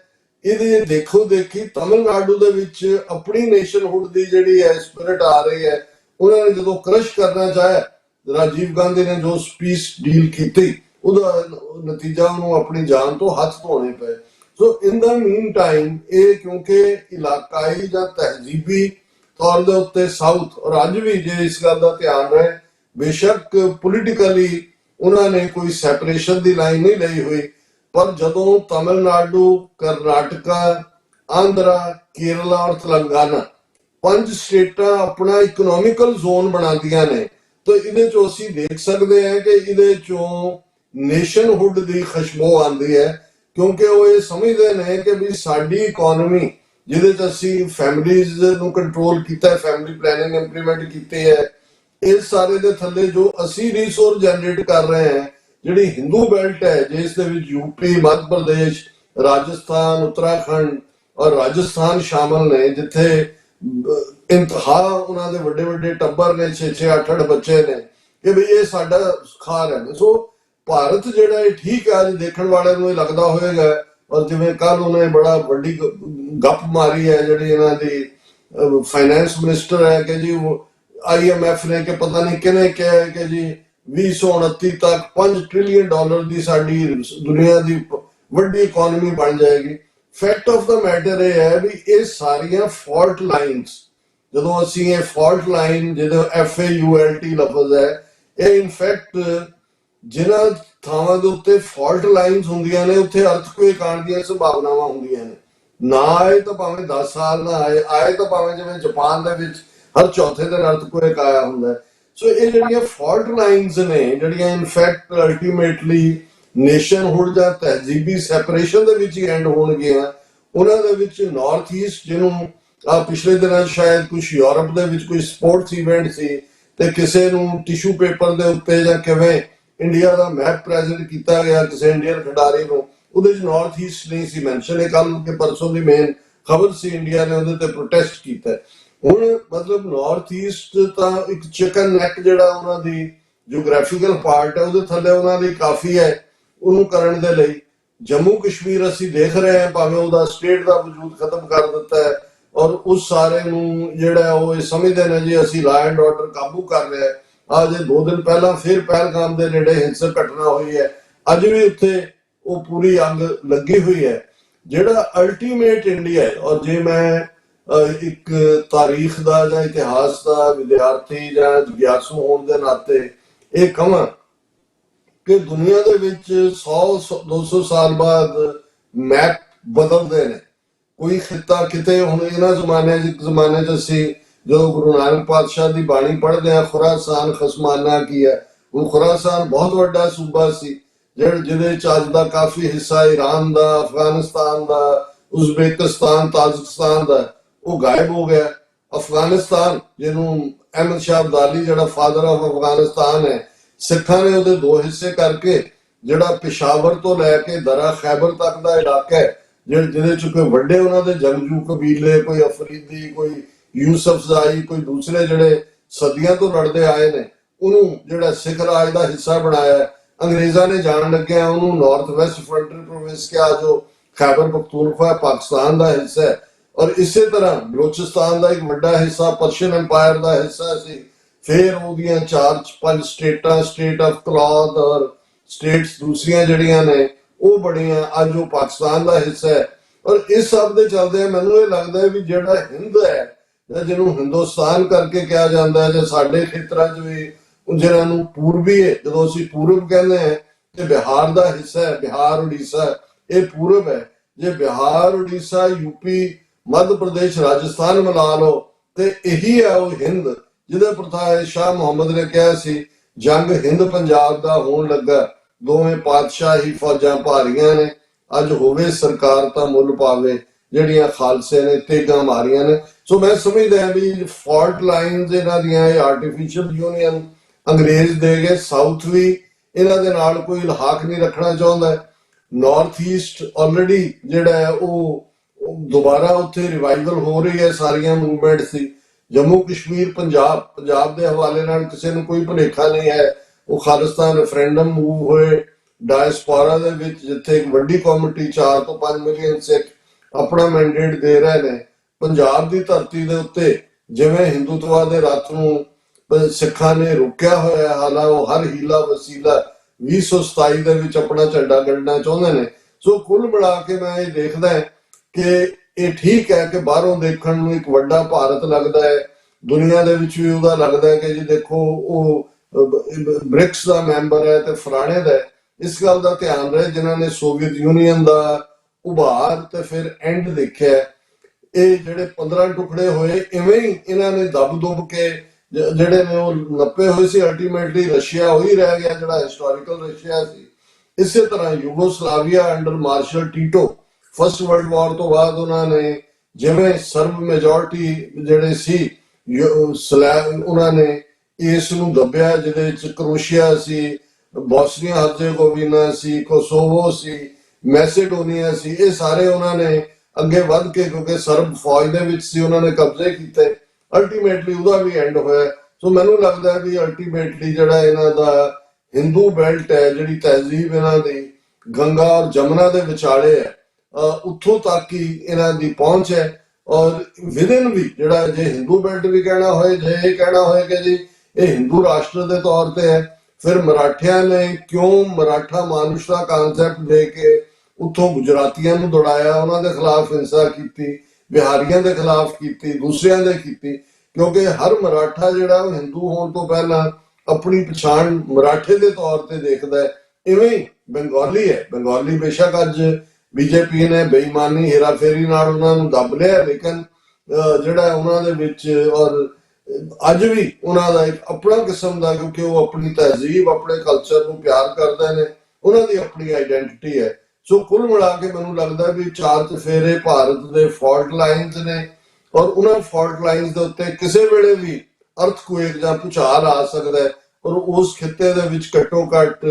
ਇਹਦੇ ਦੇਖੋ ਦੇਖੀ ਤਮਿਲਨਾਡੂ ਦੇ ਵਿੱਚ ਆਪਣੀ ਨੇਸ਼ਨਹੁੱਡ ਦੀ ਜਿਹੜੀ ਹੈ ਸਪਿਰਿਟ ਆ ਰਹੀ ਹੈ। ਉਹਨਾਂ ਨੇ ਜਦੋਂ ਕ੍ਰਸ਼ ਕਰਨਾ ਚਾਹਿਆ ਰਾਜੀਵ ਗਾਂਧੀ ਨੇ ਜੋ ਪੀਸ ਡੀਲ ਕੀਤੀ ਉਹਦਾ ਨਤੀਜਾ ਉਹਨੂੰ ਆਪਣੀ ਜਾਨ ਤੋਂ ਹੱਥ ਧੋਣੇ ਪਏ। ਸੋ ਇਨ ਦਾ ਮੀਨ ਟਾਈਮ ਇਹ ਕਿਉਂਕਿ ਇਲਾਕਾਈ ਜਾਂ ਤਹਿਜ਼ੀਬੀ ਤੌਰ ਦੇ ਉੱਤੇ ਸਾਊਥ, ਔਰ ਅੱਜ ਵੀ ਜੇ ਇਸ ਗੱਲ ਦਾ ਧਿਆਨ ਰਹੇ, ਬੇਸ਼ੱਕ ਪੋਲੀਟੀਕਲੀ ਉਹਨਾਂ ਨੇ ਕੋਈ ਸੈਪਰੇਸ਼ਨ ਦੀ ਲਾਈਨ ਨਹੀਂ ਲਈ ਹੋਈ, ਪਰ ਜਦੋਂ ਤਮਿਲਨਾਡੂ, ਕਰਨਾਟਕਾ, ਆਂਧਰਾ, ਕੇਰਲਾ ਔਰ ਤੇਲੰਗਾਨਾ 5 ਸਟੇਟਾਂ ਆਪਣਾ ਇਕਨੋਮਿਕਲ ਜ਼ੋਨ ਬਣਾਉਂਦੀਆਂ ਨੇ, ਤਾਂ ਇਹਦੇ ਚੋਂ ਅਸੀਂ ਦੇਖ ਸਕਦੇ ਹਾਂ ਕਿ ਇਹਦੇ ਚੋਂ ਨੇਸ਼ਨਹੁੱਡ ਦੀ ਖੁਸ਼ਬੂ ਆਉਂਦੀ ਹੈ, ਕਿਉਂਕਿ ਉਹ ਇਹ ਸਮਝਦੇ ਨੇ ਕਿ ਵੀ ਸਾਡੀ ਇਕਨੋਮੀ ਜਿਹਦੇ ਚ ਅਸੀਂ ਫੈਮਿਲੀਜ਼ ਨੂੰ ਕੰਟਰੋਲ ਕੀਤਾ ਹੈ, ਫੈਮਿਲੀ ਪਲੈਨਿੰਗ ਇੰਪਲੀਮੈਂਟ ਕੀਤੀ ਹੈ, ਇਸ ਸਾਰੇ ਦੇ ਥੱਲੇ ਜੋ ਅਸੀਂ ਰਿਸੋਰਸ ਜਨਰੇਟ ਕਰ ਰਹੇ ਹਾਂ, ਜਿਹੜੀ ਹਿੰਦੂ ਬੈਲਟ ਹੈ ਜਿਸ ਦੇ ਵਿੱਚ ਯੂਪੀ, ਮੱਧ ਪ੍ਰਦੇਸ਼, ਰਾਜਸਥਾਨ, ਉੱਤਰਾਖੰਡ ਔਰ ਰਾਜਸਥਾਨ ਸ਼ਾਮਲ ਨੇ, ਜਿੱਥੇ ਇੰਤਹਾ ਉਹਨਾਂ ਦੇ ਵੱਡੇ ਵੱਡੇ ਟੱਬਰ ਨੇ, 6-6, 8-8 ਬੱਚੇ ਨੇ, ਕਿ ਵੀ ਇਹ ਸਾਡਾ ਖਾਰ ਹੈ। ਸੋ ਭਾਰਤ ਜਿਹੜਾ ਇਹ ਠੀਕ ਹੈ, ਅੱਜ ਦੇਖਣ ਵਾਲਿਆਂ ਨੂੰ ਇਹ ਲੱਗਦਾ ਹੋਏਗਾ, ਔਰ ਜਿਵੇਂ ਕੱਲ ਉਹਨੇ ਬੜਾ ਵੱਡੀ ਗੱਪ ਮਾਰੀ ਹੈ ਜਿਹੜੀ ਇਹਨਾਂ ਦੀ ਫਾਈਨੈਂਸ ਮਿਨਿਸਟਰ ਹੈ ਕਿ ਜੀ IMF ਨੇ ਕਿ ਪਤਾ ਨਹੀਂ ਕਿਹਨੇ ਕਿਹਾ ਹੈ ਕਿ ਜੀ 2029 ਤੱਕ $5 ਟ੍ਰਿਲੀਅਨ ਦੀ ਸਾਡੀ ਦੁਨੀਆ ਦੀ ਵੱਡੀ ਇਕਨੋਮੀ ਬਣ ਜਾਏਗੀ। ਫੈਕਟ ਆਫ ਦਾ ਮੈਟਰ ਇਹ ਹੈ ਵੀ ਇਹ ਸਾਰੀਆਂ ਫਾਲਟ ਲਾਈਨਸ, ਜਦੋਂ ਅਸੀਂ ਇਹ ਫਾਲਟ ਲਾਈਨ ਜਿਹਦਾ FAULT ਲਫ਼ਜ਼ ਹੈ, ਇਹ ਇਨਫੈਕਟ ਜਿਨ੍ਹਾਂ ਥਾਵਾਂ ਦੇ ਉੱਤੇ ਫਾਲਟ ਲਾਈਨਸ ਹੁੰਦੀਆਂ ਨੇ ਉੱਥੇ ਅਰਥਕੁਏਕ ਆਉਣ ਦੀਆਂ ਸੰਭਾਵਨਾਵਾਂ ਹੁੰਦੀਆਂ ਨੇ। ਨਾ ਆਏ ਤਾਂ ਭਾਵੇਂ 10 ਸਾਲ ਨਾ ਆਏ ਤਾਂ ਭਾਵੇਂ ਜਿਵੇਂ ਜਾਪਾਨ ਦੇ ਵਿੱਚ ਹਰ ਚੌਥੇ ਦਿਨ ਅਰਥਕੁਏਕ ਆਇਆ ਹੁੰਦਾ। ਸੋ ਇਹ ਜਿਹੜੀਆਂ ਫਾਲਟ ਲਾਈਨਸ ਨੇ, ਜਿਹੜੀਆਂ ਇਨਫੈਕਟ ਅਲਟੀਮੇਟਲੀ ਨੇਸ਼ਨਹੁੱਡ ਜਾਂ ਤਹਿਜ਼ੀਬੀ ਸੈਪਰੇਸ਼ਨ ਦੇ ਵਿੱਚ ਹੀ ਐਂਡ ਹੋਣਗੀਆਂ, ਉਹਨਾਂ ਦੇ ਵਿੱਚ ਨਾਰਥ ਈਸਟ, ਜਿਹਨੂੰ ਪਿਛਲੇ ਦਿਨਾਂ ਸ਼ਾਇਦ ਕੁਝ ਯੂਰਪ ਦੇ ਵਿੱਚ ਕੋਈ ਸਪੋਰਟਸ ਇਵੈਂਟ ਸੀ ਤੇ ਕਿਸੇ ਨੂੰ ਟਿਸ਼ੂ ਪੇਪਰ ਦੇ ਉੱਤੇ ਜਾਂ ਕਿਵੇਂ ਇੰਡੀਆ ਦਾ ਮੈਪ ਪ੍ਰੈਜ਼ੈਂਟ ਕੀਤਾ ਗਿਆ ਕਿਸੇ ਇੰਡੀਅਨ ਖਿਡਾਰੀ ਨੂੰ, ਉਹਦੇ ਚ ਨਾਰਥ ਈਸਟ ਨਹੀਂ ਸੀ ਮੈਂਸ਼ਨ। ਇਹ ਕੱਲ ਕੇ ਪਰਸੋਂ ਦੀ ਮੇਨ ਖਬਰ ਸੀ, ਇੰਡੀਆ ਨੇ ਉਹਦੇ ਤੇ ਪ੍ਰੋਟੈਸਟ ਕੀਤਾ। ਹੁਣ ਮਤਲਬ ਨਾਰਥ ਈਸਟ ਤਾਂ ਇੱਕ ਚਿਕਨ ਨੈਕ ਜਿਹੜਾ ਉਹਨਾਂ ਦੀ ਜਿਓਗ੍ਰਾਫੀਕਲ ਪਾਰਟ ਹੈ, ਉਹਦੇ ਥੱਲੇ ਉਹਨਾਂ ਦੀ ਕਾਫੀ ਹੈ ਉਹਨੂੰ ਕਰਨ ਦੇ ਲਈ। ਜੰਮੂ ਕਸ਼ਮੀਰ ਅਸੀਂ ਦੇਖ ਰਹੇ ਹਾਂ, ਭਾਵੇਂ ਉਹਦਾ ਸਟੇਟ ਦਾ ਵਜੂਦ ਖਤਮ ਕਰ ਦਿੱਤਾ ਹੈ, ਔਰ ਉਸ ਸਾਰੇ ਨੂੰ ਜਿਹੜਾ ਉਹ ਇਹ ਸਮਝਦੇ ਨੇ ਜੀ ਅਸੀਂ ਲਾ ਐਂਡ ਆਰਡਰ ਕਾਬੂ ਕਰ ਲਿਆ। ਅੱਜ 2 ਦਿਨ ਪਹਿਲਾਂ ਫਿਰ ਪਹਿਲਗਾਮ ਦੇ ਨੇੜੇ ਹਿੰਸਕ ਘਟਨਾ ਹੋਈ ਹੈ, ਅੱਜ ਵੀ ਉੱਥੇ ਉਹ ਪੂਰੀ ਅੱਗ ਲੱਗੀ ਹੋਈ ਹੈ। ਜਿਹੜਾ ਅਲਟੀਮੇਟ ਇੰਡੀਆ ਹੈ, ਔਰ ਜੇ ਮੈਂ ਇੱਕ ਤਾਰੀਖ ਦਾ ਜਾਂ ਇਤਿਹਾਸ ਦਾ ਵਿਦਿਆਰਥੀ ਜਾਂ ਜਿਗਿਆਸੂ ਹੋਣ ਦੇ ਨਾਤੇ ਇਹ ਕਹਾਂ ਕਿ ਦੁਨੀਆ ਦੇ ਵਿੱਚ 100-200 ਸਾਲ ਬਾਅਦ ਮੈਪ ਬਦਲਦੇ ਨੇ। ਕੋਈ ਖਿੱਤਾ ਕਿਤੇ, ਹੁਣ ਇਹਨਾਂ ਜ਼ਮਾਨੇ 'ਚ, ਇੱਕ ਜ਼ਮਾਨੇ 'ਚ ਅਸੀਂ ਜਦੋਂ ਗੁਰੂ ਨਾਨਕ ਪਾਤਸ਼ਾਹ ਦੀ ਬਾਣੀ ਪੜ੍ਹਦੇ ਹਾਂ, ਖੁਰਾਸਾਨ ਖਸਮਾਨਾ ਕੀ ਹੈ, ਉਹ ਖੁਰਾਸਾਨ ਬਹੁਤ ਵੱਡਾ ਸੂਬਾ ਸੀ ਜਿਹਦੇ 'ਚ ਅੱਜ ਦਾ ਕਾਫੀ ਹਿੱਸਾ ਈਰਾਨ ਦਾ, ਅਫਗਾਨਿਸਤਾਨ ਦਾ, ਉਜ਼ਬੇਕਿਸਤਾਨ, ਤਾਜਿਕਸਤਾਨ ਦਾ, ਉਹ ਗਾਇਬ ਹੋ ਗਿਆ। ਅਫਗਾਨਿਸਤਾਨ, ਜਿਹਨੂੰ ਅਹਿਮਦ ਸ਼ਾਹ ਅਬਦਾਲੀ ਜਿਹੜਾ ਫਾਦਰ ਆਫ ਅਫਗਾਨਿਸਤਾਨ ਹੈ, ਸਿੱਖਾਂ ਨੇ ਉਹਦੇ 2 ਹਿੱਸੇ ਕਰਕੇ, ਜਿਹੜਾ ਪਿਸ਼ਾਵਰ ਤੋਂ ਲੈ ਕੇ ਦਰਾ ਖੈਬਰ ਤੱਕ ਦਾ ਇਲਾਕਾ ਹੈ, ਜਿਹਦੇ ਚ ਕੋਈ ਵੱਡੇ ਉਹਨਾਂ ਦੇ ਜੰਗਜੂ ਕਬੀਲੇ, ਕੋਈ ਅਫਰੀਦੀ, ਕੋਈ ਯੂਸਫਜ਼ਾਈ, ਕੋਈ ਦੂਸਰੇ ਜਿਹੜੇ ਸਦੀਆਂ ਤੋਂ ਲੜਦੇ ਆਏ ਨੇ, ਉਹਨੂੰ ਜਿਹੜਾ ਸਿੱਖ ਰਾਜ ਦਾ ਹਿੱਸਾ ਬਣਾਇਆ। ਅੰਗਰੇਜ਼ਾਂ ਨੇ ਜਾਣ ਲੱਗਿਆ ਉਹਨੂੰ ਨਾਰਥ ਵੈਸਟ ਫਰੰਟੀਅਰ ਪ੍ਰੋਵਿੰਸ ਕਿਹਾ, ਜੋ ਖੈਬਰ ਪਖਤੂਨਖਵਾ ਪਾਕਿਸਤਾਨ ਦਾ ਹਿੱਸਾ ਹੈ। ਔਰ ਇਸੇ ਤਰ੍ਹਾਂ ਬਲੋਚਿਸਤਾਨ ਦਾ ਇੱਕ ਵੱਡਾ ਹਿੱਸਾ ਪਰਸ਼ੀਅਨ ਐਮਪਾਇਰ ਦਾ ਹਿੱਸਾ ਸੀ। ਫਿਰ ਉਹਦੀਆਂ 4-5 ਸਟੇਟਾਂ, ਸਟੇਟ ਆਫ ਕਲੌਦ ਔਰ ਸਟੇਟਸ ਦੂਸਰੀਆਂ ਜਿਹੜੀਆਂ ਨੇ ਉਹ ਬੜੀਆਂ, ਅੱਜ ਉਹ ਪਾਕਿਸਤਾਨ ਦਾ ਹਿੱਸਾ ਹੈ। ਔਰ ਇਸ ਸਭ ਦੇ ਚੱਲਦੇ ਮੈਨੂੰ ਇਹ ਲੱਗਦਾ ਹੈ ਵੀ ਜਿਹੜਾ ਹਿੰਦ ਹੈ, ਜਿਹਨੂੰ ਹਿੰਦੁਸਤਾਨ ਕਰਕੇ ਕਿਹਾ ਜਾਂਦਾ ਹੈ, ਜਾਂ ਸਾਡੇ ਖੇਤਰਾਂ 'ਚ ਵੀ ਜਿਹਨਾਂ ਨੂੰ ਪੂਰਬੀ ਹੈ, ਜਦੋਂ ਅਸੀਂ ਪੂਰਬ ਕਹਿੰਦੇ ਹਾਂ ਤੇ ਬਿਹਾਰ ਦਾ ਹਿੱਸਾ ਹੈ, ਬਿਹਾਰ, ਉੜੀਸਾ, ਇਹ ਪੂਰਬ ਹੈ। ਜੇ ਬਿਹਾਰ, ਉੜੀਸਾ, ਯੂਪੀ, ਮੱਧ ਪ੍ਰਦੇਸ਼, ਰਾਜਸਥਾਨ ਮਿਲਾ ਲਓ ਤੇ ਇਹੀ ਹੈ ਉਹ ਹਿੰਦ, ਜਿਹਦੇ ਪ੍ਰਥਾ ਸ਼ਾਹ ਮੁਹੰਮਦ ਨੇ ਕਿਹਾ ਸੀ ਜੰਗ ਹਿੰਦ ਪੰਜਾਬ ਦਾ ਹੋਣ ਲੱਗਾ, ਦੋਵੇਂ ਪਾਤਸ਼ਾਹੀ ਫੌਜਾਂ ਭਾਰੀਆਂ ਨੇ, ਅੱਜ ਹੋਵੇ ਸਰਕਾਰ ਤਾਂ ਮੁੱਲ ਪਾਵੇ, ਜਿਹੜੀਆਂ ਖਾਲਸੇ ਨੇ ਤੇਗਾਂ ਮਾਰੀਆਂ ਨੇ। ਸੋ ਮੈਂ ਸਮਝਦਾ ਵੀ ਫਾਲਟ ਲਾਈਨਸ ਇਹਨਾਂ ਦੀਆਂ ਇਹ ਆਰਟੀਫਿਸ਼ੀਅਲ ਯੂਨੀਅਨ ਅੰਗਰੇਜ਼ ਦੇ ਗਏ। ਸਾਊਥ ਵੀ ਇਹਨਾਂ ਦੇ ਨਾਲ ਕੋਈ ਇਲਹਾਕ ਨਹੀਂ ਰੱਖਣਾ ਚਾਹੁੰਦਾ। ਨਾਰਥ ਈਸਟ ਆਲਰੇਡੀ ਜਿਹੜਾ ਹੈ ਉਹ ਦੁਬਾਰਾ ਉੱਥੇ ਰਿਵਾਈਵਲ ਹੋ ਰਹੀ ਹੈ, ਸਾਰੀਆਂ ਮੂਵਮੈਂਟ ਸੀ। ਜੰਮੂ ਕਸ਼ਮੀਰ, ਪੰਜਾਬ ਦੇ ਹਵਾਲੇ ਨਾਲ ਕਿਸੇ ਨੂੰ ਕੋਈ ਭੁਲੇਖਾ ਨਹੀਂ ਹੈ। ਉਹ ਖਾਲਿਸਤਾਨ ਰੈਫਰੈਂਡਮ ਮੂਵ ਹੋਏ ਡਾਇਸਪੋਰਾ ਦੇ ਵਿੱਚ, ਜਿੱਥੇ ਇੱਕ ਵੱਡੀ ਕਮੇਟੀ 4 ਤੋਂ 5 ਮਿਲੀਅਨ ਸਿੱਖ ਆਪਣਾ ਮੈਂਡੇਟ ਦੇ ਰਹੇ ਨੇ। ਪੰਜਾਬ ਦੀ ਧਰਤੀ ਦੇ ਉੱਤੇ ਜਿਵੇਂ ਹਿੰਦੂਤਵਾ ਦੇ ਰੱਥ ਨੂੰ ਸਿੱਖਾਂ ਨੇ ਰੋਕਿਆ ਹੋਇਆ ਹੈ। ਹਾਲਾਂ ਉਹ ਹਰ ਹੀਲਾ ਵਸੀਲਾ 2027 ਦੇ ਵਿੱਚ ਆਪਣਾ ਝੰਡਾ ਗੱਡਣਾ ਚਾਹੁੰਦੇ ਨੇ। ਸੋ ਕੁੱਲ ਮਿਲਾ ਕੇ ਮੈਂ ਇਹ ਦੇਖਦਾ ਹੈ ਕਿ ਇਹ ਠੀਕ ਹੈ ਕਿ ਬਾਹਰੋਂ ਦੇਖਣ ਨੂੰ ਇੱਕ ਵੱਡਾ ਭਾਰਤ ਲੱਗਦਾ ਹੈ, ਦੁਨੀਆ ਦੇ ਵਿੱਚ ਵੀ ਉਹਦਾ ਲੱਗਦਾ ਹੈ ਕਿ ਜੀ ਦੇਖੋ ਉਹ ਬ੍ਰਿਕਸ ਦਾ ਮੈਂਬਰ ਹੈ ਤੇ ਫਲਾਣੇ ਦਾ ਹੈ। ਇਸ ਗੱਲ ਦਾ ਧਿਆਨ ਰਹੇ ਜਿਨ੍ਹਾਂ ਨੇ ਸੋਵੀਅਤ ਯੂਨੀਅਨ ਦਾ ਉਭਾਰ ਤੇ ਫਿਰ ਐਂਡ ਦੇਖਿਆ, ਇਹ ਜਿਹੜੇ 15 ਟੁਕੜੇ ਹੋਏ ਇਵੇਂ ਹੀ ਇਹਨਾਂ ਨੇ ਦਬ ਦੁਬ ਕੇ ਜਿਹੜੇ ਨੇ ਉਹ ਨੱਪੇ ਹੋਏ ਸੀ। ਅਲਟੀਮੇਟਲੀ ਰਸ਼ੀਆ ਉਹੀ ਰਹਿ ਗਿਆ ਜਿਹੜਾ ਹਿਸਟੋਰੀਕਲ ਰਸ਼ੀਆ ਸੀ। ਇਸੇ ਤਰ੍ਹਾਂ Yugoslavia under Marshal Tito First World War ਤੋਂ ਬਾਅਦ ਉਹਨਾਂ ਨੇ ਜਿਵੇਂ ਸਰਬ ਮੈਜੋਰਟੀ ਜਿਹੜੇ ਸੀ ਉਹਨਾਂ ਨੇ ਇਸ ਨੂੰ ਦੱਬਿਆ, ਜਿਹਦੇ ਵਿੱਚ ਕਰੋਸ਼ੀਆ ਸੀ, ਬੋਸਨੀਆ ਹਰਜ਼ੇਗੋਵੀਨਾ ਸੀ, ਕੋਸੋਵੋ ਸੀ, ਮੈਸੇਡੋਨੀਆ ਸੀ। ਇਹ ਸਾਰੇ ਉਹਨਾਂ ਨੇ ਅੱਗੇ ਵੱਧ ਕੇ, ਕਿਉਂਕਿ ਸਰਬ ਫੌਜ ਦੇ ਵਿੱਚ ਸੀ, ਉਹਨਾਂ ਨੇ ਕਬਜ਼ੇ ਕੀਤੇ। ਅਲਟੀਮੇਟਲੀ ਉਹਦਾ ਵੀ ਐਂਡ ਹੋਇਆ। ਸੋ ਮੈਨੂੰ ਲੱਗਦਾ ਵੀ ਅਲਟੀਮੇਟਲੀ ਜਿਹੜਾ ਇਹਨਾਂ ਦਾ ਹਿੰਦੂ ਬੈਲਟ ਹੈ, ਜਿਹੜੀ ਤਹਿਜ਼ੀਬ ਇਹਨਾਂ ਦੀ ਗੰਗਾ ਔਰ ਜਮਨਾ ਦੇ ਵਿਚਾਲੇ ਹੈ, ਉੱਥੋਂ ਤੱਕ ਹੀ ਇਹਨਾਂ ਦੀ ਪਹੁੰਚ ਹੈ। ਔਰ ਵਿਦਿਨ ਵੀ ਜਿਹੜਾ ਜੇ ਹਿੰਦੂ ਬੈਲਟ ਵੀ ਕਹਿਣਾ ਹੋਏ, ਜੇ ਇਹ ਕਹਿਣਾ ਹੋਏ ਕਿ ਜੀ ਇਹ ਹਿੰਦੂ ਰਾਸ਼ਟਰ ਦੇ ਤੌਰ ਤੇ ਹੈ, ਫਿਰ ਮਰਾਠਿਆਂ ਨੇ ਕਿਉਂ ਮਰਾਠਾ ਮਾਨੁਸ਼ ਦਾ ਕਾਨਸੈਪਟ ਦੇ ਕੇ ਉੱਥੋਂ ਗੁਜਰਾਤੀਆਂ ਨੂੰ ਦੌੜਾਇਆ, ਉਹਨਾਂ ਦੇ ਖਿਲਾਫ ਹਿੰਸਾ ਕੀਤੀ, ਬਿਹਾਰੀਆਂ ਦੇ ਖਿਲਾਫ ਕੀਤੀ, ਦੂਸਰਿਆਂ ਦੇ ਕੀਤੀ, ਕਿਉਂਕਿ ਹਰ ਮਰਾਠਾ ਜਿਹੜਾ ਉਹ ਹਿੰਦੂ ਹੋਣ ਤੋਂ ਪਹਿਲਾਂ ਆਪਣੀ ਪਛਾਣ ਮਰਾਠੇ ਦੇ ਤੌਰ ਤੇ ਦੇਖਦਾ ਹੈ। ਇਵੇਂ ਹੀ ਬੰਗਾਲੀ ਹੈ, ਬੰਗਾਲੀ ਬੇਸ਼ੱਕ ਅੱਜ ਬੀਜੇਪੀ ਨੇ ਬੇਈਮਾਨੀ ਹੇਰਾਫੇਰੀ ਨਾਲ ਉਹਨਾਂ ਨੂੰ ਦੱਬ ਲਿਆ, ਲੇਕਿਨ ਜਿਹੜਾ ਉਹਨਾਂ ਦੇ ਵਿੱਚ ਔਰ ਅੱਜ ਵੀ ਉਹਨਾਂ ਦਾ ਇੱਕ ਆਪਣਾ ਕਿਸਮ ਦਾ, ਕਿਉਂਕਿ ਉਹ ਆਪਣੀ ਤਹਿਜ਼ੀਬ ਆਪਣੇ ਕਲਚਰ ਨੂੰ ਪਿਆਰ ਕਰਦੇ ਨੇ, ਉਹਨਾਂ ਦੀ ਆਪਣੀ ਆਈਡੈਂਟੀਟੀ ਹੈ। ਸੋ ਕੁੱਲ ਮਿਲਾ ਕੇ ਮੈਨੂੰ ਲੱਗਦਾ ਵੀ ਚਾਰ ਚਫੇਰੇ ਭਾਰਤ ਦੇ ਫਾਲਟ ਲਾਈਨਸ ਨੇ, ਔਰ ਉਹਨਾਂ ਫਾਲਟ ਲਾਈਨਸ ਦੇ ਉੱਤੇ ਕਿਸੇ ਵੇਲੇ ਵੀ ਅਰਥਕੁਏਕ ਜਾਂ ਭੂਚਾਲ ਆ ਸਕਦਾ ਹੈ। ਔਰ ਉਸ ਖਿੱਤੇ ਦੇ ਵਿੱਚ ਘੱਟੋ ਘੱਟ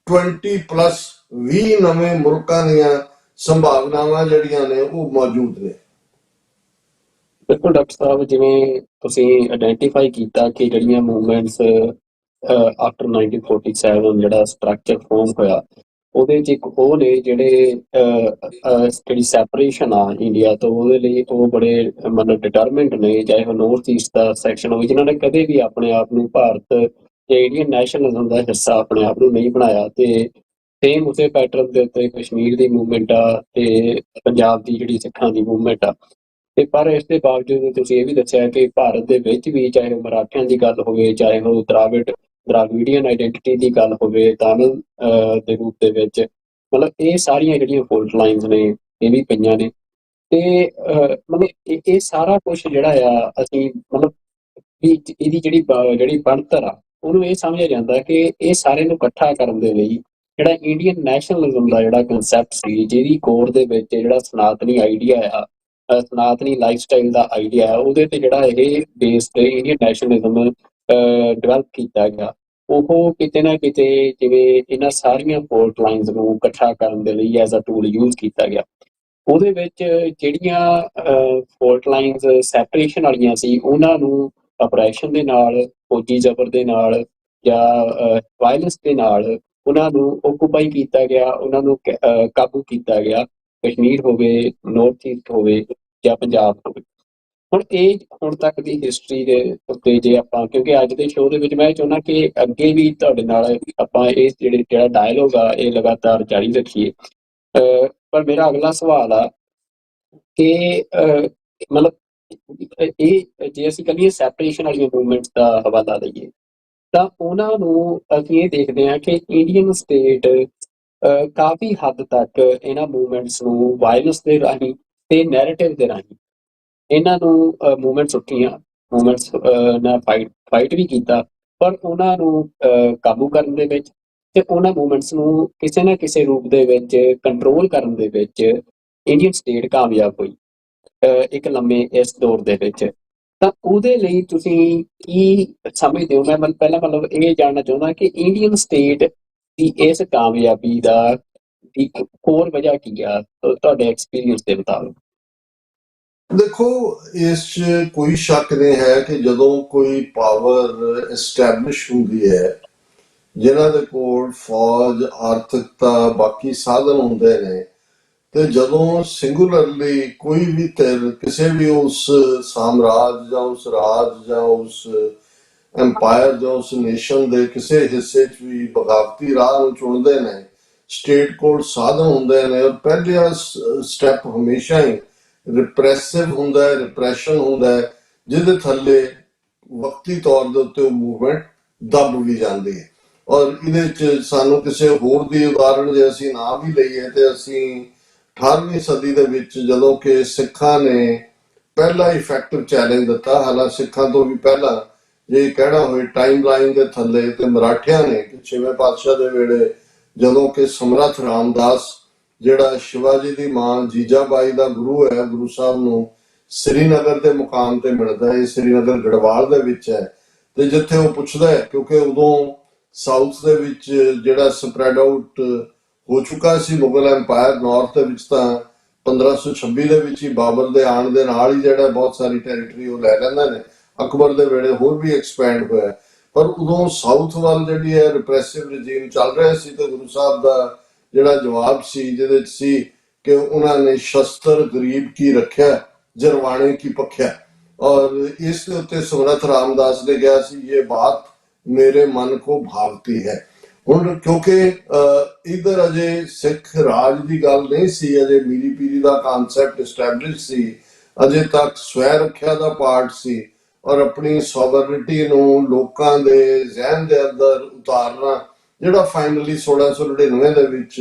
20 ਨਵੇਂ ਮੁਲਕਾਂ ਦੀਆਂ ਸੰਭਾਵਨਾਵਾਂ ਜਿਹੜੀਆਂ ਨੇ ਉਹ ਮੌਜੂਦ ਨੇ। ਬਿਲਕੁਲ ਡਾਕਟਰ ਸਾਹਿਬ, ਜਿਵੇਂ ਤੁਸੀਂ ਆਇਡੈਂਟੀਫਾਈ ਕੀਤਾ ਕਿ ਜਿਹੜੀਆਂ ਮੂਵਮੈਂਟਸ ਆਫਟਰ 1947 ਜਿਹੜਾ ਸਟਰਕਚਰ ਫਾਰਮ ਹੋਇਆ, ਉਹਦੇ 'ਚ ਇੱਕ ਉਹ ਨੇ ਜਿਹੜੇ ਜਿਹੜੀ ਸੈਪਰੇਸ਼ਨ ਆ ਇੰਡੀਆ ਤੋਂ, ਉਹਦੇ ਲਈ ਉਹ ਬੜੇ ਮਤਲਬ ਡਿਟਰਮਿੰਡ ਨੇ, ਚਾਹੇ ਉਹ ਨੌਰਥ ਈਸਟ ਦਾ ਸੈਕਸ਼ਨ ਹੋਵੇ, ਜਿਨ੍ਹਾਂ ਨੇ ਕਦੇ ਵੀ ਆਪਣੇ ਆਪ ਨੂੰ ਭਾਰਤ ਜਾਂ ਇੰਡੀਅਨ ਨੈਸ਼ਨਲਿਜ਼ਮ ਦਾ ਹਿੱਸਾ ਆਪਣੇ ਆਪ ਨੂੰ ਨਹੀਂ ਬਣਾਇਆ। ਤੇ ਸੇਮ ਉਸੇ ਪੈਟਰਨ ਦੇ ਉੱਤੇ ਕਸ਼ਮੀਰ ਦੀ ਮੂਵਮੈਂਟ ਆ ਤੇ ਪੰਜਾਬ ਦੀ ਜਿਹੜੀ ਸਿੱਖਾਂ ਦੀ ਮੂਵਮੈਂਟ ਆ। ਤੇ ਪਰ ਇਸ ਦੇ ਬਾਵਜੂਦ ਤੁਸੀਂ ਇਹ ਵੀ ਦੱਸਿਆ ਕਿ ਭਾਰਤ ਦੇ ਵਿੱਚ ਵੀ, ਚਾਹੇ ਉਹ ਮਰਾਠਿਆਂ ਦੀ ਗੱਲ ਹੋਵੇ, ਚਾਹੇ ਉਹ ਦਰਾਵਿਡੀਅਨ ਆਈਡੈਂਟੀਟੀ ਦੀ ਗੱਲ ਹੋਵੇ ਤਾਮਿਲ ਦੇ ਰੂਪ ਦੇ ਵਿੱਚ, ਮਤਲਬ ਇਹ ਸਾਰੀਆਂ ਜਿਹੜੀਆਂ ਫੋਲਟ ਲਾਈਨਸ ਨੇ ਇਹ ਵੀ ਪਈਆਂ ਨੇ। ਤੇ ਮਤਲਬ ਇਹ ਸਾਰਾ ਕੁਛ ਜਿਹੜਾ ਆ, ਅਸੀਂ ਮਤਲਬ ਵੀ ਇਹਦੀ ਜਿਹੜੀ ਬਣਤਰ ਆ, ਉਹਨੂੰ ਇਹ ਸਮਝਿਆ ਜਾਂਦਾ ਕਿ ਇਹ ਸਾਰੇ ਨੂੰ ਇਕੱਠਾ ਕਰਨ ਦੇ ਲਈ ਜਿਹੜਾ ਇੰਡੀਅਨ ਨੈਸ਼ਨਲਿਜ਼ਮ ਦਾ ਜਿਹੜਾ ਕੰਸੈਪਟ ਸੀ, ਜਿਹਦੀ ਕੋਰ ਦੇ ਵਿੱਚ ਜਿਹੜਾ ਸਨਾਤਨੀ ਆਈਡੀਆ ਆ, ਸਨਾਤਨੀ ਲਾਈਫ ਸਟਾਈਲ ਦਾ ਆਈਡੀਆ ਹੈ, ਉਹਦੇ ਤੇ ਜਿਹੜਾ ਇਹ ਬੇਸਡ ਇੰਡੀਅਨ ਨੈਸ਼ਨਲਿਜ਼ਮ ਡਿਵੈਲਪ ਕੀਤਾ ਗਿਆ, ਉਹ ਕਿਤੇ ਨਾ ਕਿਤੇ ਜਿਵੇਂ ਇਹਨਾਂ ਸਾਰੀਆਂ ਫੋਲਟ ਲਾਈਨਸ ਨੂੰ ਇਕੱਠਾ ਕਰਨ ਦੇ ਲਈ ਐਜ਼ ਅ ਟੂਲ ਯੂਜ਼ ਕੀਤਾ ਗਿਆ। ਉਹਦੇ ਵਿੱਚ ਜਿਹੜੀਆਂ ਫੋਲਟ ਲਾਈਨਸ ਸੈਪਰੇਸ਼ਨ ਵਾਲੀਆਂ ਸੀ, ਉਹਨਾਂ ਨੂੰ ਅਪਰੈਸ਼ਨ ਦੇ ਨਾਲ, ਫੌਜੀ ਜ਼ਬਰ ਦੇ ਨਾਲ ਜਾਂ ਵਾਇਲੈਂਸ ਦੇ ਨਾਲ ਉਹਨਾਂ ਨੂੰ ਓਕੂਪਾਈ ਕੀਤਾ ਗਿਆ, ਉਹਨਾਂ ਨੂੰ ਕਾਬੂ ਕੀਤਾ ਗਿਆ, ਕਸ਼ਮੀਰ ਹੋਵੇ, ਨੌਰਥ ਈਸਟ ਹੋਵੇ ਜਾਂ ਪੰਜਾਬ ਹੋਵੇ। ਹੁਣ ਤੱਕ ਦੀ ਹਿਸਟਰੀ ਦੇ ਉੱਤੇ ਜੇ ਆਪਾਂ, ਕਿਉਂਕਿ ਅੱਜ ਦੇ ਸ਼ੋਅ ਦੇ ਵਿੱਚ ਮੈਂ ਚਾਹੁੰਦਾ ਕਿ ਅੱਗੇ ਵੀ ਤੁਹਾਡੇ ਨਾਲ ਆਪਾਂ ਇਹ ਜਿਹੜਾ ਡਾਇਲੋਗ ਆ ਇਹ ਲਗਾਤਾਰ ਜਾਰੀ ਰੱਖੀਏ। ਪਰ ਮੇਰਾ ਅਗਲਾ ਸਵਾਲ ਆ ਕਿ ਮਤਲਬ ਇਹ ਜੇ ਅਸੀਂ ਕਹੀਏ ਸੈਪਰੇਸ਼ਨ ਵਾਲੀਆਂ ਮੂਵਮੈਂਟਸ ਦਾ ਹਵਾਲਾ ਲਈਏ, ਤਾਂ ਉਹਨਾਂ ਨੂੰ ਅਸੀਂ ਇਹ ਦੇਖਦੇ ਹਾਂ ਕਿ ਇੰਡੀਅਨ ਸਟੇਟ ਕਾਫੀ ਹੱਦ ਤੱਕ ਇਹਨਾਂ ਮੂਵਮੈਂਟਸ ਨੂੰ ਵਾਇਲੈਂਸ ਦੇ ਰਾਹੀਂ ਤੇ ਨੈਰੇਟਿਵ ਦੇ ਰਾਹੀਂ ਇਹਨਾਂ ਨੂੰ ਮੂਵਮੈਂਟਸ ਉੱਠੀਆਂ, ਮੂਵਮੈਂਟਸ ਨਾਲ ਫਾਈਟ ਵੀ ਕੀਤਾ, ਪਰ ਉਹਨਾਂ ਨੂੰ ਕਾਬੂ ਕਰਨ ਦੇ ਵਿੱਚ ਤੇ ਉਹਨਾਂ ਮੂਵਮੈਂਟਸ ਨੂੰ ਕਿਸੇ ਨਾ ਕਿਸੇ ਰੂਪ ਦੇ ਵਿੱਚ ਕੰਟਰੋਲ ਕਰਨ ਦੇ ਵਿੱਚ ਇੰਡੀਅਨ ਸਟੇਟ ਕਾਮਯਾਬ ਹੋਈ ਇੱਕ ਲੰਮੇ ਇਸ ਦੌਰ ਦੇ ਵਿੱਚ। ਤਾਂ ਉਹਦੇ ਲਈ ਤੁਸੀਂ ਕੀ ਸਮਝਦੇ ਹੋ? ਮੈਂ ਪਹਿਲਾਂ ਮਤਲਬ ਇਹ ਜਾਣਨਾ ਚਾਹੁੰਦਾ ਕਿ ਇੰਡੀਅਨ ਸਟੇਟ ਦੀ ਇਸ ਕਾਮਯਾਬੀ ਦਾ ਇੱਕ ਹੋਰ ਵਜ੍ਹਾ ਕੀ ਆ ਤੁਹਾਡੇ ਐਕਸਪੀਰੀਅੰਸ ਦੇ ਮੁਤਾਬਕ? ਦੇਖੋ, ਇਸ 'ਚ ਕੋਈ ਸ਼ੱਕ ਨਹੀਂ ਹੈ ਕਿ ਜਦੋਂ ਕੋਈ ਪਾਵਰ ਐਸਟੈਬਲਿਸ਼ ਹੁੰਦੀ ਹੈ, ਜਿਨ੍ਹਾਂ ਦੇ ਕੋਲ ਫੌਜ, ਆਰਥਿਕਤਾ, ਬਾਕੀ ਸਾਧਨ ਹੁੰਦੇ ਨੇ, ਤੇ ਜਦੋਂ ਸਿੰਗੂਲਰਲੀ ਕੋਈ ਵੀ ਧਿਰ ਕਿਸੇ ਵੀ ਉਸ ਸਾਮਰਾਜ ਜਾਂ ਉਸ ਰਾਜ ਜਾਂ ਉਸ ਐਮਪਾਇਰ ਜਾਂ ਉਸ ਨੇਸ਼ਨ ਦੇ ਕਿਸੇ ਹਿੱਸੇ 'ਚ ਵੀ ਬਗਾਵਤੀ ਰਾਹ ਨੂੰ ਚੁਣਦੇ ਨੇ, ਸਟੇਟ ਕੋਲ ਸਾਧਨ ਹੁੰਦੇ ਨੇ, ਔਰ ਪਹਿਲਾ ਸਟੈਪ ਹਮੇਸ਼ਾ ਹੀ ਰਿਪਰੈਸਿਵ ਹੁੰਦਾ ਹੈ, ਰਿਪਰੈਸ਼ਨ ਹੁੰਦਾ ਹੈ, ਜਿਹਦੇ ਥੱਲੇ ਵਕਤੀ ਤੌਰ ਦੇ ਉੱਤੇ ਉਹ ਮੂਵਮੈਂਟ ਦਬ ਵੀ ਜਾਂਦੀ ਹੈ। ਔਰ ਇਹਦੇ 'ਚ ਸਾਨੂੰ ਕਿਸੇ ਹੋਰ ਦੀ ਉਦਾਹਰਣ ਜੇ ਅਸੀਂ ਨਾ ਵੀ ਲਈਏ ਤੇ ਅਸੀਂ 18ਵੀਂ ਸਦੀ ਦੇ ਵਿੱਚ ਜਦੋਂ ਕਿ ਸਿੱਖਾਂ ਨੇ ਪਹਿਲਾ ਇਫੈਕਟਿਵ ਚੈਲੰਜ ਦਿੱਤਾ, ਹਾਲਾਂਕਿ ਸਿੱਖਾਂ ਤੋਂ ਵੀ ਪਹਿਲਾਂ ਜੇ ਕਹਿਣਾ ਹੋਵੇ ਟਾਈਮ ਲਾਈਨ ਦੇ ਥੱਲੇ, ਤੇ ਮਰਾਠਿਆਂ ਨੇ ਕਿ 6ਵੇਂ ਪਾਤਸ਼ਾਹ ਦੇ ਵੇਲੇ ਜਦੋਂ ਕਿ ਸਮਰੱਥ ਰਾਮਦਾਸ ਜਿਹੜਾ ਸ਼ਿਵਾਜੀ ਦੀ ਮਾਂ ਜੀਜਾਬਾਈ ਦਾ ਗੁਰੂ ਹੈ, ਗੁਰੂ ਸਾਹਿਬ ਨੂੰ ਸ੍ਰੀਨਗਰ ਦੇ ਮੁਕਾਮ ਤੇ ਮਿਲਦਾ ਹੈ, ਸ੍ਰੀਨਗਰ ਗੜਵਾਲ ਦੇ ਵਿੱਚ ਹੈ, ਤੇ ਜਿੱਥੇ ਉਹ ਪੁੱਛਦਾ ਹੈ ਕਿਉਂਕਿ ਉਦੋਂ ਸਾਊਥ ਦੇ ਵਿੱਚ ਜਿਹੜਾ ਸਪਰੈਡ ਆਊਟ ਹੋ ਚੁੱਕਾ ਸੀ ਮੁਗਲ ਐਮਪਾਇਰ, ਨਾਰਥ ਦੇ ਵਿੱਚ ਤਾਂ 1526 ਦੇ ਵਿੱਚ ਹੀ ਬਾਬਰ ਦੇ ਆਉਣ ਦੇ ਨਾਲ ਹੀ ਜਿਹੜਾ ਬਹੁਤ ਸਾਰੀ ਟੈਰੀਟਰੀ ਉਹ ਲੈ ਲੈਂਦੇ ਨੇ, ਅਕਬਰ ਦੇ ਵੇਲੇ ਹੋਰ ਵੀ ਐਕਸਪੈਂਡ ਹੋਇਆ, ਪਰ ਉਦੋਂ ਸਾਊਥ ਵੱਲ ਜਿਹੜੀ ਹੈ ਰਿਪਰੈਸਿਵ ਰਜੀਮ ਚੱਲ ਰਿਹਾ ਸੀ, ਤੇ ਗੁਰੂ ਸਾਹਿਬ ਦਾ ਜਿਹੜਾ ਜਵਾਬ ਸੀ ਜਿਹਦੇ ਚ ਸੀ ਕਿ ਉਹਨਾਂ ਨੇ ਸ਼ਸਤਰ ਗਰੀਬ ਕੀ ਰੱਖਿਆ, ਜਰਵਾਣੇ ਕੀ ਪੱਖਿਆ, ਔਰ ਇਸ ਦੇ ਉੱਤੇ ਸਮਰੱਥ ਰਾਮਦਾਸ ਨੇ ਕਿਹਾ ਸੀ ਇਹ ਬਾਤ ਮੇਰੇ ਮਨ ਕੋ ਭਾਵਤੀ ਹੈ। ਹੁਣ ਕਿਉਂਕਿ ਇਧਰ ਅਜੇ ਸਿੱਖ ਰਾਜ ਦੀ ਗੱਲ ਨਹੀਂ ਸੀ, ਅਜੇ ਮੀਰੀ ਪੀਰੀ ਦਾ ਕਾਨਸੈਪਟ ਐਸਟੈਬਲਿਸ਼ ਸੀ, ਅਜੇ ਤੱਕ ਸਵੈ ਰੱਖਿਆ ਦਾ ਪਾਰਟ ਸੀ, ਔਰ ਆਪਣੀ ਸੋਵਰਨਿਟੀ ਨੂੰ ਲੋਕਾਂ ਦੇ ਜ਼ਿਹਨ ਦੇ ਅੰਦਰ ਉਤਾਰਨਾ, ਜਿਹੜਾ ਫਾਈਨਲੀ 1699 ਦੇ ਵਿੱਚ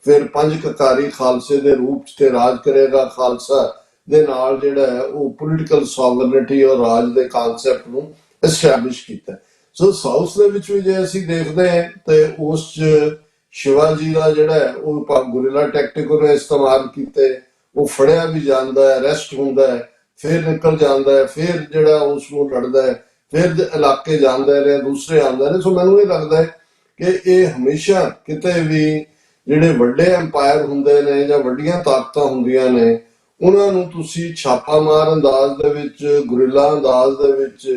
ਫਿਰ ਪੰਜ ਕਕਾਰੀ ਖਾਲਸੇ ਦੇ ਰੂਪ 'ਚ ਤੇ ਰਾਜ ਕਰੇਗਾ ਖਾਲਸਾ ਦੇ ਨਾਲ ਜਿਹੜਾ ਹੈ ਉਹ ਪੋਲੀਟੀਕਲ ਸੋਵਰਨਿਟੀ ਔਰ ਰਾਜ ਦੇ ਕਾਨਸੈਪਟ ਨੂੰ ਐਸਟੈਬਲਿਸ਼ ਕੀਤਾ। ਸੋ ਸਾਊਥ ਦੇ ਵਿੱਚ ਵੀ ਜੇ ਅਸੀਂ ਦੇਖਦੇ ਹਾਂ ਤੇ ਉਸ 'ਚ ਸ਼ਿਵਾਜੀ ਦਾ ਜਿਹੜਾ ਹੈ ਉਹ ਗੁਰਿਲਾ ਟੈਕਟਿਕ ਉਹਨੇ ਇਸਤੇਮਾਲ ਕੀਤੇ, ਉਹ ਫੜਿਆ ਵੀ ਜਾਂਦਾ ਹੈ, ਅਰੈਸਟ ਹੁੰਦਾ ਹੈ, ਫਿਰ ਨਿਕਲ ਜਾਂਦਾ ਹੈ, ਫਿਰ ਜਿਹੜਾ ਉਸ ਨੂੰ ਲੜਦਾ ਹੈ, ਫਿਰ ਇਲਾਕੇ ਜਾਂਦਾ ਰਿਹਾ, ਦੂਸਰੇ ਆਉਂਦੇ ਨੇ। ਸੋ ਮੈਨੂੰ ਇਹ ਲੱਗਦਾ ਹੈ ਕਿ ਇਹ ਹਮੇਸ਼ਾ ਕਿਤੇ ਵੀ ਜਿਹੜੇ ਵੱਡੇ ਐਮਪਾਇਰ ਹੁੰਦੇ ਨੇ ਜਾਂ ਵੱਡੀਆਂ ਤਾਕਤਾਂ ਹੁੰਦੀਆਂ ਨੇ, ਉਹਨਾਂ ਨੂੰ ਤੁਸੀਂ ਛਾਪਾਮਾਰ ਅੰਦਾਜ਼ ਦੇ ਵਿੱਚ, ਗੁਰਿਲਾ ਅੰਦਾਜ਼ ਦੇ ਵਿੱਚ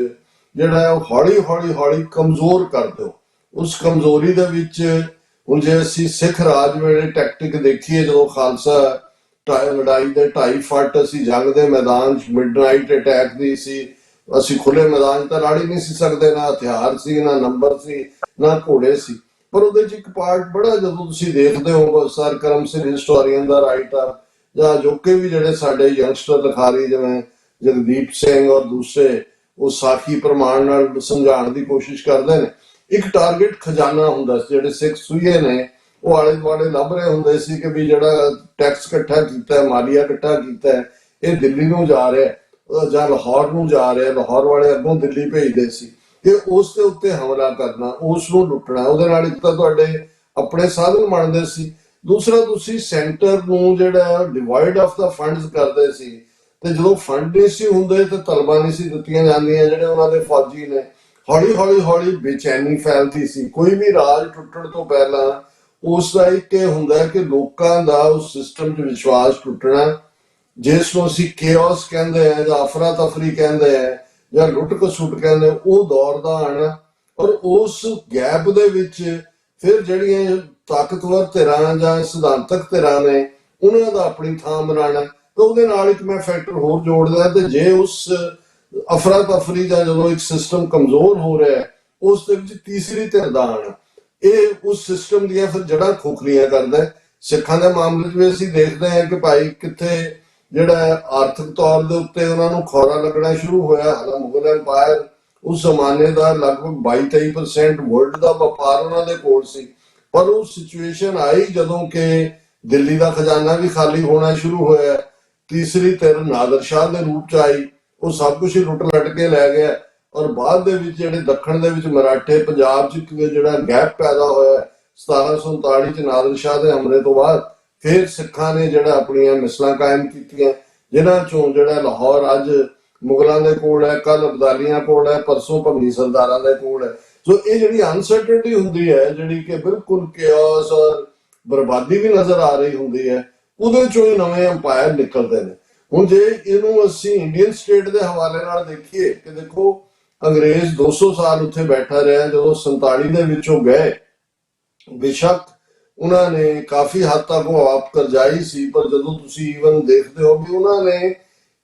ਜਿਹੜਾ ਹੈ ਉਹ ਹੌਲੀ ਹੌਲੀ ਹੌਲੀ ਕਮਜ਼ੋਰ ਕਰ ਦਿਓ। ਉਸ ਕਮਜ਼ੋਰੀ ਦੇ ਵਿੱਚ ਹੁਣ ਜੇ ਅਸੀਂ ਸਿੱਖ ਰਾਜ ਵੇਲੇ ਟੈਕਟਿਕ ਦੇਖੀਏ, ਜਦੋਂ ਖਾਲਸਾ ਲੜਾਈ ਦੇ 2.5 ਫੁੱਟ ਅਸੀਂ ਜੰਗ ਦੇ ਮੈਦਾਨ 'ਚ ਮਿਡਨਾਈਟ ਅਟੈਕ ਦੀ ਸੀ, ਅਸੀਂ ਖੁੱਲੇ ਮੈਦਾਨ 'ਚ ਤਾਂ ਲੜ ਹੀ ਨਹੀਂ ਸੀ ਸਕਦੇ, ਨਾ ਹਥਿਆਰ ਸੀ, ਨਾ ਨੰਬਰ ਸੀ, ਨਾ ਘੋੜੇ ਸੀ, ਪਰ ਉਹਦੇ 'ਚ ਇੱਕ ਪਾਰਟ ਬੜਾ ਜਦੋਂ ਤੁਸੀਂ ਦੇਖਦੇ ਹੋ sir Karam Singh historian the writer ਜਾਂ ਜੋਕੇ ਵੀ ਜਿਹੜੇ ਸਾਡੇ ਯੰਗਸਟਰ ਲਿਖਾਰੀ ਜਿਵੇਂ ਜਗਦੀਪ ਸਿੰਘ ਔਰ ਦੂਸਰੇ ਉਹ ਸਾਖੀ ਪ੍ਰਮਾਣ ਨਾਲ ਸਮਝਾਉਣ ਦੀ ਕੋਸ਼ਿਸ਼ ਕਰਦੇ ਨੇ, ਇੱਕ ਟਾਰਗੇਟ ਖਜ਼ਾਨਾ ਹੁੰਦਾ ਸੀ। ਜਿਹੜੇ ਸਿੱਖ ਸੂਈਏ ਨੇ ਉਹ ਆਲੇ ਦੁਆਲੇ ਲੱਭ ਰਹੇ ਹੁੰਦੇ ਸੀ ਕਿ ਵੀ ਜਿਹੜਾ ਟੈਕਸ ਇਕੱਠਾ ਕੀਤਾ, ਮਾਲੀਆ ਇਕੱਠਾ ਕੀਤਾ, ਇਹ ਦਿੱਲੀ ਨੂੰ ਜਾ ਰਿਹਾ ਜਾਂ ਲਾਹੌਰ ਨੂੰ ਜਾ ਰਿਹਾ, ਲਾਹੌਰ ਵਾਲੇ ਅੱਗੋਂ ਦਿੱਲੀ ਭੇਜਦੇ ਸੀ ਕਿ ਉਸ ਦੇ ਉੱਤੇ ਹਮਲਾ ਕਰਨਾ, ਉਸ ਨੂੰ ਲੁੱਟਣਾ। ਉਹਦੇ ਨਾਲ ਇੱਕ ਤਾਂ ਤੁਹਾਡੇ ਆਪਣੇ ਸਾਧਨ ਬਣਦੇ ਸੀ, ਦੂਸਰਾ ਤੁਸੀਂ ਸੈਂਟਰ ਨੂੰ ਜਿਹੜਾ ਡਿਵਾਈਡ ਆਫ ਦਾ ਫੰਡਸ ਕਰਦੇ ਸੀ, ਤੇ ਜਦੋਂ ਫੰਡ ਨਹੀਂ ਸੀ ਹੁੰਦੇ ਤੇ ਤਲਬਾਂ ਨਹੀਂ ਸੀ ਦਿੱਤੀਆਂ ਜਾਂਦੀਆਂ, ਜਿਹੜੇ ਉਹਨਾਂ ਦੇ ਫੌਜੀ ਨੇ ਹੌਲੀ ਹੌਲੀ ਹੌਲੀ ਬੇਚੈਨੀ ਫੈਲਦੀ ਸੀ। ਕੋਈ ਵੀ ਰਾਜ ਟੁੱਟਣ ਤੋਂ ਪਹਿਲਾਂ ਉਸ ਦਾ ਇੱਕ ਇਹ ਹੁੰਦਾ ਕਿ ਲੋਕਾਂ ਦਾ ਉਸ ਸਿਸਟਮ 'ਚ ਵਿਸ਼ਵਾਸ ਟੁੱਟਣਾ, ਜਿਸ ਨੂੰ ਅਸੀਂ ਕੇਓਸ ਕਹਿੰਦੇ ਆ ਜਾਂ ਅਫਰਾ ਤਫਰੀ ਕਹਿੰਦੇ ਆ ਜਾਂ ਲੁੱਟ ਖਸੁੱਟ ਕਹਿੰਦੇ, ਉਹ ਦੌਰ ਦਾ ਆਣਾ, ਔਰ ਉਸ ਗੈਪ ਦੇ ਵਿੱਚ ਫਿਰ ਜਿਹੜੀਆਂ ਤਾਕਤਵਰ ਧਿਰਾਂ ਜਾਂ ਸਿਧਾਂਤਕ ਧਿਰਾਂ ਨੇ ਉਹਨਾਂ ਦਾ ਆਪਣੀ ਥਾਂ ਬਣਾਉਣਾ। ਤਾਂ ਉਹਦੇ ਨਾਲ ਇੱਕ ਮੈਂ ਫੈਕਟਰ ਹੋਰ ਜੋੜਦਾ, ਤੇ ਜੇ ਉਸ ਅਫਰਾ ਤਫਰੀ ਦਾ ਜਦੋਂ ਇੱਕ ਸਿਸਟਮ ਕਮਜ਼ੋਰ ਹੋ ਰਿਹਾ ਉਸ ਦੇ ਵਿੱਚ ਤੀਸਰੀ ਧਿਰ ਦਾ ਆਣਾ, ਇਹ ਉਸ ਸਿਸਟਮ ਦੀਆਂ ਫਿਰ ਜੜ੍ਹਾਂ ਖੋਖਲੀਆਂ ਕਰਦਾ। ਸਿੱਖਾਂ ਦੇ ਮਾਮਲੇ 'ਚ ਵੀ ਅਸੀਂ ਦੇਖਦੇ ਹਾਂ ਕਿ ਭਾਈ ਕਿੱਥੇ ਜਿਹੜਾ ਆਰਥਿਕ ਤੌਰ ਦੇ ਉੱਤੇ ਉਹਨਾਂ ਨੂੰ ਖੌਰਾ ਲੱਗਣਾ ਸ਼ੁਰੂ ਹੋਇਆ। ਹਾਲਾਂਕਿ ਮੁਗਲ ਐਮਪਾਇਰ ਉਸ ਜ਼ਮਾਨੇ ਦਾ ਲਗਭਗ 22-23% ਵਰਲਡ ਦਾ ਵਪਾਰ ਉਹਨਾਂ ਦੇ ਕੋਲ ਸੀ, ਪਰ ਉਹ ਸਿਚੁਏਸ਼ਨ ਆਈ ਜਦੋਂ ਕਿ ਦਿੱਲੀ ਦਾ ਖਜ਼ਾਨਾ ਵੀ ਖਾਲੀ ਹੋਣਾ ਸ਼ੁਰੂ ਹੋਇਆ, ਤੀਸਰੀ ਧਿਰ ਨਾਦਰ ਸ਼ਾਹ ਦੇ ਰੂਪ 'ਚ ਆਈ, ਉਹ ਸਭ ਕੁਝ ਹੀ ਲੁੱਟ ਲੱਟ ਕੇ ਲੈ ਗਿਆ, ਔਰ ਬਾਅਦ ਦੇ ਵਿੱਚ ਜਿਹੜੇ ਦੱਖਣ ਦੇ ਵਿੱਚ ਮਰਾਠੇ ਪੰਜਾਬ 'ਚ ਜਿਹੜਾ ਗੈਪ ਪੈਦਾ ਹੋਇਆ 1739 'ਚ ਨਾਦਰ ਸ਼ਾਹ ਦੇ ਹਮਲੇ ਤੋਂ ਬਾਅਦ, ਫਿਰ ਸਿੱਖਾਂ ਨੇ ਜਿਹੜਾ ਆਪਣੀਆਂ ਮਿਸਲਾਂ ਕਾਇਮ ਕੀਤੀਆਂ, ਜਿਨ੍ਹਾਂ ਚੋਂ ਜਿਹੜਾ ਲਾਹੌਰ ਅੱਜ ਮੁਗਲਾਂ ਦੇ ਕੋਲ ਹੈ, ਕੱਲ ਅਬਦਾਲੀਆਂ ਕੋਲ ਹੈ, ਪਰਸੋਂ ਭੰਗੀ ਸਰਦਾਰਾਂ ਦੇ ਕੋਲ ਹੈ। ਸੋ ਇਹ ਜਿਹੜੀ ਅਨਸਰਟਨਟੀ ਹੁੰਦੀ ਹੈ, ਜਿਹੜੀ ਕਿ ਬਿਲਕੁਲ ਕਿਓਸ ਔਰ ਬਰਬਾਦੀ ਵੀ ਨਜ਼ਰ ਆ ਰਹੀ ਹੁੰਦੀ ਹੈ, ਉਹਦੇ ਚੋਂ ਹੀ ਨਵੇਂ ਅੰਪਾਇਰ ਨਿਕਲਦੇ ਨੇ। ਹੁਣ ਜੇ ਇਹਨੂੰ ਅਸੀਂ ਇੰਡੀਅਨ ਸਟੇਟ ਦੇ ਹਵਾਲੇ ਨਾਲ ਦੇਖੀਏ ਕਿ ਦੇਖੋ ਅੰਗਰੇਜ਼ 200 ਸਾਲ ਉੱਥੇ ਬੈਠਾ ਰਿਹਾ, ਜਦੋਂ 47 ਦੇ ਵਿੱਚੋਂ ਗਏ, ਬੇਸ਼ੱਕ ਉਹਨਾਂ ਨੇ ਕਾਫੀ ਹੱਦ ਤੱਕ ਉਹ ਆਪ ਕਰਜ਼ਾਈ ਸੀ, ਪਰ ਜਦੋਂ ਤੁਸੀਂ ਈਵਨ ਦੇਖਦੇ ਹੋ ਵੀ ਉਹਨਾਂ ਨੇ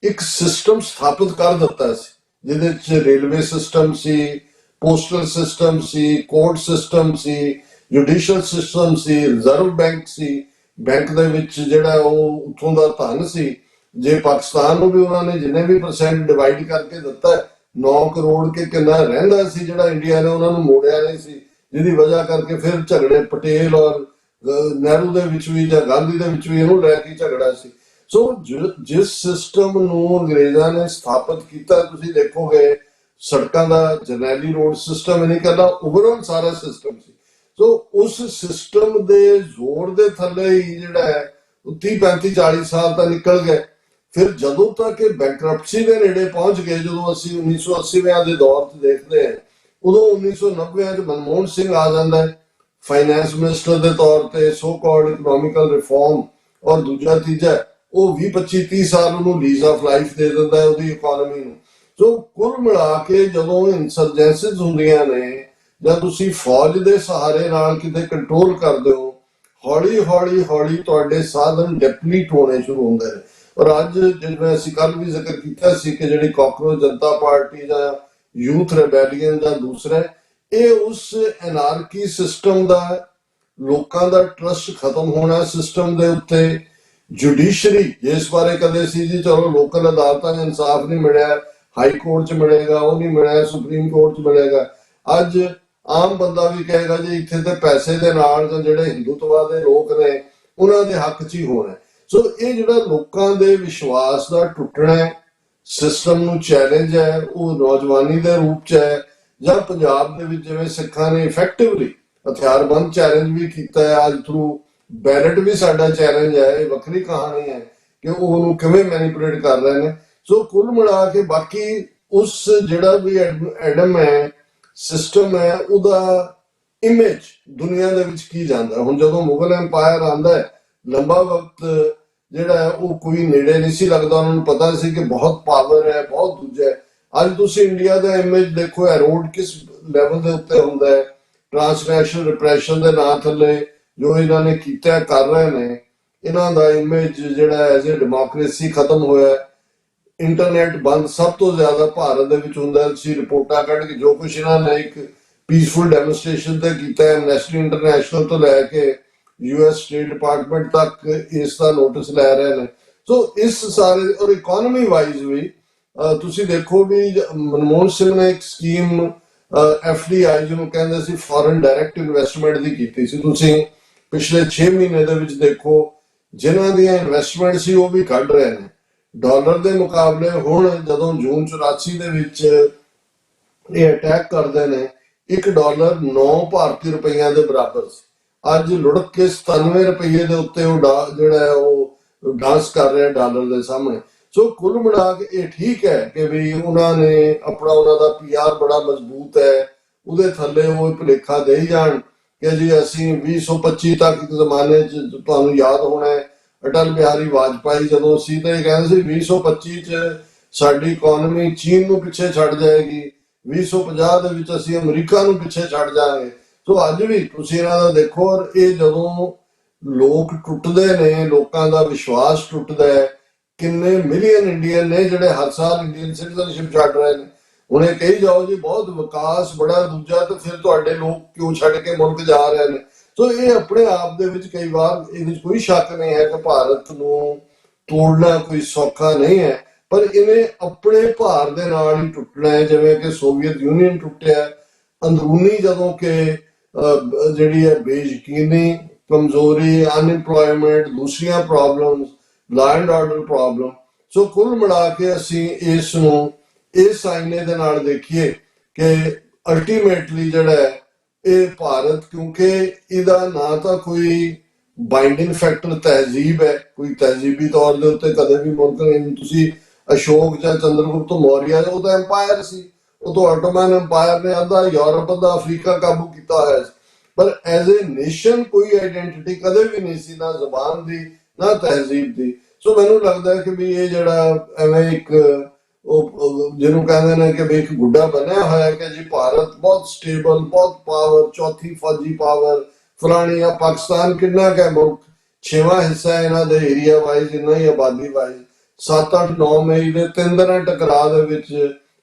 ਇੱਕ ਸਿਸਟਮ ਸਥਾਪਿਤ ਕਰ ਦਿੱਤਾ ਸੀ, ਜਿਹਦੇ ਚ ਰੇਲਵੇ ਸਿਸਟਮ ਸੀ, ਪੋਸਟਲ ਸਿਸਟਮ ਸੀ, ਕੋਰਟ ਸਿਸਟਮ ਸੀ, ਜੁਡੀਸ਼ੀਅਲ ਸਿਸਟਮ ਸੀ, ਰਿਜ਼ਰਵ ਬੈਂਕ ਸੀ। ਬੈਂਕ ਦੇ ਵਿੱਚ ਜਿਹੜਾ ਉਹ ਉੱਥੋਂ ਦਾ ਧਨ ਸੀ, ਜੇ ਪਾਕਿਸਤਾਨ ਨੂੰ ਵੀ ਉਹਨਾਂ ਨੇ ਜਿੰਨੇ ਵੀ ਪਰਸੈਂਟ ਡਿਵਾਈਡ ਕਰਕੇ ਦਿੱਤਾ 9 ਕਰੋੜ ਕੇ ਕਿੰਨਾ ਰਹਿੰਦਾ ਸੀ ਜਿਹੜਾ ਇੰਡੀਆ ਨੇ ਉਹਨਾਂ ਨੂੰ ਮੋੜਿਆ ਨਹੀਂ ਸੀ, ਜਿਹਦੀ ਵਜ੍ਹਾ ਕਰਕੇ ਫਿਰ ਝਗੜੇ ਪਟੇਲ ਔਰ ਨਹਿਰੂ ਦੇ ਵਿੱਚ ਵੀ ਜਾਂ ਗਾਂਧੀ ਦੇ ਵਿੱਚ ਵੀ ਇਹਨੂੰ ਲੈ ਕੇ ਝਗੜਾ ਸੀ। ਸੋ ਜਿਸ ਸਿਸਟਮ ਨੂੰ ਅੰਗਰੇਜ਼ਾਂ ਨੇ ਸਥਾਪਿਤ ਕੀਤਾ, ਤੁਸੀਂ ਦੇਖੋਗੇ ਸੜਕਾਂ ਦਾ ਜਰਨੈਲੀ ਰੋਡ ਸਿਸਟਮ ਨਹੀਂ ਕਹਿੰਦਾ, ਓਵਰਆਲ ਸਾਰਾ ਸਿਸਟਮ ਸੀ। ਸੋ ਉਸ ਸਿਸਟਮ ਦੇ ਜ਼ੋਰ ਦੇ ਥੱਲੇ ਹੀ ਜਿਹੜਾ ਹੈ 30 35 40 ਸਾਲ ਤਾਂ ਨਿਕਲ ਗਏ। ਫਿਰ ਜਦੋਂ ਤੱਕ ਇਹ ਬੈਂਕਰਪਸੀ ਦੇ ਨੇੜੇ ਪਹੁੰਚ ਗਏ, ਜਦੋਂ ਅਸੀਂ 1980 ਦੇ ਦੌਰ 'ਚ ਦੇਖਦੇ ਹਾਂ, ਉਦੋਂ 1990 'ਚ ਮਨਮੋਹਨ ਸਿੰਘ ਆ ਜਾਂਦਾ ਹੈ ਫਾਈਨੈਂਸ ਮਿਨਿਸਟਰ ਦੇ ਤੌਰ ਤੇ, ਸੋ ਕਾਲਡ ਇਕਨੋਮਿਕਲ ਰਿਫਾਰਮ, ਔਰ ਦੂਜਾ ਤੀਜਾ ਉਹ 20 25 30 ਸਾਲ ਉਹਨੂੰ ਲੀਜ਼ ਆਫ ਲਾਈਫ ਦੇ ਦਿੰਦਾ ਹੈ ਉਹਦੀ ਇਕਨੋਮੀ ਨੂੰ। ਸੋ ਕੁੱਲ ਮਿਲਾ ਕੇ ਜਦੋਂ ਇਨਸਰਜੈਂਸੀਜ਼ ਹੁੰਦੀਆਂ ਨੇ ਜਾਂ ਤੁਸੀਂ ਫੌਜ ਦੇ ਸਹਾਰੇ ਨਾਲ ਕਿਤੇ ਕੰਟਰੋਲ ਕਰਦੇ ਹੋ, ਹੌਲੀ ਹੌਲੀ ਹੌਲੀ ਤੁਹਾਡੇ ਸਾਧਨ ਡਿਪਲੀਟ ਹੋਣੇ ਸ਼ੁਰੂ ਹੁੰਦੇ ਨੇ। ਔਰ ਅੱਜ ਜਿਵੇਂ ਅਸੀਂ ਕੱਲ ਵੀ ਜ਼ਿਕਰ ਕੀਤਾ ਸੀ ਕਿ ਜਿਹੜੀ ਕਾਕਰੋਚ ਜਨਤਾ ਪਾਰਟੀ ਜਾਂ ਯੂਥ ਰੈਬੈਲੀਅਨ ਜਾਂ ਦੂਸਰਾ, ਇਹ ਉਸ ਐਨਾਰਕੀ ਸਿਸਟਮ ਦਾ, ਲੋਕਾਂ ਦਾ ਟਰਸਟ ਖਤਮ ਹੋਣਾ ਸਿਸਟਮ ਦੇ ਉੱਤੇ। ਜੁਡੀਸ਼ਰੀ ਜਿਸ ਬਾਰੇ ਕਦੇ ਸੀ ਜੀ ਚਲੋ ਲੋਕਲ ਅਦਾਲਤਾਂ 'ਚ ਇਨਸਾਫ ਨਹੀਂ ਮਿਲਿਆ, ਹਾਈ ਕੋਰਟ 'ਚ ਮਿਲੇਗਾ, ਉਹ ਨਹੀਂ ਮਿਲਿਆ, ਸੁਪਰੀਮ ਕੋਰਟ 'ਚ ਮਿਲੇਗਾ। ਅੱਜ ਆਮ ਬੰਦਾ ਵੀ ਕਹੇਗਾ ਜੀ ਇੱਥੇ ਤੇ ਪੈਸੇ ਦੇ ਨਾਲ ਜਾਂ ਜਿਹੜੇ ਹਿੰਦੂਤਵਾ ਦੇ ਲੋਕ ਨੇ ਉਹਨਾਂ ਦੇ ਹੱਕ 'ਚ ਹੀ ਹੋਣਾ। ਸੋ ਇਹ ਜਿਹੜਾ ਲੋਕਾਂ ਦੇ ਵਿਸ਼ਵਾਸ ਦਾ ਟੁੱਟਣਾ ਸਿਸਟਮ ਨੂੰ ਚੈਲੰਜ ਹੈ, ਉਹ ਨੌਜਵਾਨੀ ਦੇ ਰੂਪ 'ਚ ਹੈ, ਜਾਂ ਪੰਜਾਬ ਦੇ ਵਿੱਚ ਜਿਵੇਂ ਸਿੱਖਾਂ ਨੇ ਇਫੈਕਟਿਵਲੀ ਹਥਿਆਰਬੰਦ ਚੈਲੰਜ ਵੀ ਕੀਤਾ ਹੈ, ਅੱਜ ਥਰੂ ਬੈਲਟ ਵੀ ਸਾਡਾ ਚੈਲੰਜ ਹੈ। ਇਹ ਵੱਖਰੀ ਕਹਾਣੀ ਹੈ ਕਿ ਉਹ ਉਹਨੂੰ ਕਿਵੇਂ ਮੈਨੀਪੂਲੇਟ ਕਰ ਰਹੇ ਨੇ। ਸੋ ਕੁੱਲ ਮਿਲਾ ਕੇ ਬਾਕੀ ਉਸ ਜਿਹੜਾ ਵੀ ਐਡਮ ਹੈ, ਸਿਸਟਮ ਹੈ, ਉਹਦਾ ਇਮੇਜ ਦੁਨੀਆ ਦੇ ਵਿੱਚ ਕੀ ਜਾਂਦਾ। ਹੁਣ ਜਦੋਂ ਮੁਗਲ ਐਮਪਾਇਰ ਆਉਂਦਾ ਹੈ, ਲੰਬਾ ਵਕਤ ਜਿਹੜਾ ਹੈ ਉਹ ਕੋਈ ਨੇੜੇ ਨਹੀਂ ਸੀ ਲੱਗਦਾ, ਉਹਨਾਂ ਨੂੰ ਪਤਾ ਸੀ ਕਿ ਬਹੁਤ ਪਾਵਰ ਹੈ, ਬਹੁਤ ਦੂਜਾ ਹੈ। ਅੱਜ ਤੁਸੀਂ ਇੰਡੀਆ ਦਾ ਇਮੇਜ ਦੇਖੋ, ਐਰੋਡ ਕਿਸ ਲੈਵਲ ਦੇ ਉੱਤੇ ਹੁੰਦਾ ਹੈ। ਟ੍ਰਾਂਸਨੈਸ਼ਨਲ ਰਿਪਰੈਸ਼ਨ ਦੇ ਨਾਂ ਥੱਲੇ ਜੋ ਇਹਨਾਂ ਨੇ ਕੀਤਾ ਕਰ ਰਹੇ ਨੇ, ਇਹਨਾਂ ਦਾ ਇਮੇਜ ਜਿਹੜਾ ਐਜ਼ ਏ ਡੈਮੋਕ੍ਰੇਸੀ ਖਤਮ ਹੋਇਆ। ਇੰਟਰਨੈਟ ਬੰਦ ਸਭ ਤੋਂ ਜ਼ਿਆਦਾ ਭਾਰਤ ਦੇ ਵਿੱਚ ਹੁੰਦਾ। ਤੁਸੀਂ ਰਿਪੋਰਟਾਂ ਕੱਢ ਕੇ ਜੋ ਕੁਝ ਇਹਨਾਂ ਨੇ ਇੱਕ ਪੀਸਫੁਲ ਡੈਮੋਨਸਟ੍ਰੇਸ਼ਨ ਤੇ ਕੀਤਾ, ਐਮਨੈਸਟੀ ਇੰਟਰਨੈਸ਼ਨਲ ਤੋਂ ਲੈ ਕੇ US ਸਟੇਟ ਡਿਪਾਰਟਮੈਂਟ ਤੱਕ ਇਸ ਦਾ ਨੋਟਿਸ ਲੈ ਰਹੇ ਨੇ। ਸੋ ਇਸ ਸਾਰੇ ਔਰ ਇਕਨੋਮੀ ਵਾਈਜ਼ ਵੀ ਤੁਸੀਂ ਦੇਖੋ ਵੀ ਮਨਮੋਹਨ ਸਿੰਘ ਨੇ ਇੱਕ ਸਕੀਮ FDI ਜਿਹਨੂੰ ਕਹਿੰਦੇ ਸੀ ਫੋਰਨ ਡਾਇਰੈਕਟ ਇਨਵੈਸਟਮੈਂਟ ਦੀ ਕੀਤੀ ਸੀ। ਤੁਸੀਂ ਪਿਛਲੇ 6 ਮਹੀਨੇ ਦੇ ਵਿੱਚ ਦੇਖੋ ਜਿਨ੍ਹਾਂ ਦੀਆਂ ਇਨਵੈਸਟਮੈਂਟ ਸੀ ਉਹ ਵੀ ਕੱਢ ਰਹੇ ਨੇ ਡਾਲਰ ਦੇ ਮੁਕਾਬਲੇ। ਹੁਣ ਜਦੋਂ ਜੂਨ 84 ਦੇ ਵਿੱਚ ਇਹ ਅਟੈਕ ਕਰਦੇ ਨੇ, $1 9 ਭਾਰਤੀ ਰੁਪਈਆਂ ਦੇ ਬਰਾਬਰ ਸੀ। ਅੱਜ ਲੁੜਕ ਕੇ 97 ਰੁਪਏ ਦੇ ਉੱਤੇ ਉਹ ਜਿਹੜਾ ਹੈ ਉਹ ਡਾਂਸ ਕਰ ਰਿਹਾ ਡਾਲਰ ਦੇ ਸਾਹਮਣੇ। ਸੋ ਕੁੱਲ ਮਿਲਾ ਕੇ ਇਹ ਠੀਕ ਹੈ ਕਿ ਵੀ ਉਹਨਾਂ ਨੇ ਆਪਣਾ, ਉਹਨਾਂ ਦਾ PR ਬੜਾ ਮਜ਼ਬੂਤ ਹੈ, ਉਹਦੇ ਥੱਲੇ ਉਹ ਭੁਲੇਖਾ ਦੇ ਜਾਣ ਕਿ ਜੀ ਅਸੀਂ 2025 ਤੱਕ ਇੱਕ ਜ਼ਮਾਨੇ 'ਚ ਤੁਹਾਨੂੰ ਯਾਦ ਹੋਣਾ ਹੈ ਅਟਲ ਬਿਹਾਰੀ ਵਾਜਪਾਈ ਜਦੋਂ ਸੀ ਤਾਂ ਇਹ ਕਹਿੰਦੇ ਸੀ 2025 'ਚ ਸਾਡੀ ਇਕਨੋਮੀ ਚੀਨ ਨੂੰ ਪਿੱਛੇ ਛੱਡ ਜਾਏਗੀ, 2050 ਦੇ ਵਿੱਚ ਅਸੀਂ ਅਮਰੀਕਾ ਨੂੰ ਪਿੱਛੇ ਛੱਡ ਜਾਵਾਂਗੇ। ਸੋ ਅੱਜ ਵੀ ਤੁਸੀਂ ਇਹਨਾਂ ਦਾ ਦੇਖੋ, ਔਰ ਇਹ ਜਦੋਂ ਲੋਕ ਟੁੱਟਦੇ ਨੇ, ਲੋਕਾਂ ਦਾ ਵਿਸ਼ਵਾਸ ਟੁੱਟਦਾ ਹੈ, ਕਿੰਨੇ ਮਿਲੀਅਨ ਇੰਡੀਅਨ ਨੇ ਜਿਹੜੇ ਹਰ ਸਾਲ ਇੰਡੀਅਨ ਸਿਟੀਜ਼ਨਸ਼ਿਪ ਛੱਡ ਰਹੇ ਨੇ। ਹੁਣ ਇਹ ਕਹੀ ਜਾਓ ਜੀ ਬਹੁਤ ਵਿਕਾਸ ਬੜਾ ਦੂਜਾ, ਤੇ ਫਿਰ ਤੁਹਾਡੇ ਲੋਕ ਕਿਉਂ ਛੱਡ ਕੇ ਮੁਲਕ ਜਾ ਰਹੇ ਨੇ। ਸੋ ਇਹ ਆਪਣੇ ਆਪ ਦੇ ਵਿੱਚ ਕਈ ਵਾਰ ਇਹਦੇ ਵਿੱਚ ਕੋਈ ਸ਼ੱਕ ਨਹੀਂ ਹੈ ਕਿ ਭਾਰਤ ਨੂੰ ਤੋੜਨਾ ਕੋਈ ਸੌਖਾ ਨਹੀਂ ਹੈ, ਪਰ ਇਹਨੇ ਆਪਣੇ ਭਾਰ ਦੇ ਨਾਲ ਹੀ ਟੁੱਟਣਾ ਹੈ, ਜਿਵੇਂ ਕਿ ਸੋਵੀਅਤ ਯੂਨੀਅਨ ਟੁੱਟਿਆ। ਅੰਦਰੂਨੀ ਜਦੋਂ ਕਿ ਜਿਹੜੀ ਹੈ ਬੇਯਕੀਨੀ, ਕਮਜ਼ੋਰੀ, ਅਨਇੰਪਲੋਇਮੈਂਟ, ਦੂਸਰੀਆਂ problems, law and order problem. ਸੋ ਕੁੱਲ ਮਿਲਾ ਕੇ ਅਸੀਂ ਇਸ ਨੂੰ ਇਸ ਆਈਨੇ ਦੇ ਨਾਲ ਦੇਖੀਏ ਕਿ ਅਲਟੀਮੇਟਲੀ ਜਿਹੜਾ ਹੈ ਇਹ ਭਾਰਤ, ਕਿਉਂਕਿ ਇਹਦਾ ਨਾ ਤਾਂ ਕੋਈ ਬਾਈਂਡਿੰਗ ਫੈਕਟਰ ਤਹਿਜ਼ੀਬ ਹੈ, ਕੋਈ ਤਹਿਜ਼ੀਬੀ ਤੌਰ ਦੇ ਉੱਤੇ ਕਦੇ ਵੀ ਮੁਲਕ ਨਹੀਂ। ਤੁਸੀਂ ਅਸ਼ੋਕ ਜਾਂ ਚੰਦਰਗੁਪਤ ਮੌਰੀਆ, ਉਹ ਤਾਂ ਐਮਪਾਇਰ ਸੀ, ਉਹ ਤਾਂ ਆਟੋਮਨ ਐਮਪਾਇਰ ਨੇ ਅੱਧਾ ਯੂਰਪ, ਅੱਧਾ ਅਫਰੀਕਾ ਕਾਬੂ ਕੀਤਾ ਹੋਇਆ ਸੀ, ਪਰ ਐਜ਼ ਏ ਨੇਸ਼ਨ ਕੋਈ ਆਈਡੈਂਟਿਟੀ ਕਦੇ ਵੀ ਨਹੀਂ ਸੀ, ਨਾ ਜ਼ਬਾਨ ਦੀ ਨਾ ਤਹਿਜ਼ੀਬ ਦੀ। ਸੋ ਮੈਨੂੰ ਲੱਗਦਾ ਹੈ ਕਿ ਵੀ ਇਹ ਜਿਹੜਾ ਐਵੇਂ ਇੱਕ ਜਿਹਨੂੰ ਕਹਿੰਦੇ ਨੇ ਕਿ ਵੀ ਇੱਕ ਗੁੱਡਾ ਬਣਿਆ ਹੋਇਆ ਕਿ ਜੀ ਭਾਰਤ ਬਹੁਤ ਸਟੇਬਲ, ਬਹੁਤ ਪਾਵਰ, ਚੌਥੀ ਫੌਜੀ ਪਾਵਰ ਫਲਾਣੀ ਆ। ਪਾਕਿਸਤਾਨ ਕਿੰਨਾ ਕੁ ਹੈ ਮੁਲਕ, 6ਵਾਂ ਹਿੱਸਾ ਹੈ ਇਹਨਾਂ ਦੇ ਏਰੀਆ ਵਾਈਜ਼, ਇੰਨਾ ਹੀ ਆਬਾਦੀ ਵਾਈਜ਼। 7 8 9 ਮਈ ਦੇ 3 ਦਿਨਾਂ ਟਕਰਾਅ ਦੇ ਵਿੱਚ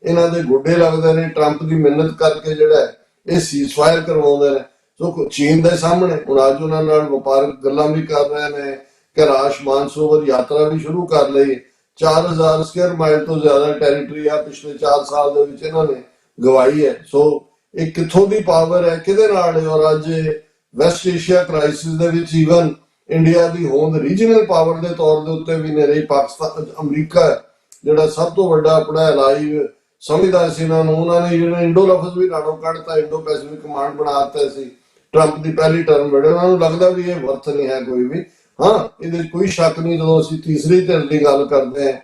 ਇਹਨਾਂ ਦੇ ਗੋਡੇ ਲੱਗਦੇ ਨੇ। ਟਰੰਪ ਦੀ ਮਿਹਨਤ ਕਰਕੇ ਜਿਹੜਾ ਇਹ ਸੀਜ਼ਫਾਇਰ ਕਰਵਾਉਂਦੇ ਨੇ। ਸੋ ਚੀਨ ਦੇ ਸਾਹਮਣੇ ਹੁਣ ਅੱਜ ਉਹਨਾਂ ਨਾਲ ਵਪਾਰਕ ਗੱਲਾਂ ਵੀ ਕਰ ਰਹੇ ਨੇ, ਕੈਲਾਸ਼ ਮਾਨਸਰੋਵਰ ਯਾਤਰਾ ਵੀ ਸ਼ੁਰੂ ਕਰ ਲਈ। 4000 ਸਕੁਅਰ ਮਾਈਲ ਤੋਂ ਜ਼ਿਆਦਾ ਟੈਰੀਟਰੀ ਆ ਪਿਛਲੇ 4 ਸਾਲ ਦੇ ਵਿੱਚ ਇਹਨਾਂ ਨੇ ਗਵਾਈ ਹੈ। ਸੋ ਇਹ ਕਿੱਥੋਂ ਦੀ ਪਾਵਰ ਹੈ, ਕਿਹਦੇ ਨਾਲ ਹੈ? ਔਰ ਅੱਜ ਵੈਸਟ ਏਸ਼ੀਆ ਕ੍ਰਾਈਸਿਸ ਦੇ ਵਿੱਚ ਈਵਨ ਇੰਡੀਆ ਦੀ ਹੋਂਦ ਰੀਜਨਲ ਪਾਵਰ ਦੇ ਤੌਰ ਦੇ ਉੱਤੇ ਵੀ ਨਹੀਂ ਰਹੀ। ਪਾਕਿਸਤਾਨ ਅਮਰੀਕਾ ਜਿਹੜਾ ਸਭ ਤੋਂ ਵੱਡਾ ਆਪਣਾ ਅਲਾਈ ਸਮਝਦਾ ਸੀ ਇਹਨਾਂ ਨੂੰ, ਉਹਨਾਂ ਨੇ ਜਿਹੜਾ ਇੰਡੋ ਲਫ਼ਜ਼ ਵੀ ਨਾਲੋਂ ਕੱਢਤਾ, ਇੰਡੋ ਪੈਸੀਫਿਕ ਕਮਾਂਡ ਬਣਾ ਦਿੱਤਾ ਸੀ ਟਰੰਪ ਦੀ ਪਹਿਲੀ ਟਰਮ ਵੇਲੇ। ਉਹਨਾਂ ਨੂੰ ਲੱਗਦਾ ਵੀ ਇਹ ਵਰਥ ਨਹੀਂ ਹੈ ਕੋਈ ਵੀ। ਹਾਂ, ਇਹਦੇ ਕੋਈ ਸ਼ੱਕ ਨਹੀਂ। ਜਦੋਂ ਅਸੀਂ ਤੀਸਰੀ ਧਿਰ ਦੀ ਗੱਲ ਕਰਦੇ ਹਾਂ,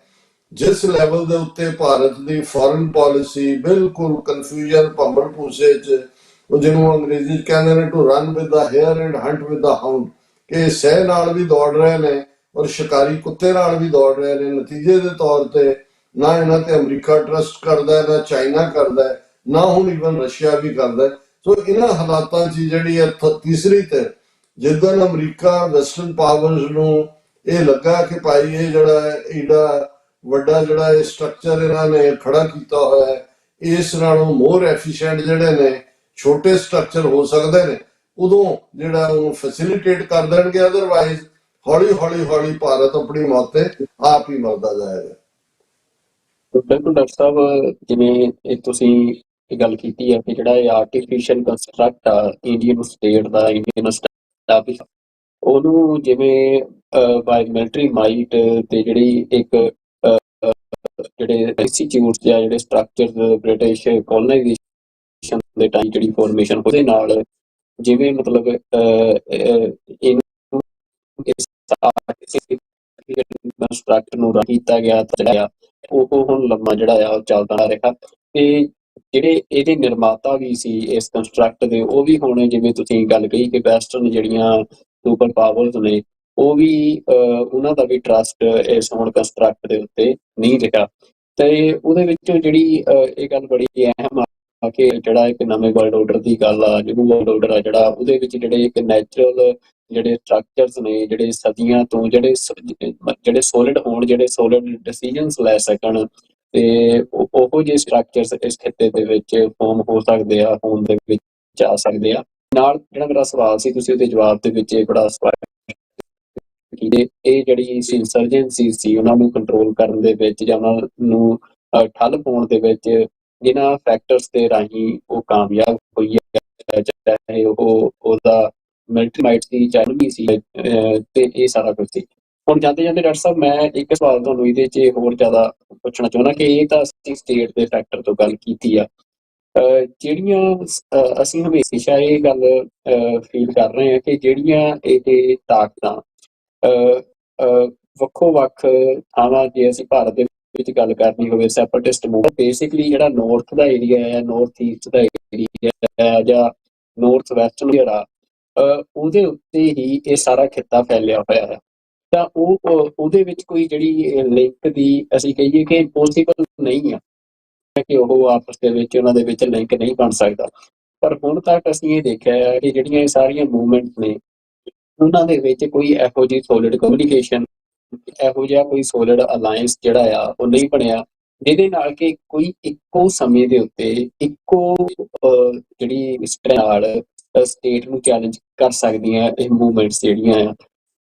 ਜਿਸ ਲੈਵਲ ਦੇ ਉੱਤੇ ਭਾਰਤ ਦੀ ਫੋਰਨ ਪਾਲਿਸੀ ਬਿਲਕੁਲ ਕਨਫਿਊਜ਼ਨ ਭੰਬਲ ਭੂਸੇ ਚ, ਉਹ ਜਿਹਨੂੰ ਅੰਗਰੇਜ਼ੀ ਚ ਕਹਿੰਦੇ ਨੇ to run with the hare and hunt with the hound, ਕਿ ਸਹਿ ਨਾਲ ਵੀ ਦੌੜ ਰਹੇ ਨੇ ਔਰ ਸ਼ਿਕਾਰੀ ਕੁੱਤੇ ਨਾਲ ਵੀ ਦੌੜ ਰਹੇ ਨੇ। ਨਤੀਜੇ ਦੇ ਤੌਰ ਤੇ ਨਾ ਇਹਨਾਂ ਤੇ ਅਮਰੀਕਾ ਟਰਸਟ ਕਰਦਾ ਹੈ, ਨਾ ਚਾਈਨਾ ਕਰਦਾ ਹੈ, ਨਾ ਹੁਣ ਈਵਨ ਰਸ਼ੀਆ ਵੀ ਕਰਦਾ ਹੈ। ਸੋ ਇਹਨਾਂ ਹਾਲਾਤਾਂ 'ਚ ਜਿਹੜੀ ਹੈ ਤੀਸਰੀ ਤੇ ਜਿੱਦਣ ਅਮਰੀਕਾ ਵੈਸਟਰਨ ਪਾਵਰਸ ਨੂੰ ਇਹ ਲੱਗਾ ਕਿ ਭਾਈ ਇਹ ਜਿਹੜਾ ਹੈ ਏਡਾ ਵੱਡਾ ਜਿਹੜਾ ਇਹ ਸਟਰਕਚਰ ਇਹਨਾਂ ਨੇ ਖੜਾ ਕੀਤਾ ਹੋਇਆ ਹੈ, ਇਸ ਨਾਲੋਂ ਮੋਰ ਐਫੀਸ਼ੀਐਂਟ ਜਿਹੜੇ ਨੇ ਛੋਟੇ ਸਟਰਕਚਰ ਹੋ ਸਕਦੇ ਨੇ, ਉਦੋਂ ਜਿਹੜਾ ਉਹਨੂੰ ਫੈਸਿਲਿਟੇਟ ਕਰ ਦੇਣਗੇ। ਅਦਰਵਾਈਜ਼ ਹੌਲੀ ਹੌਲੀ ਹੌਲੀ ਭਾਰਤ ਆਪਣੀ ਮੌਤ ਤੇ ਆਪ ਹੀ ਮਰਦਾ ਜਾਏਗਾ। ਬਿਲਕੁਲ ਡਾਕਟਰ ਸਾਹਿਬ, ਜਿਵੇਂ ਇਹ ਤੁਸੀਂ ਇਹ ਗੱਲ ਕੀਤੀ ਹੈ ਕਿ ਜਿਹੜਾ ਇਹ ਆਰਟੀਫਿਸ਼ੀਅਲ ਕੰਸਟਰਕਟ ਆ ਇੰਡੀਅਨ ਸਟੇਟ ਦਾ, ਇੰਡੀਅਨ ਸਟੈਬਲਿਸ਼, ਉਹਨੂੰ ਜਿਵੇਂ ਬਾਈ ਮਿਲਟਰੀ ਮਾਈਟ ਤੇ ਜਿਹੜੀ ਇੱਕ ਜਿਹੜੇ ਇੰਸਟੀਚਿਊਟਸ ਜਾਂ ਜਿਹੜੇ ਸਟਰਕਚਰ ਬ੍ਰਿਟਿਸ਼ ਕੋਲੋਨਾਈਜੇਸ਼ਨ ਦੇ ਟਾਈਮ ਜਿਹੜੀ ਫਾਰਮੇਸ਼ਨ ਉਹਦੇ ਨਾਲ ਜਿਵੇਂ ਮਤਲਬ ਇਹਨੂੰ ਇਸ ਕੰਸਟਰਕਟ ਨੂੰ ਕੀਤਾ ਗਿਆ ਜਿਹੜਾ ਉਹ ਹੁਣ ਲੰਮਾ ਜਿਹੜਾ ਆ ਉਹ ਚੱਲਦਾ ਰਿਹਾ। ਤੇ ਜਿਹੜੇ ਇਹਦੇ ਨਿਰਮਾਤਾ ਵੀ ਸੀ ਇਸ ਕੰਸਟਰਕਟ ਦੇ, ਉਹ ਵੀ ਹੁਣ ਜਿਵੇਂ ਤੁਸੀਂ ਗੱਲ ਕਹੀ ਕਿ ਵੈਸਟਰਨ ਜਿਹੜੀਆਂ ਸੁਪਰ ਪਾਵਰਸ ਨੇ, ਉਹ ਵੀ ਉਹਨਾਂ ਦਾ ਵੀ ਟਰਸਟ ਇਸ ਹੁਣ ਕੰਸਟਰਕਟ ਦੇ ਉੱਤੇ ਨਹੀਂ ਰਿਹਾ। ਤੇ ਉਹਦੇ ਵਿੱਚ ਜਿਹੜੀ ਇਹ ਗੱਲ ਬੜੀ ਅਹਿਮ ਆ ਕਿ ਜਿਹੜਾ ਇੱਕ ਨਵੇਂ ਵਰਲਡ ਆਰਡਰ ਦੀ ਗੱਲ ਆ, ਨਿਊ ਵਰਲਡ ਆਰਡਰ ਆ ਜਿਹੜਾ, ਉਹਦੇ ਵਿੱਚ ਜਿਹੜੇ ਇੱਕ ਨੈਚੁਰਲ ਜਿਹੜੇ ਸਟਰਕਚਰਸ ਨੇ, ਜਿਹੜੇ ਸਦੀਆਂ ਤੋਂ ਜਿਹੜੇ ਸੋਲਿਡ ਹੋਣ, ਜਿਹੜੇ ਸੋਲਿਡ ਡਿਸੀਜਨਸ ਲੈ ਸਕਣ, ਤੇ ਉਹੋ ਜਿਹੇ ਸਟਰਕਚਰਸ ਇਸ ਖਿੱਤੇ ਦੇ ਵਿੱਚ ਫਾਰਮ ਹੋ ਸਕਦੇ ਆ, ਹੋਣ ਦੇ ਵਿੱਚ ਆ ਸਕਦੇ ਆ। ਨਾਲ ਜਿਹੜਾ ਮੇਰਾ ਸਵਾਲ ਸੀ, ਤੁਸੀਂ ਉਹਦੇ ਜਵਾਬ ਦੇ ਵਿੱਚ ਇਹ ਬੜਾ ਸਵਾਲ ਕਿ ਇਹ ਜਿਹੜੀ ਇੰਸਰਜੈਂਸੀ ਸੀ ਉਹਨਾਂ ਨੂੰ ਕੰਟਰੋਲ ਕਰਨ ਦੇ ਵਿੱਚ ਜਾਂ ਉਹਨਾਂ ਨੂੰ ਠੱਲ ਪਾਉਣ ਦੇ ਵਿੱਚ ਜਿਨ੍ਹਾਂ ਫੈਕਟਰਸ ਦੇ ਰਾਹੀਂ ਉਹ ਕਾਮਯਾਬ ਹੋਈ ਹੈ, ਚਾਹੇ ਉਹ ਉਹਦਾ ਮਿਲਟਰੀ ਮਾਈਟ ਸੀ, ਚਾਹੇ ਵੀ ਸੀ, ਤੇ ਇਹ ਸਾਰਾ ਕੁਝ ਸੀ। ਹੁਣ ਜਾਂਦੇ ਜਾਂਦੇ ਡਾਕਟਰ ਸਾਹਿਬ, ਮੈਂ ਇੱਕ ਸਵਾਲ ਤੁਹਾਨੂੰ ਇਹਦੇ 'ਚ ਹੋਰ ਜ਼ਿਆਦਾ ਪੁੱਛਣਾ ਚਾਹੁੰਦਾ ਕਿ ਇਹ ਤਾਂ ਅਸੀਂ ਸਟੇਟ ਦੇ ਫੈਕਟਰ ਤੋਂ ਗੱਲ ਕੀਤੀ ਆ, ਜਿਹੜੀਆਂ ਅਸੀਂ ਹਮੇਸ਼ਾ ਇਹ ਗੱਲ ਫੀਲ ਕਰ ਰਹੇ ਹਾਂ ਕਿ ਜਿਹੜੀਆਂ ਇਹ ਤਾਕਤਾਂ ਵੱਖੋ ਵੱਖ ਥਾਵਾਂ, ਜੇ ਅਸੀਂ ਭਾਰਤ ਦੇ ਵਿੱਚ ਗੱਲ ਕਰਨੀ ਹੋਵੇ, ਸੈਪਰੇਟਿਸਟ ਮੂਵਮੈਂਟ ਬੇਸਿਕਲੀ ਜਿਹੜਾ ਨੌਰਥ ਦਾ ਏਰੀਆ ਹੈ, ਨੌਰਥ ਈਸਟ ਦਾ ਏਰੀਆ ਹੈ ਜਾਂ ਨੌਰਥ ਵੈਸਟਰਨ ਜਿਹੜਾ, ਉਹਦੇ ਉੱਤੇ ਹੀ ਇਹ ਸਾਰਾ ਖਿੱਤਾ ਫੈਲਿਆ ਹੋਇਆ ਹੈ। ਤਾਂ ਉਹਦੇ ਵਿੱਚ ਕੋਈ ਜਿਹੜੀ ਲਿੰਕ ਦੀ ਅਸੀਂ ਕਹੀਏ ਕਿ ਇੰਪੋਸੀਬਲ ਨਹੀਂ ਆ ਕਿ ਉਹ ਆਪਸ ਦੇ ਵਿੱਚ ਉਹਨਾਂ ਦੇ ਵਿੱਚ ਲਿੰਕ ਨਹੀਂ ਬਣ ਸਕਦਾ। ਪਰ ਹੁਣ ਤੱਕ ਅਸੀਂ ਇਹ ਦੇਖਿਆ ਹੈ ਕਿ ਜਿਹੜੀਆਂ ਇਹ ਸਾਰੀਆਂ ਮੂਵਮੈਂਟਸ ਨੇ, ਉਹਨਾਂ ਦੇ ਵਿੱਚ ਕੋਈ ਇਹੋ ਜਿਹੀ ਸੋਲਿਡ ਕਮਿਊਨੀਕੇਸ਼ਨ, ਇਹੋ ਜਿਹਾ ਕੋਈ ਸੋਲਿਡ ਅਲਾਇੰਸ ਜਿਹੜਾ ਆ ਉਹ ਨਹੀਂ ਬਣਿਆ, ਜਿਹਦੇ ਨਾਲ ਕਿ ਕੋਈ ਇੱਕੋ ਸਮੇਂ ਦੇ ਉੱਤੇ ਇੱਕੋ ਜਿਹੜੀ ਨਾਲ ਸਟੇਟ ਨੂੰ ਚੈਲੰਜ ਕਰ ਸਕਦੀਆਂ ਇਹ ਮੂਵਮੈਂਟਸ ਜਿਹੜੀਆਂ ਆ।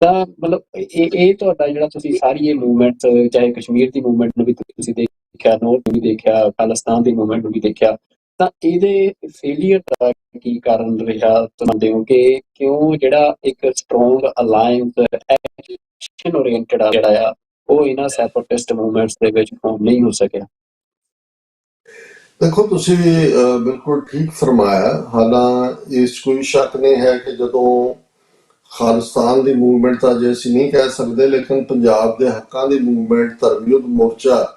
ਤਾਂ ਮਤਲਬ ਇਹ ਤੁਹਾਡਾ ਜਿਹੜਾ ਤੁਸੀਂ ਸਾਰੀ ਇਹ ਮੂਵਮੈਂਟਸ, ਚਾਹੇ ਕਸ਼ਮੀਰ ਦੀ ਮੂਵਮੈਂਟ ਨੂੰ ਵੀ ਤੁਸੀਂ ਦੇਖਿਆ, ਨੋਰਥ ਨੂੰ ਵੀ ਦੇਖਿਆ, ਖਾਲਿਸਤਾਨ ਦੀ ਮੂਵਮੈਂਟ ਨੂੰ ਵੀ ਦੇਖਿਆ, ਤਾਂ ਇਹਦੇ ਫੇਲੀਅਰ ਦਾ ਕੀ ਕਾਰਨ ਰਿਹਾ ਮੰਨਦੇ ਹੋ ਕਿ ਕਿਉਂ ਜਿਹੜਾ ਇੱਕ ਸਟਰੋਂਗ ਅਲਾਇੰਸ ਐਕਸ਼ਨ ਓਰੀਐਂਟਡ ਜਿਹੜਾ ਆ ਉਹ ਇਹਨਾਂ ਸੈਪਰੇਟਿਸਟ ਮੂਵਮੈਂਟਸ ਦੇ ਵਿੱਚ ਫਾਰਮ ਨਹੀਂ ਹੋ ਸਕਿਆ? ਦੇਖੋ, ਤੁਸੀਂ ਬਿਲਕੁਲ ਠੀਕ ਫਰਮਾਇਆ। ਹਾਲਾਂਕਿ ਇਸ ਕੋਈ ਸ਼ੱਕ ਨਹੀਂ ਹੈ ਕਿ ਜਦੋਂ ਖਾਲਿਸਤਾਨ ਦੀ ਮੂਵਮੈਂਟ ਤਾਂ ਜੇ ਅਸੀਂ ਨਹੀਂ ਕਹਿ ਸਕਦੇ, ਲੇਕਿਨ ਪੰਜਾਬ ਦੇ ਹੱਕਾਂ ਦੀ ਮੂਵਮੈਂਟ, ਧਰਮ ਯੁੱਧ ਮੋਰਚਾ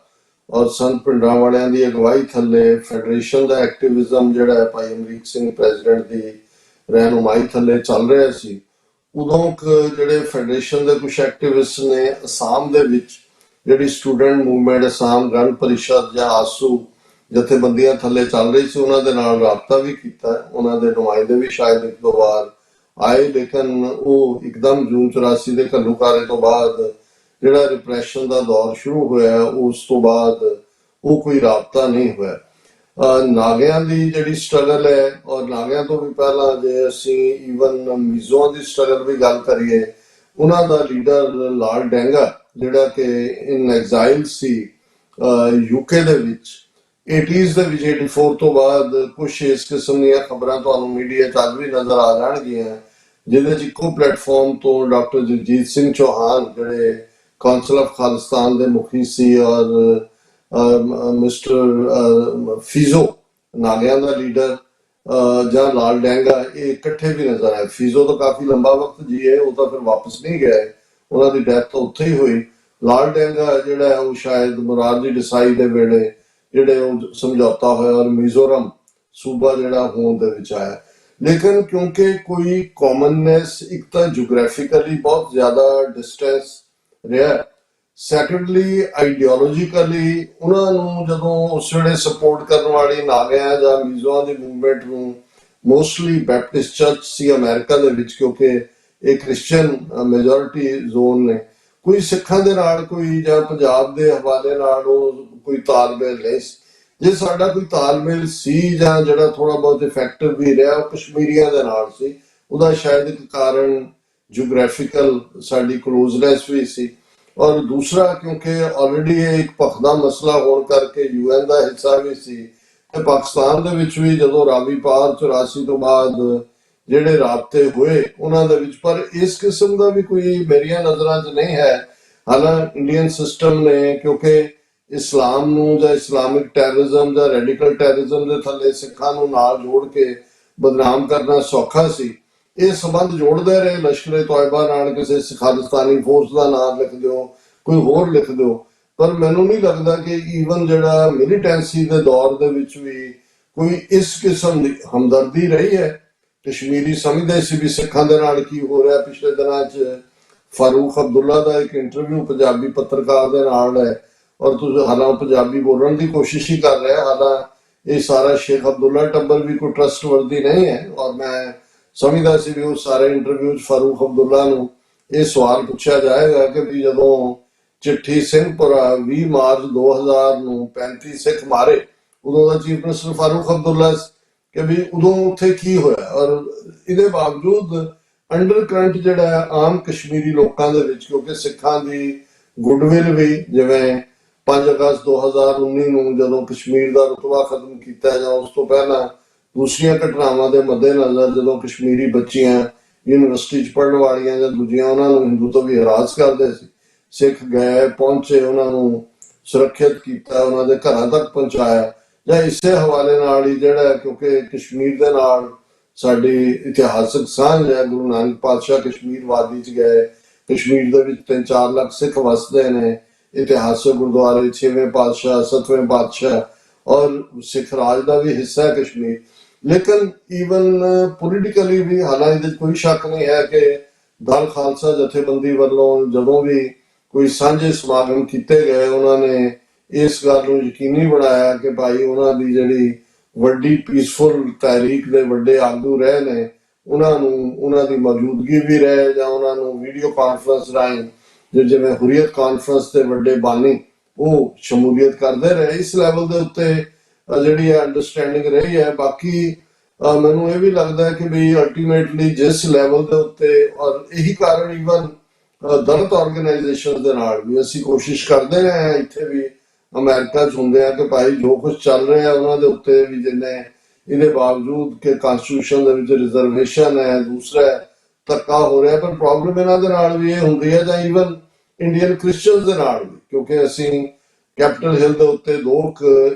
ਔਰ ਸੰਤ ਪਿੰਡਾਂ ਵਾਲਿਆਂ ਦੀ ਅਗਵਾਈ ਥੱਲੇ ਫੈਡਰੇਸ਼ਨ ਦਾ ਐਕਟਿਵਿਜ਼ਮ ਜਿਹੜਾ ਹੈ ਭਾਈ ਅਮਰੀਕ ਸਿੰਘ ਪ੍ਰੈਜ਼ੀਡੈਂਟ ਦੀ ਰਹਿਨੁਮਾਈ ਥੱਲੇ ਚੱਲ ਰਿਹਾ ਸੀ, ਉਦੋਂ ਜਿਹੜੇ ਫੈਡਰੇਸ਼ਨ ਦੇ ਕੁਝ ਐਕਟਿਵਿਸਟ ਨੇ ਅਸਾਮ ਦੇ ਵਿੱਚ ਜਿਹੜੀ ਸਟੂਡੈਂਟ ਮੂਵਮੈਂਟ, ਅਸਾਮ ਗਣ ਪਰਿਸ਼ਦ ਜਾਂ ਆਸੂ ਜਥੇਬੰਦੀਆਂ ਥੱਲੇ ਚੱਲ ਰਹੀ ਸੀ, ਉਹਨਾਂ ਦੇ ਨਾਲ ਰਾਬਤਾ ਵੀ ਕੀਤਾ। ਉਹਨਾਂ ਦੇ ਨੁਮਾਇੰਦੇ ਵੀ ਸ਼ਾਇਦ ਇੱਕ ਦੋ ਵਾਰ ਆਏ, ਲੇਕਿਨ ਉਹ ਇੱਕਦਮ ਜੂਨ 84 ਦੇ ਘੱਲੂਘਾਰੇ ਤੋਂ ਬਾਅਦ ਜਿਹੜਾ ਰਿਪਰੈਸ਼ਨ ਦਾ ਦੌਰ ਸ਼ੁਰੂ ਹੋਇਆ, ਉਸ ਤੋਂ ਬਾਅਦ ਉਹ ਕੋਈ ਰਾਬਤਾ ਨਹੀਂ ਹੋਇਆ। ਨਾਗਿਆਂ ਦੀ ਜਿਹੜੀ ਸਟਰਗਲ ਹੈ, ਔਰ ਨਾਗਿਆਂ ਤੋਂ ਵੀ ਪਹਿਲਾਂ ਜੇ ਅਸੀਂ ਈਵਨ ਮਿਜ਼ੋਆਂ ਦੀ ਸਟਰਗਲ ਵੀ ਗੱਲ ਕਰੀਏ, ਉਹਨਾਂ ਦਾ ਲੀਡਰ ਲਾਲ ਡੈਂਗਾ ਜਿਹੜਾ ਕਿ ਇਨ ਐਗਜ਼ਾਈਲ ਸੀ ਯੂਕੇ ਦੇ ਵਿੱਚ 80s ਦੇ ਵਿੱਚ, 84 ਤੋਂ ਬਾਅਦ ਕੁਛ ਇਸ ਕਿਸਮ ਦੀਆਂ ਖਬਰਾਂ ਤੁਹਾਨੂੰ ਮੀਡੀਆ 'ਚ ਅੱਜ ਵੀ ਨਜ਼ਰ ਆ ਜਾਣਗੀਆਂ, ਜਿਹਦੇ 'ਚ ਇੱਕੋ ਪਲੇਟਫਾਰਮ ਤੋਂ ਡਾਕਟਰ ਜਗਜੀਤ ਸਿੰਘ ਚੌਹਾਨ ਜਿਹੜੇ ਕੌਂਸਲ ਆਫ ਖਾਲਿਸਤਾਨ ਦੇ ਮੁਖੀ ਸੀ, ਔਰ ਮਿਸਟਰ ਫੀਜ਼ੋ ਨਾਗਿਆਂ ਦਾ ਲੀਡਰ, ਜਾਂ ਲਾਲ ਡੈਂਗਾ, ਇਹ ਇਕੱਠੇ ਵੀ ਨਜ਼ਰ ਆਏ। ਫੀਜ਼ੋ ਤਾਂ ਕਾਫੀ ਲੰਬਾ ਵਕਤ ਜੀਏ, ਉਹ ਤਾਂ ਫਿਰ ਵਾਪਸ ਨਹੀਂ ਗਏ, ਉਹਨਾਂ ਦੀ ਡੈਥ ਤਾਂ ਉੱਥੇ ਹੀ ਹੋਈ। ਲਾਲ ਡੈਂਗਾ ਜਿਹੜਾ ਉਹ ਸ਼ਾਇਦ ਮੁਰਾਰਜੀ ਦੇਸਾਈ ਦੇ ਵੇਲੇ ਜਿਹੜੇ ਉਹ ਸਮਝੌਤਾ ਹੋਇਆ ਔਰ ਮਿਜ਼ੋਰਮ ਸੂਬਾ ਜਿਹੜਾ ਹੋਂਦ ਦੇ ਵਿੱਚ ਆਇਆ। ਲੇਕਿਨ ਕਿਉਂਕਿ ਕੋਈ ਕਾਮਨਨੈਸ, ਇੱਕ ਤਾਂ ਜੀਓਗ੍ਰਾਫਿਕਲੀ ਬਹੁਤ ਜ਼ਿਆਦਾ ਡਿਸਟੈਂਸ ਰਿਹਾ, ਸੈਕੰਡਲੀ ਆਈਡੀਓਲੋਜੀਕਲੀ ਉਹਨਾਂ ਨੂੰ ਜਦੋਂ ਉਸ ਵੇਲੇ ਸਪੋਰਟ ਕਰਨ ਵਾਲੀ ਨਾਗਿਆਂ ਜਾਂ ਮਿਜ਼ੋਆਂ ਦੀ ਮੂਵਮੈਂਟ ਨੂੰ ਮੋਸਟਲੀ ਬੈਪਟਿਸਟ ਚਰਚ ਸੀ ਅਮਰੀਕਾ ਦੇ ਵਿੱਚ, ਕਿਉਂਕਿ ਇਹ ਕ੍ਰਿਸਚੀਅਨ ਮੈਜੋਰਿਟੀ ਜ਼ੋਨ ਨੇ, ਕੋਈ ਸਿੱਖਾਂ ਦੇ ਨਾਲ ਕੋਈ ਜਾਂ ਪੰਜਾਬ ਦੇ ਹਵਾਲੇ ਨਾਲ ਉਹ ਕੋਈ ਤਾਲਮੇਲ ਨਹੀਂ ਸੀ। ਜੇ ਸਾਡਾ ਕੋਈ ਤਾਲਮੇਲ ਸੀ ਜਾਂ ਜਿਹੜਾ ਥੋੜਾ ਬਹੁਤ ਇਫੈਕਟਿਵ ਵੀ ਰਿਹਾ, ਉਹ ਕਸ਼ਮੀਰੀਆਂ ਦੇ ਨਾਲ ਸੀ। ਉਹਦਾ ਸ਼ਾਇਦ ਇੱਕ ਕਾਰਨ ਜੀਓਗ੍ਰਾਫਿਕਲ ਸਾਡੀ ਕਲੋਜ਼ਨੈਸ ਵੀ ਸੀ, ਔਰ ਦੂਸਰਾ ਕਿਉਂਕਿ ਆਲਰੇਡੀ ਇਹ ਇੱਕ ਭਖਦਾ ਮਸਲਾ ਹੋਣ ਕਰਕੇ UN ਦਾ ਹਿੱਸਾ ਵੀ ਸੀ। ਤੇ ਪਾਕਿਸਤਾਨ ਦੇ ਵਿੱਚ ਵੀ ਜਦੋਂ ਰਾਵੀ ਪਾਰ 84 ਤੋਂ ਬਾਅਦ ਜਿਹੜੇ ਰਾਬਤੇ ਹੋਏ ਉਹਨਾਂ ਦੇ ਵਿੱਚ, ਪਰ ਇਸ ਕਿਸਮ ਦਾ ਵੀ ਕੋਈ ਮੇਰੀਆਂ ਨਜ਼ਰਾਂ 'ਚ ਨਹੀਂ ਹੈ। ਹਾਲਾਂਕਿ ਇੰਡੀਅਨ ਸਿਸਟਮ ਨੇ, ਕਿਉਂਕਿ ਇਸਲਾਮ ਨੂੰ ਜਾਂ ਇਸਲਾਮਿਕ ਟੈਰਰਿਜ਼ਮ ਜਾਂ ਰੈਡੀਕਲ ਟੈਰਰਿਜ਼ਮ ਦੇ ਥੱਲੇ ਸਿੱਖਾਂ ਨੂੰ ਨਾਲ ਜੋੜ ਕੇ ਬਦਨਾਮ ਕਰਨਾ ਸੌਖਾ ਸੀ, ਇਹ ਸੰਬੰਧ ਜੋੜਦੇ ਰਹੇ। ਲਸ਼ਕਰ ਤੋਇਬਾ ਨਾਲ ਕਿਸੇ ਖਾਲਿਸਤਾਨੀ ਫੋਰਸ ਦਾ ਨਾਮ ਲਿਖ ਦਿਓ, ਕੋਈ ਹੋਰ ਲਿਖ ਦਿਓ, ਪਰ ਮੈਨੂੰ ਨਹੀਂ ਲੱਗਦਾ ਕਿ ਈਵਨ ਜਿਹੜਾ ਮਿਲੀਟੈਂਸੀ ਦੇ ਦੌਰ ਦੇ ਵਿੱਚ ਵੀ ਕੋਈ ਇਸ ਕਿਸਮ ਦੀ ਹਮਦਰਦੀ ਰਹੀ ਹੈ। ਕਸ਼ਮੀਰੀ ਸਮਝਦੇ ਸੀ ਵੀ ਸਿੱਖਾਂ ਦੇ ਨਾਲ ਕੀ ਹੋ ਰਿਹਾ। ਪਿਛਲੇ ਦਿਨਾਂ 'ਚ ਫਾਰੂਕ ਅਬਦੁੱਲਾ ਦਾ ਇੱਕ ਇੰਟਰਵਿਊ ਪੰਜਾਬੀ ਪੱਤਰਕਾਰ ਦੇ ਨਾਲ ਹੈ, ਔਰ ਤੁਸੀਂ ਹਾਲਾਂ ਪੰਜਾਬੀ ਬੋਲਣ ਦੀ ਕੋਸ਼ਿਸ਼ ਹੀ ਕਰ ਰਿਹਾ। ਹਾਲਾਂ ਇਹ ਸਾਰਾ ਸ਼ੇਖ ਅਬਦੁੱਲਾ ਟੱਬਰ ਵੀ ਕੋਈ ਟਰਸਟਵਰਦੀ ਨਹੀਂ ਹੈ, ਔਰ ਮੈਂ ਸਮਝਦਾ ਸੀ ਵੀ ਉਹ ਸਾਰੇ ਇੰਟਰਵਿਊ 'ਚ ਫਾਰੂਕ ਅਬਦੁੱਲਾ ਨੂੰ ਇਹ ਸਵਾਲ ਪੁੱਛਿਆ ਜਾਏਗਾ ਕਿ ਵੀ ਜਦੋਂ ਚਿੱਠੀ ਸਿੰਘਪੁਰਾ 20 ਮਾਰਚ 2000 ਨੂੰ 35 ਸਿੱਖ ਮਾਰੇ, ਉਦੋਂ ਦਾ ਚੀਫ ਮਿਨਿਸਟਰ ਫਾਰੂਕ ਅਬਦੁੱਲਾ ਕਿ ਵੀ ਉਦੋਂ ਉੱਥੇ ਕੀ ਹੋਇਆ। ਔਰ ਇਹਦੇ ਬਾਵਜੂਦ ਅੰਡਰ ਕਰੰਟ ਜਿਹੜਾ ਹੈ ਆਮ ਕਸ਼ਮੀਰੀ ਲੋਕਾਂ ਦੇ ਵਿੱਚ, ਕਿਉਂਕਿ ਸਿੱਖਾਂ ਦੀ ਗੁੱਡਵਿਲ ਵੀ, ਜਿਵੇਂ 5 ਅਗਸਤ 2019 ਨੂੰ ਜਦੋਂ ਕਸ਼ਮੀਰ ਦਾ ਰੁਤਬਾ ਖਤਮ ਕੀਤਾ, ਜਾਂ ਉਸ ਤੋਂ ਪਹਿਲਾਂ ਦੂਸਰੀਆਂ ਘਟਨਾਵਾਂ ਦੇ ਮੱਦੇਨਜ਼ਰ ਜਦੋਂ ਕਸ਼ਮੀਰੀ ਬੱਚੀਆਂ ਯੂਨੀਵਰਸਿਟੀ 'ਚ ਪੜ੍ਹਨ ਵਾਲੀਆਂ ਜਾਂ ਦੂਜੀਆਂ, ਉਹਨਾਂ ਨੂੰ ਹਿੰਦੂ ਤੋਂ ਵੀ ਹਰਾਸ ਕਰਦੇ ਸੀ, ਸਿੱਖ ਗਏ, ਪਹੁੰਚੇ, ਉਹਨਾਂ ਨੂੰ ਸੁਰੱਖਿਅਤ ਕੀਤਾ, ਉਹਨਾਂ ਦੇ ਘਰਾਂ ਤੱਕ ਪਹੁੰਚਾਇਆ, ਜਾਂ ਇਸੇ ਹਵਾਲੇ ਨਾਲ ਹੀ ਜਿਹੜਾ, ਕਿਉਂਕਿ ਕਸ਼ਮੀਰ ਦੇ ਨਾਲ ਸਾਡੀ ਇਤਿਹਾਸਕ ਸਾਂਝ ਹੈ। ਗੁਰੂ ਨਾਨਕ ਪਾਤਸ਼ਾਹ ਕਸ਼ਮੀਰ ਵਾਦੀ 'ਚ ਗਏ, ਕਸ਼ਮੀਰ ਦੇ ਵਿੱਚ 3-4 ਲੱਖ ਸਿੱਖ ਵਸਦੇ ਨੇ, ਇਤਿਹਾਸਕ ਗੁਰਦੁਆਰੇ 6ਵੇਂ ਪਾਤਸ਼ਾਹ 7ਵੇਂ ਪਾਤਸ਼ਾਹ, ਔਰ ਸਿੱਖ ਰਾਜ ਦਾ ਵੀ ਹਿੱਸਾ ਹੈ ਕਸ਼ਮੀਰ। ਲੇਕਿਨ ਈਵਨ ਪੋਲੀਟੀਕਲੀ ਵੀ, ਹਾਲਾਂਕਿ ਇਹਦੇ ਕੋਈ ਸ਼ੱਕ ਨਹੀਂ ਹੈ ਕਿ ਦਲ ਖਾਲਸਾ ਜਥੇਬੰਦੀ ਵੱਲੋਂ ਜਦੋਂ ਵੀ ਕੋਈ ਸਾਂਝੇ ਸਮਾਗਮ ਕੀਤੇ ਗਏ, ਉਹਨਾਂ ਨੇ ਇਸ ਗੱਲ ਨੂੰ ਯਕੀਨੀ ਬਣਾਇਆ ਕਿ ਭਾਈ ਉਹਨਾਂ ਦੀ ਜਿਹੜੀ ਵੱਡੀ ਪੀਸਫੁਲ ਤਹਿਰੀਕ ਦੇ ਵੱਡੇ ਆਗੂ ਰਹੇ ਨੇ, ਉਹਨਾਂ ਨੂੰ ਉਹਨਾਂ ਦੀ ਮੌਜੂਦਗੀ ਵੀ ਰਹੇ, ਜਾਂ ਉਹਨਾਂ ਨੂੰ ਵੀਡੀਓ ਕਾਨਫਰੰਸ ਰਾਹੀਂ, ਜਿਵੇਂ ਹੁਰੀਅਤ ਕਾਨਫਰੰਸ ਦੇ ਵੱਡੇ ਬਾਨੀ, ਉਹ ਸ਼ਮੂਲੀਅਤ ਕਰਦੇ ਰਹੇ। ਇਸ ਲੈਵਲ ਦੇ ਉੱਤੇ ਜਿਹੜੀ ਅੰਡਰਸਟੈਂਡਿੰਗ ਰਹੀ ਹੈ। ਬਾਕੀ ਮੈਨੂੰ ਇਹ ਵੀ ਲੱਗਦਾ ਹੈ ਕਿ ਵੀ ਅਲਟੀਮੇਟਲੀ ਜਿਸ ਲੈਵਲ ਦੇ ਉੱਤੇ, ਔਰ ਇਹੀ ਕਾਰਨ ਈਵਨ ਦਲਿਤ ਆਰਗੇਨਾਈਜੇਸ਼ਨ ਦੇ ਨਾਲ ਵੀ ਅਸੀਂ ਕੋਸ਼ਿਸ਼ ਕਰਦੇ ਰਹੇ ਹਾਂ, ਇੱਥੇ ਵੀ ਅਮਰੀਕਾ 'ਚ ਹੁੰਦੇ ਆ, ਕਿ ਭਾਈ ਜੋ ਕੁਝ ਚੱਲ ਰਿਹਾ ਉਹਨਾਂ ਦੇ ਉੱਤੇ ਵੀ, ਜਿੰਨੇ ਇਹਦੇ ਬਾਵਜੂਦ ਕਿ ਕਨਸਟੀਟਿਊਸ਼ਨ ਦੇ ਵਿੱਚ ਰਿਜ਼ਰਵੇਸ਼ਨ ਹੈ, ਦੂਸਰਾ ਧੱਕਾ ਹੋ ਰਿਹਾ, ਪਰ ਪ੍ਰੋਬਲਮ ਇਹਨਾਂ ਦੇ ਨਾਲ ਵੀ ਇਹ ਹੁੰਦੀ ਹੈ, ਜਾਂ ਈਵਨ ਇੰਡੀਅਨ ਕ੍ਰਿਸਚੀਅਨਸ ਦੇ ਨਾਲ ਵੀ, ਕਿਉਂਕਿ ਅਸੀਂ ਕੈਪੀਟਲ ਹਿੱਲ ਦੇ ਉੱਤੇ 2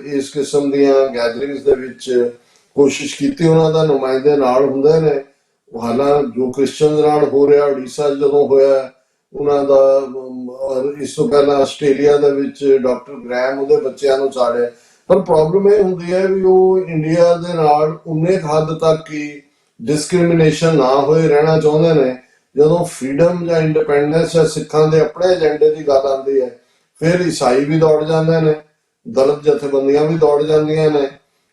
ਇਸ ਕਿਸਮ ਦੀਆਂ ਗੈਦਰਿੰਗਸ ਦੇ ਵਿੱਚ ਕੋਸ਼ਿਸ਼ ਕੀਤੀ, ਉਹਨਾਂ ਦਾ ਨੁਮਾਇੰਦੇ ਨਾਲ ਹੁੰਦੇ ਨੇ। ਹਾਲਾਂ ਜੋ ਕ੍ਰਿਸਚੀਅਨ ਨਾਲ ਹੋ ਰਿਹਾ, ਉੜੀਸਾ ਜਦੋਂ ਹੋਇਆ ਉਹਨਾਂ ਦਾ, ਔਰ ਇਸ ਤੋਂ ਪਹਿਲਾਂ ਆਸਟ੍ਰੇਲੀਆ ਦੇ ਵਿੱਚ ਡਾਕਟਰ ਗ੍ਰੈਮ ਉਹਦੇ ਬੱਚਿਆਂ ਨੂੰ ਚਾੜਿਆ। ਪਰ ਪ੍ਰੋਬਲਮ ਇਹ ਹੁੰਦੀ ਹੈ ਵੀ ਉਹ ਇੰਡੀਆ ਦੇ ਨਾਲ ਉਨੇ ਹੱਦ ਤੱਕ ਹੀ ਡਿਸਕ੍ਰਿਮੀਨੇਸ਼ਨ ਨਾ ਹੋਏ ਰਹਿਣਾ ਚਾਹੁੰਦੇ ਨੇ। ਜਦੋਂ ਫਰੀडम ਜਾਂ ਇੰਡੀਪੈਂਡੈਂਸ ਜਾਂ ਸਿੱਖਾਂ ਦੇ ਆਪਣੇ ਏਜੰਡੇ ਦੀ ਗੱਲ ਆਉਂਦੀ ਹੈ, ਫਿਰ ਈਸਾਈ ਵੀ ਦੌੜ ਜਾਂਦੇ ਨੇ, ਦਲਿਤ ਜਥੇਬੰਦੀਆਂ ਵੀ ਦੌੜ ਜਾਂਦੀਆਂ ਨੇ,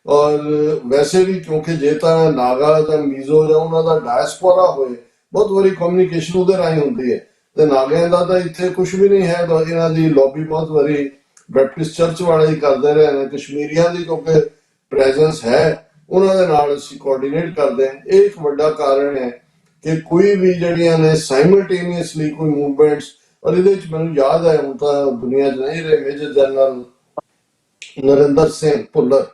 ਔਰ ਵੈਸੇ ਵੀ ਕਿਉਂਕਿ ਜੇ ਤਾਂ ਨਾਗਾ ਜਾਂ ਮੀਜ਼ੋ ਜਾਂ ਉਹਨਾਂ ਦਾ ਡਾਇਸਪੋਰਾ ਹੋਏ, ਬਹੁਤ ਵਾਰੀ ਕਮਿਊਨੀਕੇਸ਼ਨ ਉਹਦੇ ਰਾਹੀਂ ਹੁੰਦੀ ਹੈ, ਤੇ ਨਾਗਿਆਂ ਦਾ ਤਾਂ ਇੱਥੇ ਕੁਝ ਵੀ ਨਹੀਂ ਹੈ। ਇਹਨਾਂ ਦੀ ਲੌਬੀ ਬਹੁਤ ਵਾਰੀ ਬੈਪਟਿਸਟ ਚਰਚ ਵਾਲੇ ਹੀ ਕਰਦੇ ਰਹੇ ਨੇ, ਕਸ਼ਮੀਰੀਆਂ ਦੀ ਕਿਉਂਕਿ ਪ੍ਰੈਜ਼ੈਂਸ ਹੈ, ਉਹਨਾਂ ਦੇ ਨਾਲ ਅਸੀਂ ਕੋਆਰਡੀਨੇਟ ਕਰਦੇ ਹਾਂ। ਇਹ ਇੱਕ ਵੱਡਾ ਕਾਰਨ ਹੈ ਕਿ ਕੋਈ ਵੀ ਜਿਹੜੀਆਂ ਨੇ ਸਾਈਮਲਟੇਨੀਅਸਲੀ ਕੋਈ ਮੂਵਮੈਂਟਸ, ਔਰ ਇਹਦੇ ਵਿੱਚ ਮੈਨੂੰ ਯਾਦ ਹੈ, ਹੁਣ ਤਾਂ ਦੁਨੀਆ 'ਚ ਨਹੀਂ ਰਹੇ, ਮੇਜਰ ਜਨਰਲ ਨਰਿੰਦਰ ਸਿੰਘ ਭੁੱਲਰ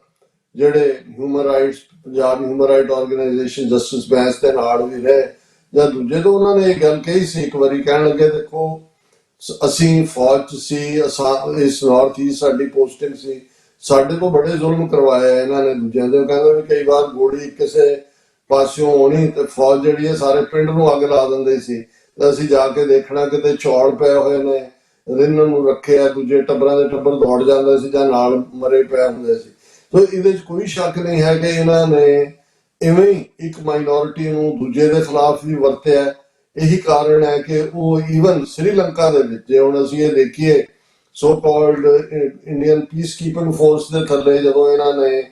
ਜਿਹੜੇ human rights, Punjab human right organisation justice Bains ਦੇ ਨਾਲ ਵੀ ਰਹੇ ਜਾਂ ਦੂਜੇ, ਤੋਂ ਉਹਨਾਂ ਨੇ ਇਹ ਗੱਲ ਕਹੀ ਸੀ ਇੱਕ ਵਾਰੀ, ਕਹਿਣ ਲੱਗੇ ਦੇਖੋ ਅਸੀਂ ਫੌਜ 'ਚ ਸੀ, ਇਸ ਨਾਰਥ ਈਸਟ ਸਾਡੀ ਪੋਸਟਿੰਗ ਸੀ, ਸਾਡੇ ਤੋਂ ਬੜੇ ਜ਼ੁਲਮ ਕਰਵਾਏ ਇਹਨਾਂ ਨੇ ਦੂਜਿਆਂ ਦੇ। ਕਹਿੰਦੇ ਵੀ ਕਈ ਵਾਰ ਗੋਲੀ ਕਿਸੇ ਪਾਸਿਓਂ ਆਉਣੀ ਤੇ ਫੌਜ ਜਿਹੜੀ ਹੈ ਸਾਰੇ ਪਿੰਡ ਨੂੰ ਅੱਗ ਲਾ ਦਿੰਦੇ ਸੀ, ਤੇ ਅਸੀਂ ਜਾ ਕੇ ਦੇਖਣਾ ਕਿਤੇ ਚੌਲ ਪਏ ਹੋਏ ਨੇ, ਰਿੰਨਣ ਨੂੰ ਰੱਖਿਆ, ਦੂਜੇ ਟੱਬਰਾਂ ਦੇ ਟੱਬਰ ਦੌੜ ਜਾਂਦੇ ਸੀ ਜਾਂ ਨਾਲ ਮਰੇ ਪਏ ਹੁੰਦੇ ਸੀ। ਸੋ ਇਹਦੇ 'ਚ ਕੋਈ ਸ਼ੱਕ ਨਹੀਂ ਹੈ ਕਿ ਇਹਨਾਂ ਨੇ ਇਵੇਂ ਹੀ ਇੱਕ ਮਾਈਨੋਰਿਟੀ ਨੂੰ ਦੂਜੇ ਦੇ ਖਿਲਾਫ ਵੀ ਵਰਤਿਆ। ਇਹੀ ਕਾਰਨ ਹੈ ਕਿ ਉਹ ਈਵਨ ਸ੍ਰੀਲੰਕਾ ਦੇ ਵਿੱਚ, ਜੇ ਹੁਣ ਅਸੀਂ ਇਹ ਦੇਖੀਏ, so called Indian piece keeping force ਦੇ ਥੱਲੇ ਜਦੋਂ ਇਹਨਾਂ ਨੇ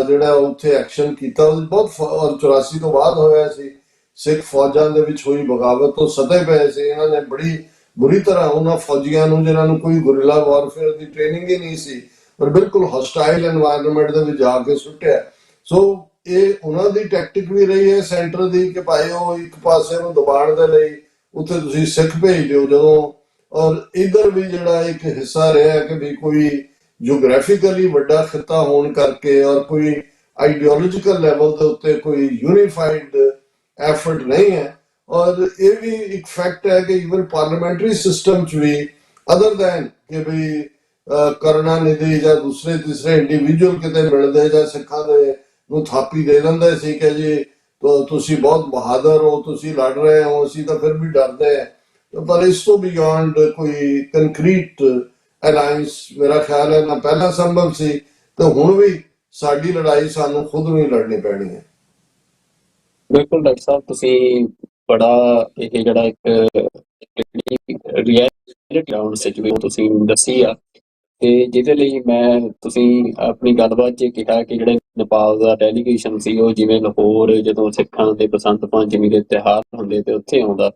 ਜਿਹੜਾ ਉੱਥੇ ਐਕਸ਼ਨ ਕੀਤਾ, ਉਹ ਬਹੁਤ 84 ਤੋਂ ਬਾਅਦ ਹੋਇਆ ਸੀ, ਸਿੱਖ ਫੌਜਾਂ ਦੇ ਵਿੱਚ ਹੋਈ ਬਗਾਵਤ ਤੋਂ ਸਤੇ ਪਏ ਸੀ। ਇਹਨਾਂ ਨੇ ਬੜੀ ਬੁਰੀ ਤਰ੍ਹਾਂ ਉਹਨਾਂ ਫੌਜੀਆਂ ਨੂੰ, ਜਿਨ੍ਹਾਂ ਨੂੰ ਕੋਈ ਗੁਰਿਲਾ ਵਾਰਫੇਅਰ ਦੀ ਟ੍ਰੇਨਿੰਗ ਹੀ ਨਹੀਂ ਸੀ, ਪਰ ਬਿਲਕੁਲ ਹੌਸਟਾਈਲ এনवायरमेंट ਦੇ ਵਿੱਚ ਜਾ ਕੇ ਸੁੱਟਿਆ। ਸੋ ਇਹ ਉਹਨਾਂ ਦੀ ਟੈਕਟਿਕ ਵੀ ਰਹੀ ਹੈ ਸੈਂਟਰ ਦੀ ਕਿ ਭਾਈ ਉਹ ਇੱਕ ਪਾਸੇ ਨੂੰ ਦਬਾਉਣ ਦੇ ਲਈ ਉੱਥੇ ਤੁਸੀਂ ਸਿੱਖ ਭੇਜ ਦਿਓ ਜਦੋਂ, ਔਰ ਇਧਰ ਵੀ ਜਿਹੜਾ ਇੱਕ ਹਿੱਸਾ ਰਿਹਾ ਕਿ ਵੀ ਕੋਈ ਜਿਓਗ੍ਰਾਫਿਕਲੀ ਵੱਡਾ ਖਿੱਤਾ ਹੋਣ ਕਰਕੇ ਔਰ ਕੋਈ ਆਈਡੀਓਲੋਜੀਕਲ ਲੈਵਲ ਦੇ ਉੱਤੇ ਕੋਈ ਯੂਨੀਫਾਈਡ ਐਫਰਟ ਨਹੀਂ ਹੈ। ਔਰ ਇਹ ਵੀ ਇੱਕ ਫੈਕਟ ਹੈ ਕਿ ਈਵਨ ਪਾਰਲੀਮੈਂਟਰੀ ਸਿਸਟਮ 'ਚ ਵੀ, ਅਦਰ ਦੈਨ ਕਿ ਵੀ ਕਰੁਣਾਨਿਧੀ ਜਾਂ ਦੂਸਰੇ ਤੀਸਰੇ ਇੰਡੀਵਿਜੂਅਲ ਕਿਤੇ ਮਿਲਦੇ ਜਾਂ ਸਿੱਖਾਂ ਦੇ ਨੂੰ ਥਾਪੀ ਦੇ ਦਿੰਦੇ ਸੀ ਕਿ ਜੀ ਤੁਸੀਂ ਬਹੁਤ ਬਹਾਦਰ ਹੋ, ਤੁਸੀਂ ਲੜ ਰਹੇ ਹੋ, ਅਸੀਂ ਤਾਂ ਫਿਰ ਵੀ ਡਰਦੇ ਹਾਂ। ਪਰ ਇਸ ਤੋਂ ਬਿਯੋਂਡ ਕੋਈ ਕੰਕਰੀਟ ਅਲਾਈਅੰਸ ਮੇਰਾ ਖਿਆਲ ਹੈ ਨਾ ਪਹਿਲਾਂ ਸੰਭਵ ਸੀ, ਤੇ ਹੁਣ ਵੀ ਸਾਡੀ ਲੜਾਈ ਸਾਨੂੰ ਖੁਦ ਨੂੰ ਹੀ ਲੜਨੀ ਪੈਣੀ ਹੈ। ਬਿਲਕੁਲ ਡਾਕਟਰ ਸਾਹਿਬ, ਤੁਸੀਂ ਬੜਾ ਇਹ ਜਿਹੜਾ ਇੱਕ ਰਿਐਲਿਟੀ ਗਰਾਊਂਡ ਸਿਚੁਏਸ਼ਨ ਤੁਸੀਂ ਦੱਸੀ ਆ, ਤੇ ਜਿਹਦੇ ਲਈ ਮੈਂ, ਤੁਸੀਂ ਆਪਣੀ ਗੱਲਬਾਤ 'ਚ ਕਿਹਾ ਕਿ ਜਿਹੜੇ ਨੇਪਾਲ ਦਾ ਡੈਲੀਗੇਸ਼ਨ ਸੀ ਉਹ ਜਿਵੇਂ ਲਾਹੌਰ ਜਦੋਂ ਸਿੱਖਾਂ ਦੇ ਬਸੰਤ ਪੰਚਮੀ ਦੇ ਤਿਉਹਾਰ ਹੁੰਦੇ ਤੇ ਉੱਥੇ ਆਉਂਦਾ,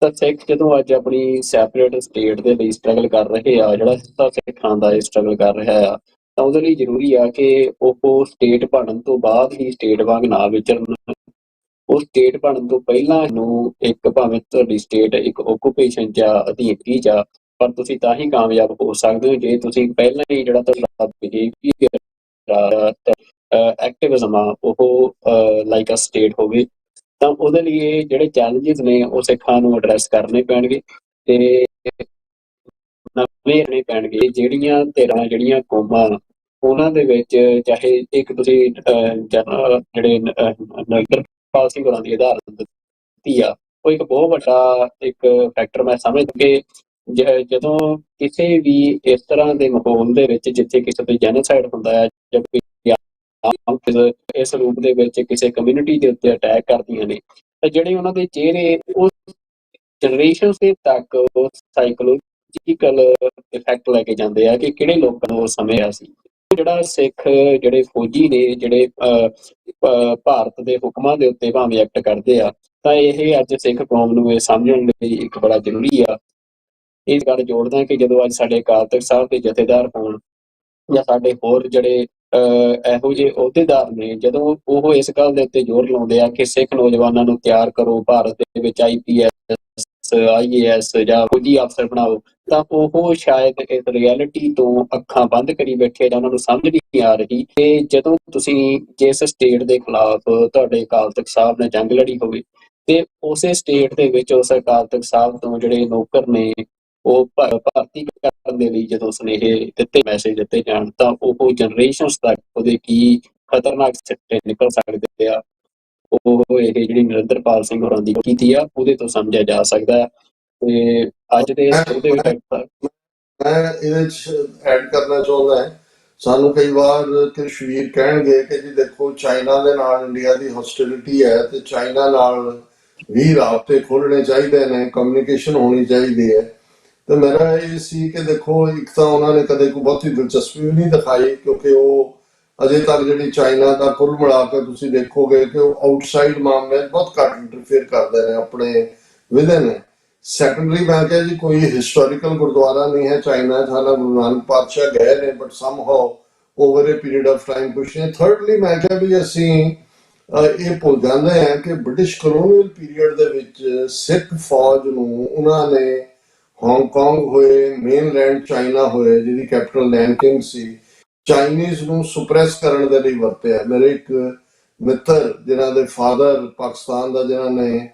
ਤਾਂ ਸਿੱਖ ਜਦੋਂ ਅੱਜ ਆਪਣੀ ਸੈਪਰੇਟ ਸਟੇਟ ਦੇ ਲਈ ਸਟਰਗਲ ਕਰ ਰਹੇ ਆ, ਜਿਹੜਾ ਹਿੱਸਾ ਸਿੱਖਾਂ ਦਾ ਇਹ ਸਟਰਗਲ ਕਰ ਰਿਹਾ ਆ, ਤਾਂ ਉਹਦੇ ਲਈ ਜ਼ਰੂਰੀ ਆ ਕਿ ਉਹ ਸਟੇਟ ਬਣਨ ਤੋਂ ਬਾਅਦ ਹੀ ਸਟੇਟ ਵਾਂਗ ਨਾ ਵਿਚਰਨ। ਉਹ ਸਟੇਟ ਬਣਨ ਤੋਂ ਪਹਿਲਾਂ ਨੂੰ ਇੱਕ, ਭਾਵੇਂ ਤੁਹਾਡੀ ਸਟੇਟ ਇੱਕ ਓਕੂਪੇਸ਼ਨ 'ਚ ਆ, ਅਧੀਨਗੀ 'ਚ ਆ, ਪਰ ਤੁਸੀਂ ਤਾਂ ਹੀ ਕਾਮਯਾਬ ਹੋ ਸਕਦੇ ਹੋ ਜੇ ਤੁਸੀਂ ਪਹਿਲਾਂ ਹੀ ਜਿਹੜਾ ਤੁਹਾਡਾ ਬਿਹੇਵੀਅਰ ਐਕਟਿਵਿਜ਼ਮ ਆ ਉਹ ਲਾਈਕ ਅ ਸਟੇਟ ਹੋਵੇ। ਤਾਂ ਉਹਦੇ ਲਈ ਇਹ ਜਿਹੜੇ ਚੈਲੰਜਸ ਨੇ ਉਹ ਸਿੱਖਾਂ ਨੂੰ ਐਡਰੈਸ ਕਰਨੇ ਪੈਣਗੇ ਤੇ ਨਵੇਂ ਕਰਨੇ ਪੈਣਗੇ। ਜਿਹੜੀਆਂ ਧਿਰਾਂ, ਜਿਹੜੀਆਂ ਕੌਮਾਂ, ਉਹਨਾਂ ਦੇ ਵਿੱਚ ਚਾਹੇ ਇੱਕ ਤੁਸੀਂ ਜਨਰਲ ਜਿਹੜੇ ਨਰਿੰਦਰਪਾਲ ਸਿੰਘ ਹੋਰਾਂ ਦੀ ਉਦਾਹਰਨ ਦਿੱਤੀ ਆ, ਉਹ ਇੱਕ ਬਹੁਤ ਵੱਡਾ ਇੱਕ ਫੈਕਟਰ ਮੈਂ ਸਮਝਦਾ ਕਿ ਜਦੋਂ ਕਿਸੇ ਵੀ ਇਸ ਤਰ੍ਹਾਂ ਦੇ ਮਾਹੌਲ ਦੇ ਵਿੱਚ ਜਿੱਥੇ ਕਿਸੇ ਤੇ ਜੈਨੋਸਾਈਡ ਹੁੰਦਾ ਹੈ ਜਾਂ ਇਸ ਰੂਪ ਦੇ ਵਿੱਚ ਕਿਸੇ ਕਮਿਊਨਿਟੀ ਦੇ ਉੱਤੇ ਅਟੈਕ ਕਰਦੀਆਂ ਨੇ, ਤਾਂ ਜਿਹੜੇ ਉਹਨਾਂ ਦੇ ਚਿਹਰੇ ਉਸ ਜਨਰੇਸ਼ਨ ਦੇ ਤੱਕ ਸਾਈਕੋਲੋਜੀਕਲ ਇਫੈਕਟ ਲੈ ਕੇ ਜਾਂਦੇ ਆ ਕਿ ਕਿਹੜੇ ਲੋਕਾਂ ਨੂੰ ਉਸ ਸਮੇਂ ਆ ਸੀ। ਜਿਹੜਾ ਸਿੱਖ ਜਿਹੜੇ ਫੌਜੀ ਨੇ, ਜਿਹੜੇ ਭਾਰਤ ਦੇ ਹੁਕਮਾਂ ਦੇ ਉੱਤੇ ਭਾਵੇਂ ਐਕਟ ਕਰਦੇ ਆ, ਤਾਂ ਇਹ ਅੱਜ ਸਿੱਖ ਕੌਮ ਨੂੰ ਇਹ ਸਮਝਣ ਲਈ ਇੱਕ ਬੜਾ ਜ਼ਰੂਰੀ ਆ। ਇਸ ਗੱਲ ਜੋੜਦਾ ਕਿ ਜਦੋਂ ਅੱਜ ਸਾਡੇ ਅਕਾਲ ਤਖ਼ਤ ਸਾਹਿਬ ਦੇ ਜਥੇਦਾਰ ਹੋਣ ਜਾਂ ਸਾਡੇ ਹੋਰ ਜਿਹੜੇ ਇਹੋ ਜਿਹੇ ਅਹੁਦੇਦਾਰ ਨੇ, ਜਦੋਂ ਉਹ ਇਸ ਗੱਲ ਦੇ ਉੱਤੇ ਜ਼ੋਰ ਲਾਉਂਦੇ ਆ ਕਿ ਸਿੱਖ ਨੌਜਵਾਨਾਂ ਨੂੰ ਤਿਆਰ ਕਰੋ, ਭਾਰਤ ਦੇ ਵਿੱਚ IPS IAS ਜਾਂ ਫੌਜੀ ਅਫਸਰ ਬਣਾਓ, ਤਾਂ ਉਹ ਸ਼ਾਇਦ ਇਸ ਰਿਐਲਿਟੀ ਤੋਂ ਅੱਖਾਂ ਬੰਦ ਕਰੀ ਬੈਠੇ ਜਾਂ ਉਹਨਾਂ ਨੂੰ ਸਮਝ ਨਹੀਂ ਆ ਰਹੀ ਕਿ ਜਦੋਂ ਤੁਸੀਂ ਜਿਸ ਸਟੇਟ ਦੇ ਖਿਲਾਫ ਤੁਹਾਡੇ ਅਕਾਲ ਤਖ਼ਤ ਸਾਹਿਬ ਨੇ ਜੰਗ ਲੜੀ ਹੋਵੇ, ਤੇ ਉਸੇ ਸਟੇਟ ਦੇ ਵਿੱਚ ਉਸ ਅਕਾਲ ਤਖ਼ਤ ਸਾਹਿਬ ਤੋਂ ਜਿਹੜੇ ਨੌਕਰ ਨੇ ਉਹ ਭਰਤੀ ਕਰਨ ਦੇ ਲਈ ਜਦੋਂ ਸੁਨੇਹੇ ਦਿੱਤੇ, ਮੈਸੇਜ ਦਿੱਤੇ ਜਾਣ, ਤਾਂ ਉਹ ਜਨਰੇਸ਼ਨਸ ਤੱਕ ਉਹਦੇ ਕੀ ਖਤਰਨਾਕ ਸਿੱਟੇ ਨਿਕਲ ਸਕਦੇ ਆ, ਉਹ ਇਹ ਜਿਹੜੀ ਨਰਿੰਦਰਪਾਲ ਸਿੰਘ ਹੋਰਾਂ ਦੀ ਕੀਤੀ ਆ ਉਹਦੇ ਤੋਂ ਸਮਝਿਆ ਜਾ ਸਕਦਾ ਹੈ। ਤੇ ਅੱਜ ਦੇ ਉਹਦੇ ਵਿੱਚ ਮੈਂ ਇਹਦੇ ਚ ਐਡ ਕਰਨਾ ਚਾਹੁੰਦਾ ਹੈ, ਸਾਨੂੰ ਕਈ ਵਾਰ ਕਸ਼ਮੀਰ ਕਹਿਣਗੇ ਕਿ ਜੀ ਦੇਖੋ ਚਾਈਨਾ ਦੇ ਨਾਲ ਇੰਡੀਆ ਦੀ ਹੌਸਟਿਲਿਟੀ ਹੈ ਤੇ ਚਾਈਨਾ ਨਾਲ ਵੀ ਰਾਬਤੇ ਖੋਲ੍ਹਣੇ ਚਾਹੀਦੇ ਨੇ, ਕਮਿਊਨੀਕੇਸ਼ਨ ਹੋਣੀ ਚਾਹੀਦੀ ਹੈ। ਤੇ ਮੇਰਾ ਇਹ ਸੀ ਕਿ ਦੇਖੋ ਇੱਕ ਤਾਂ ਉਹਨਾਂ ਨੇ ਕਦੇ ਕੋਈ ਬਹੁਤੀ ਦਿਲਚਸਪੀ ਵੀ ਨਹੀਂ ਦਿਖਾਈ, ਕਿਉਂਕਿ ਉਹ ਅਜੇ ਤੱਕ ਜਿਹੜੀ ਚਾਈਨਾ ਦਾ ਕੁੱਲ ਮਿਲਾ ਕੇ ਤੁਸੀਂ ਦੇਖੋਗੇ ਕਿ ਉਹ ਆਊਟਸਾਈਡ ਮਾਮਲੇ ਬਹੁਤ ਘੱਟ ਇੰਟਰਫੇਅਰ ਕਰਦੇ ਨੇ ਆਪਣੇ ਵਿਦਨ ਨੇ। ਸੈਕੰਡਰੀ ਮੈਂ ਕਿਹਾ ਜੀ ਕੋਈ ਹਿਸਟੋਰੀਕਲ ਗੁਰਦੁਆਰਾ ਨਹੀਂ ਹੈ ਚਾਈਨਾ 'ਚ, ਹਾਲਾਂਕਿ ਗੁਰੂ ਨਾਨਕ ਪਾਤਸ਼ਾਹ ਗਏ ਨੇ but ਸਮਹਾਉ over A period of time ਕੁਛ ਨਹੀਂ। ਥਰਡਲੀ ਮੈਂ ਕਿਹਾ ਵੀ ਅਸੀਂ ਇਹ ਭੁੱਲ ਜਾਂਦੇ ਹਾਂ ਕਿ ਬ੍ਰਿਟਿਸ਼ ਕਲੋਨੀਅਲ ਪੀਰੀਅਡ ਦੇ ਵਿੱਚ ਸਿੱਖ ਫੌਜ ਨੂੰ ਉਹਨਾਂ ਨੇ ਹਾਂਗਕਾਂਗ ਹੋਏ, ਮੇਨਲੈਂਡ ਚਾਈਨਾ ਹੋਏ ਜਿਹਦੀ ਕੈਪੀਟਲ ਨੈਨਕਿੰਗ ਸੀ, ਚਾਈਨੀਜ਼ ਨੂੰ ਸੁਪਰੈਸ ਕਰਨ ਦੇ ਲਈ ਵਰਤਿਆ। ਮੇਰੇ ਇੱਕ ਮਿੱਤਰ ਜਿਨ੍ਹਾਂ ਦੇ ਫਾਦਰ ਪਾਕਿਸਤਾਨ ਦਾ, ਜਿਨ੍ਹਾਂ ਨੇ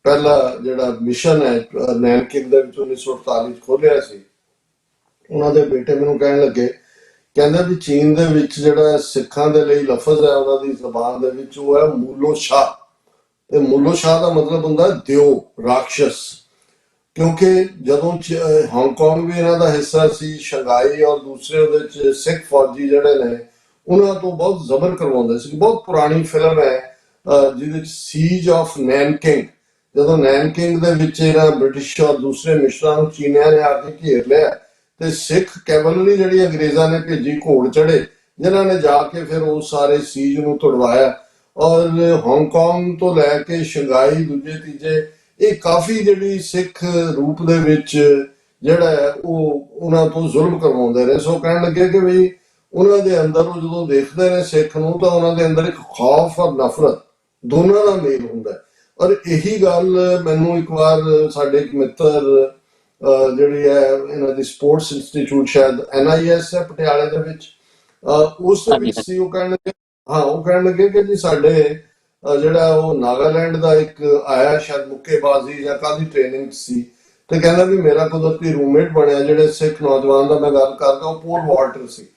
ਪਹਿਲਾ ਜਿਹੜਾ ਮਿਸ਼ਨ ਹੈ ਨੈਨਕਿੰਗ ਦੇ ਵਿੱਚ 1948 ਚ ਖੋਲਿਆ ਸੀ, ਉਹਨਾਂ ਦੇ ਬੇਟੇ ਮੈਨੂੰ ਕਹਿਣ ਲੱਗੇ, ਕਹਿੰਦਾ ਵੀ ਚੀਨ ਦੇ ਵਿੱਚ ਜਿਹੜਾ ਸਿੱਖਾਂ ਦੇ ਲਈ ਲਫ਼ਜ਼ ਹੈ ਉਹਨਾਂ ਦੀ ਜ਼ਬਾਨ ਦੇ ਵਿੱਚ, ਉਹ ਹੈ ਮੂਲੋ ਸ਼ਾਹ। ਤੇ ਮੂਲੋ ਸ਼ਾਹ ਦਾ ਮਤਲਬ ਹੁੰਦਾ ਦਿਓ, ਰਾਖਸ਼ਸ। ਕਿਉਂਕਿ ਜਦੋਂ ਹਾਂਗਕਾਂਗ ਵੀ ਇਹਨਾਂ ਦਾ ਹਿੱਸਾ ਸੀ, ਸ਼ੰਘਾਈ ਔਰ ਦੂਸਰੇ ਉਹਦੇ ਚ ਸਿੱਖ ਫੌਜੀ ਜਿਹੜੇ ਨੇ ਉਹਨਾਂ ਤੋਂ ਬਹੁਤ ਜ਼ਬਰ ਕਰਵਾਉਂਦੇ ਸੀ। ਬਹੁਤ ਪੁਰਾਣੀ ਫਿਲਮ ਹੈ ਜਿਹਦੇ ਚ ਸੀਜ ਆਫ ਨੈਨਕਿੰਗ, ਜਦੋਂ ਨੈਨਕਿੰਗ ਦੇ ਵਿੱਚ ਇਹਨਾਂ ਬ੍ਰਿਟਿਸ਼ ਔਰ ਦੂਸਰੇ ਮਿਸ਼ਰਾਂ ਨੂੰ ਚੀਨੀਆਂ ਨੇ ਆ ਕੇ ਘੇਰ ਲਿਆ ਤੇ ਸਿੱਖ ਕੈਵਲਰੀ ਜਿਹੜੀ ਅੰਗਰੇਜ਼ਾਂ ਨੇ ਭੇਜੀ ਘੋੜ ਚੜੇ, ਜਿਨ੍ਹਾਂ ਨੇ ਜਾ ਕੇ ਫਿਰ ਉਹ ਸਾਰੇ ਸੀਜ ਨੂੰ ਤੁੜਵਾਇਆ। ਔਰ ਹਾਂਗਕਾਂਗ ਤੋਂ ਲੈ ਕੇ ਸ਼ੰਘਾਈ, ਦੂਜੇ ਤੀਜੇ, ਇਹ ਕਾਫੀ ਜਿਹੜੀ ਸਿੱਖ ਰੂਪ ਦੇ ਵਿੱਚ ਜਿਹੜਾ ਹੈ ਉਹ ਉਹਨਾਂ ਤੋਂ ਜ਼ੁਲਮ ਕਰਵਾਉਂਦੇ ਰਹੇ। ਸੋ ਕਹਿਣ ਲੱਗੇ ਕਿ ਵੀ ਉਹਨਾਂ ਦੇ ਅੰਦਰ ਉਹ ਜਦੋਂ ਦੇਖਦੇ ਨੇ ਸਿੱਖ ਨੂੰ ਤਾਂ ਉਹਨਾਂ ਦੇ ਅੰਦਰ ਇੱਕ ਖੌਫ ਔਰ ਨਫ਼ਰਤ ਦੋਨਾਂ ਦਾ ਮੇਲ ਹੁੰਦਾ ਹੈ। ਔਰ ਇਹੀ ਗੱਲ ਮੈਨੂੰ ਇੱਕ ਵਾਰ ਸਾਡੇ ਇੱਕ ਮਿੱਤਰ ਜਿਹੜੀ ਹੈ ਇਹਨਾਂ ਦੀ ਸਪੋਰਟਸ ਇੰਸਟੀਚਿਊਟ, ਸ਼ਾਇਦ NIS ਹੈ ਪਟਿਆਲੇ ਦੇ ਵਿੱਚ, ਉਸ ਦੇ ਵਿੱਚ ਸੀ। ਉਹ ਕਹਿਣ ਲੱਗੇ, ਹਾਂ ਉਹ ਕਹਿਣ ਲੱਗੇ ਕਿ ਜੀ ਸਾਡੇ ਜਿਹੜਾ ਉਹ ਨਾਗਾਲੈਂਡ ਦਾ ਇੱਕ ਆਇਆ, ਸ਼ਾਇਦ ਮੁੱਕੇਬਾਜ਼ੀ ਜਾਂ ਕਾਹਦੀ ਟ੍ਰੇਨਿੰਗ ਸੀ, ਤੇ ਕਹਿੰਦਾ ਵੀ ਮੇਰਾ ਕੁਦਰਤੀ ਰੂਮਮੇਟ ਬਣਿਆ ਜਿਹੜੇ ਸਿੱਖ ਨੌਜਵਾਨ ਦਾ ਮੈਂ ਗੱਲ ਕਰਦਾ, ਉਹ ਪੋਲ ਵਾਲਟਰ ਸੀ।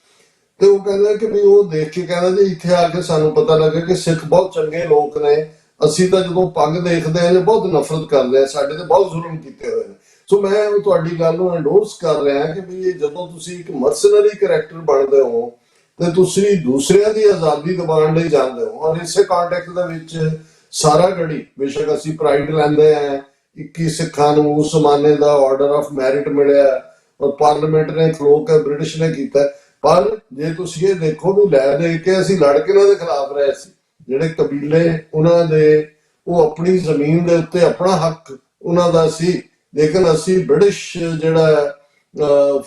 ਤੇ ਉਹ ਕਹਿੰਦਾ ਕਿ ਵੀ ਉਹ ਦੇਖ ਕੇ ਕਹਿੰਦਾ ਜੀ ਇੱਥੇ ਆ ਕੇ ਸਾਨੂੰ ਪਤਾ ਲੱਗਾ ਕਿ ਸਿੱਖ ਬਹੁਤ ਚੰਗੇ ਲੋਕ ਨੇ, ਅਸੀਂ ਤਾਂ ਜਦੋਂ ਪੱਗ ਦੇਖਦੇ ਹਾਂ ਬਹੁਤ ਨਫ਼ਰਤ ਕਰਦੇ ਹਾਂ, ਸਾਡੇ ਤੇ ਬਹੁਤ ਜ਼ੁਲਮ ਕੀਤੇ ਹੋਏ ਨੇ। ਸੋ ਮੈਂ ਤੁਹਾਡੀ ਗੱਲ ਨੂੰ ਐਂਡੋਰਸ ਕਰ ਰਿਹਾ ਕਿ ਵੀ ਜਦੋਂ ਤੁਸੀਂ ਇੱਕ ਮਰਸਨਰੀ ਕਰੈਕਟਰ ਬਣਦੇ ਹੋ ਤੇ ਤੁਸੀਂ ਦੂਸਰਿਆਂ ਦੀ ਆਜ਼ਾਦੀ ਦਿਵਾਉਣ ਲਈ ਜਾਂਦੇ ਹੋ। ਔਰ ਇਸੇ ਕੰਟੈਕਟ ਦੇ ਵਿੱਚ ਸਾਰਾ ਗੜੀ ਬੇਸ਼ੱਕ ਅਸੀਂ ਪ੍ਰਾਈਡ ਲੈਂਦੇ ਹਾਂ 21 ਸਿੱਖਾਂ ਨੂੰ ਉਸ ਜ਼ਮਾਨੇ ਦਾ ਆਰਡਰ ਆਫ ਮੈਰਿਟ ਮਿਲਿਆ ਔਰ ਪਾਰਲੀਮੈਂਟ ਨੇ ਖਲੋ ਕੇ ਬ੍ਰਿਟਿਸ਼ ਨੇ ਕੀਤਾ, ਪਰ ਜੇ ਤੁਸੀਂ ਇਹ ਦੇਖੋ ਵੀ ਲੈ ਦੇ ਕੇ ਅਸੀਂ ਲੜ ਕੇ ਉਹਨਾਂ ਦੇ ਖਿਲਾਫ ਰਹੇ ਸੀ। ਜਿਹੜੇ ਕਬੀਲੇ ਉਹਨਾਂ ਦੇ, ਉਹ ਆਪਣੀ ਜ਼ਮੀਨ ਦੇ ਉੱਤੇ ਆਪਣਾ ਹੱਕ ਉਹਨਾਂ ਦਾ ਸੀ, ਲੇਕਿਨ ਅਸੀਂ ਬ੍ਰਿਟਿਸ਼ ਜਿਹੜਾ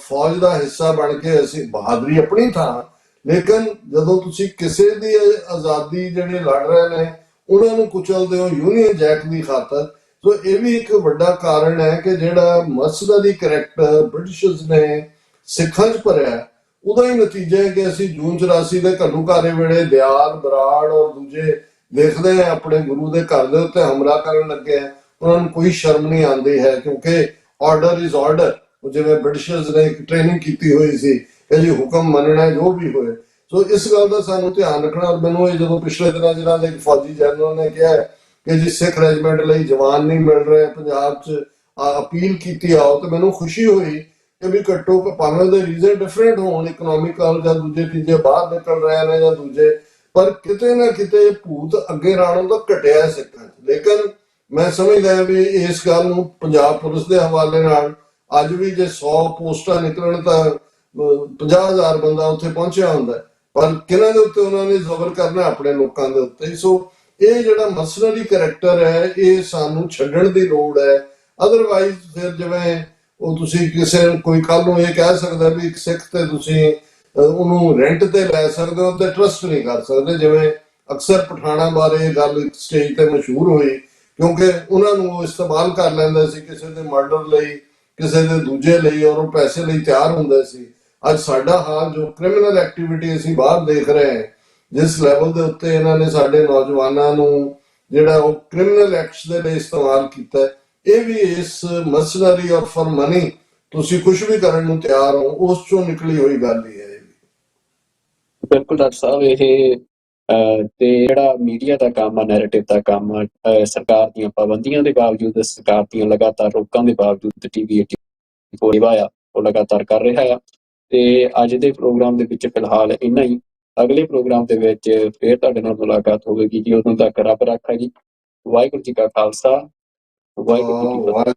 ਫੌਜ ਦਾ ਹਿੱਸਾ ਬਣ ਕੇ ਅਸੀਂ ਬਹਾਦਰੀ ਆਪਣੀ ਥਾਂ, ਲੇਕਿਨ ਜਦੋਂ ਤੁਸੀਂ ਕਿਸੇ ਦੀ ਆਜ਼ਾਦੀ ਜਿਹੜੇ ਲੜ ਰਹੇ ਨੇ ਉਹਨਾਂ ਨੂੰ ਕੁਚਲਦੇ ਹੋ ਯੂਨੀਅਨ ਜੈਕ ਦੀ ਖਾਤਰ। ਸੋ ਇਹ ਵੀ ਇੱਕ ਵੱਡਾ ਕਾਰਨ ਹੈ ਕਿ ਜਿਹੜਾ ਮਰਸਨਰੀ ਕਰੈਕਟਰ ਬ੍ਰਿਟਿਸ਼ਰਸ ਨੇ ਸਿੱਖਾਂ 'ਚ ਭਰਿਆ, ਉਹਦਾ ਹੀ ਨਤੀਜਾ ਹੈ ਕਿ ਅਸੀਂ ਜੂਨ 84 ਦੇ ਘੱਲੂਘਾਰੇ ਵੇਲੇ ਦਿਆਲ, ਬਰਾੜ ਔਰ ਦੂਜੇ ਦੇਖਦੇ ਆ ਆਪਣੇ ਗੁਰੂ ਦੇ ਘਰ ਦੇ ਉੱਤੇ ਹਮਲਾ ਕਰਨ ਲੱਗੇ ਆ, ਉਹਨਾਂ ਨੂੰ ਕੋਈ ਸ਼ਰਮ ਨਹੀਂ ਆਉਂਦੀ ਹੈ, ਕਿਉਂਕਿ ਆਰਡਰ ਇਜ਼ ਆਰਡਰ। ਜਿਵੇਂ ਬ੍ਰਿਟਿਸ਼ਰਸ ਨੇ ਇੱਕ ਟ੍ਰੇਨਿੰਗ ਕੀਤੀ ਹੋਈ ਸੀ ਕਿ ਜੀ ਹੁਕਮ ਮੰਨਣਾ ਜੋ ਵੀ ਹੋਏ। ਸੋ ਇਸ ਗੱਲ ਦਾ ਸਾਨੂੰ ਧਿਆਨ ਰੱਖਣਾ। ਔਰ ਮੈਨੂੰ ਇਹ ਜਦੋਂ ਪਿਛਲੇ ਦਿਨਾਂ ਜਿਹਨਾਂ ਦੇ ਫੌਜੀ ਜਨਰਲ ਨੇ ਕਿਹਾ ਕਿ ਜੀ ਸਿੱਖ ਰੈਜੀਮੈਂਟ ਲਈ ਜਵਾਨ ਨਹੀਂ ਮਿਲ ਰਹੇ ਪੰਜਾਬ 'ਚ, ਅਪੀਲ ਕੀਤੀ ਆਓ, ਤੇ ਮੈਨੂੰ ਖੁਸ਼ੀ ਹੋਈ ਕਿ ਵੀ ਘੱਟੋ ਭਾਵੇਂ ਦੇ ਰੀਜ਼ਨ ਡਿਫਰੈਂਟ ਹੋਣ, ਇਕਨੋਮਿਕਲ ਜਾਂ ਦੂਜੇ ਤੀਜੇ ਬਾਹਰ ਨਿਕਲ ਰਹੇ ਨੇ ਜਾਂ ਦੂਜੇ, ਪਰ ਕਿਤੇ ਨਾ ਕਿਤੇ ਭੂਤ ਅੱਗੇ ਰਾਣੋਂ ਦਾ ਘਟਿਆ ਸਿੱਖਾਂ 'ਚ। ਲੇਕਿਨ ਮੈਂ ਸਮਝਦਾ ਵੀ ਇਸ ਗੱਲ ਨੂੰ ਪੰਜਾਬ ਪੁਲਿਸ ਦੇ ਹਵਾਲੇ ਨਾਲ ਅੱਜ ਵੀ ਜੇ 100 ਪੋਸਟਾਂ ਨਿਕਲਣ ਤਾਂ 50,000 ਬੰਦਾ ਉੱਥੇ ਪਹੁੰਚਿਆ ਹੁੰਦਾ, ਪਰ ਕਿਹਨਾਂ ਦੇ ਉੱਤੇ ਉਹਨਾਂ ਨੇ ਜ਼ਬਰ ਕਰਨਾ, ਆਪਣੇ ਲੋਕਾਂ ਦੇ ਉੱਤੇ। ਸੋ ਇਹ ਜਿਹੜਾ ਮਰਸਨਰੀ ਕਰੈਕਟਰ ਹੈ ਇਹ ਸਾਨੂੰ ਛੱਡਣ ਦੀ ਲੋੜ ਹੈ। ਅਦਰਵਾਈਜ਼ ਫਿਰ ਜਿਵੇਂ ਉਹ ਤੁਸੀਂ ਕਿਸੇ ਕੋਈ ਕੱਲ ਨੂੰ ਇਹ ਕਹਿ ਸਕਦਾ ਵੀ ਇੱਕ ਸਿੱਖ ਤੇ ਤੁਸੀਂ ਉਹਨੂੰ ਰੈਂਟ ਤੇ ਲੈ ਸਕਦੇ ਹੋ ਤੇ ਟਰਸਟ ਨਹੀਂ ਕਰ ਸਕਦੇ। ਜਿਵੇਂ ਅਕਸਰ ਪਠਾਣਾ ਬਾਰੇ ਗੱਲ ਇੱਕ ਸਟੇਜ ਤੇ ਮਸ਼ਹੂਰ ਹੋਈ, ਕਿਉਂਕਿ ਉਹਨਾਂ ਨੂੰ ਉਹ ਇਸਤੇਮਾਲ ਕਰ ਲੈਂਦੇ ਸੀ ਕਿਸੇ ਦੇ ਮਰਡਰ ਲਈ, ਕਿਸੇ ਦੇ ਦੂਜੇ ਲਈ, ਔਰ ਉਹ ਪੈਸੇ ਲਈ ਤਿਆਰ ਹੁੰਦੇ ਸੀ। ਅੱਜ ਸਾਡਾ ਹਾਲ ਜੋ ਕ੍ਰਿਮੀਨਲ ਐਕਟੀਵਿਟੀ ਅਸੀਂ ਬਾਹਰ ਦੇਖ ਰਹੇ ਹਾਂ, ਜਿਸ ਲੈਵਲ ਦੇ ਉੱਤੇ ਇਹਨਾਂ ਨੇ ਸਾਡੇ ਨੌਜਵਾਨਾਂ ਨੂੰ ਜਿਹੜਾ ਉਹ ਕ੍ਰਿਮੀਨਲ ਐਕਟਸ ਦੇ ਲਈ ਇਸਤੇਮਾਲ ਕੀਤਾ, ਇਹ ਵੀ ਇਸ ਮਰਸਨਰੀ ਔਰ ਫॉर ਮਨੀ ਤੁਸੀਂ ਕੁਝ ਵੀ ਕਰਨ ਨੂੰ ਤਿਆਰ ਹੋ, ਉਸ ਚੋਂ ਨਿਕਲੀ ਹੋਈ ਗੱਲ ਹੀ ਹੈ। ਬਿਲਕੁਲ ਡਾਕਟਰ ਸਾਹਿਬ, ਇਹ ਤੇ ਜਿਹੜਾ ਮੀਡੀਆ ਦਾ ਕੰਮ ਆ, ਨੈਰੇਟਿਵ ਦਾ ਕੰਮ ਆ, ਸਰਕਾਰ ਦੀਆਂ ਪਾਬੰਦੀਆਂ ਦੇ ਬਾਵਜੂਦ, ਸਰਕਾਰ ਦੀਆਂ ਲਗਾਤਾਰ ਰੋਕਾਂ ਦੇ ਬਾਵਜੂਦ TV 84 ਸੇਵਾ ਆ ਉਹ ਲਗਾਤਾਰ ਕਰ ਰਿਹਾ ਆ। ਤੇ ਅੱਜ ਦੇ ਪ੍ਰੋਗਰਾਮ ਦੇ ਵਿੱਚ ਫਿਲਹਾਲ ਇੰਨਾ ਹੀ। ਅਗਲੇ ਪ੍ਰੋਗਰਾਮ ਦੇ ਵਿੱਚ ਫੇਰ ਤੁਹਾਡੇ ਨਾਲ ਮੁਲਾਕਾਤ ਹੋਵੇਗੀ ਜੀ। ਉਦੋਂ ਤੱਕ ਰੱਬ ਰਾਖਾ ਜੀ। ਵਾਹਿਗੁਰੂ ਜੀ ਕਾ ਖਾਲਸਾ, ਵਾਹਿਗੁਰੂ ਜੀ ਕੀ ਫਤਿਹ।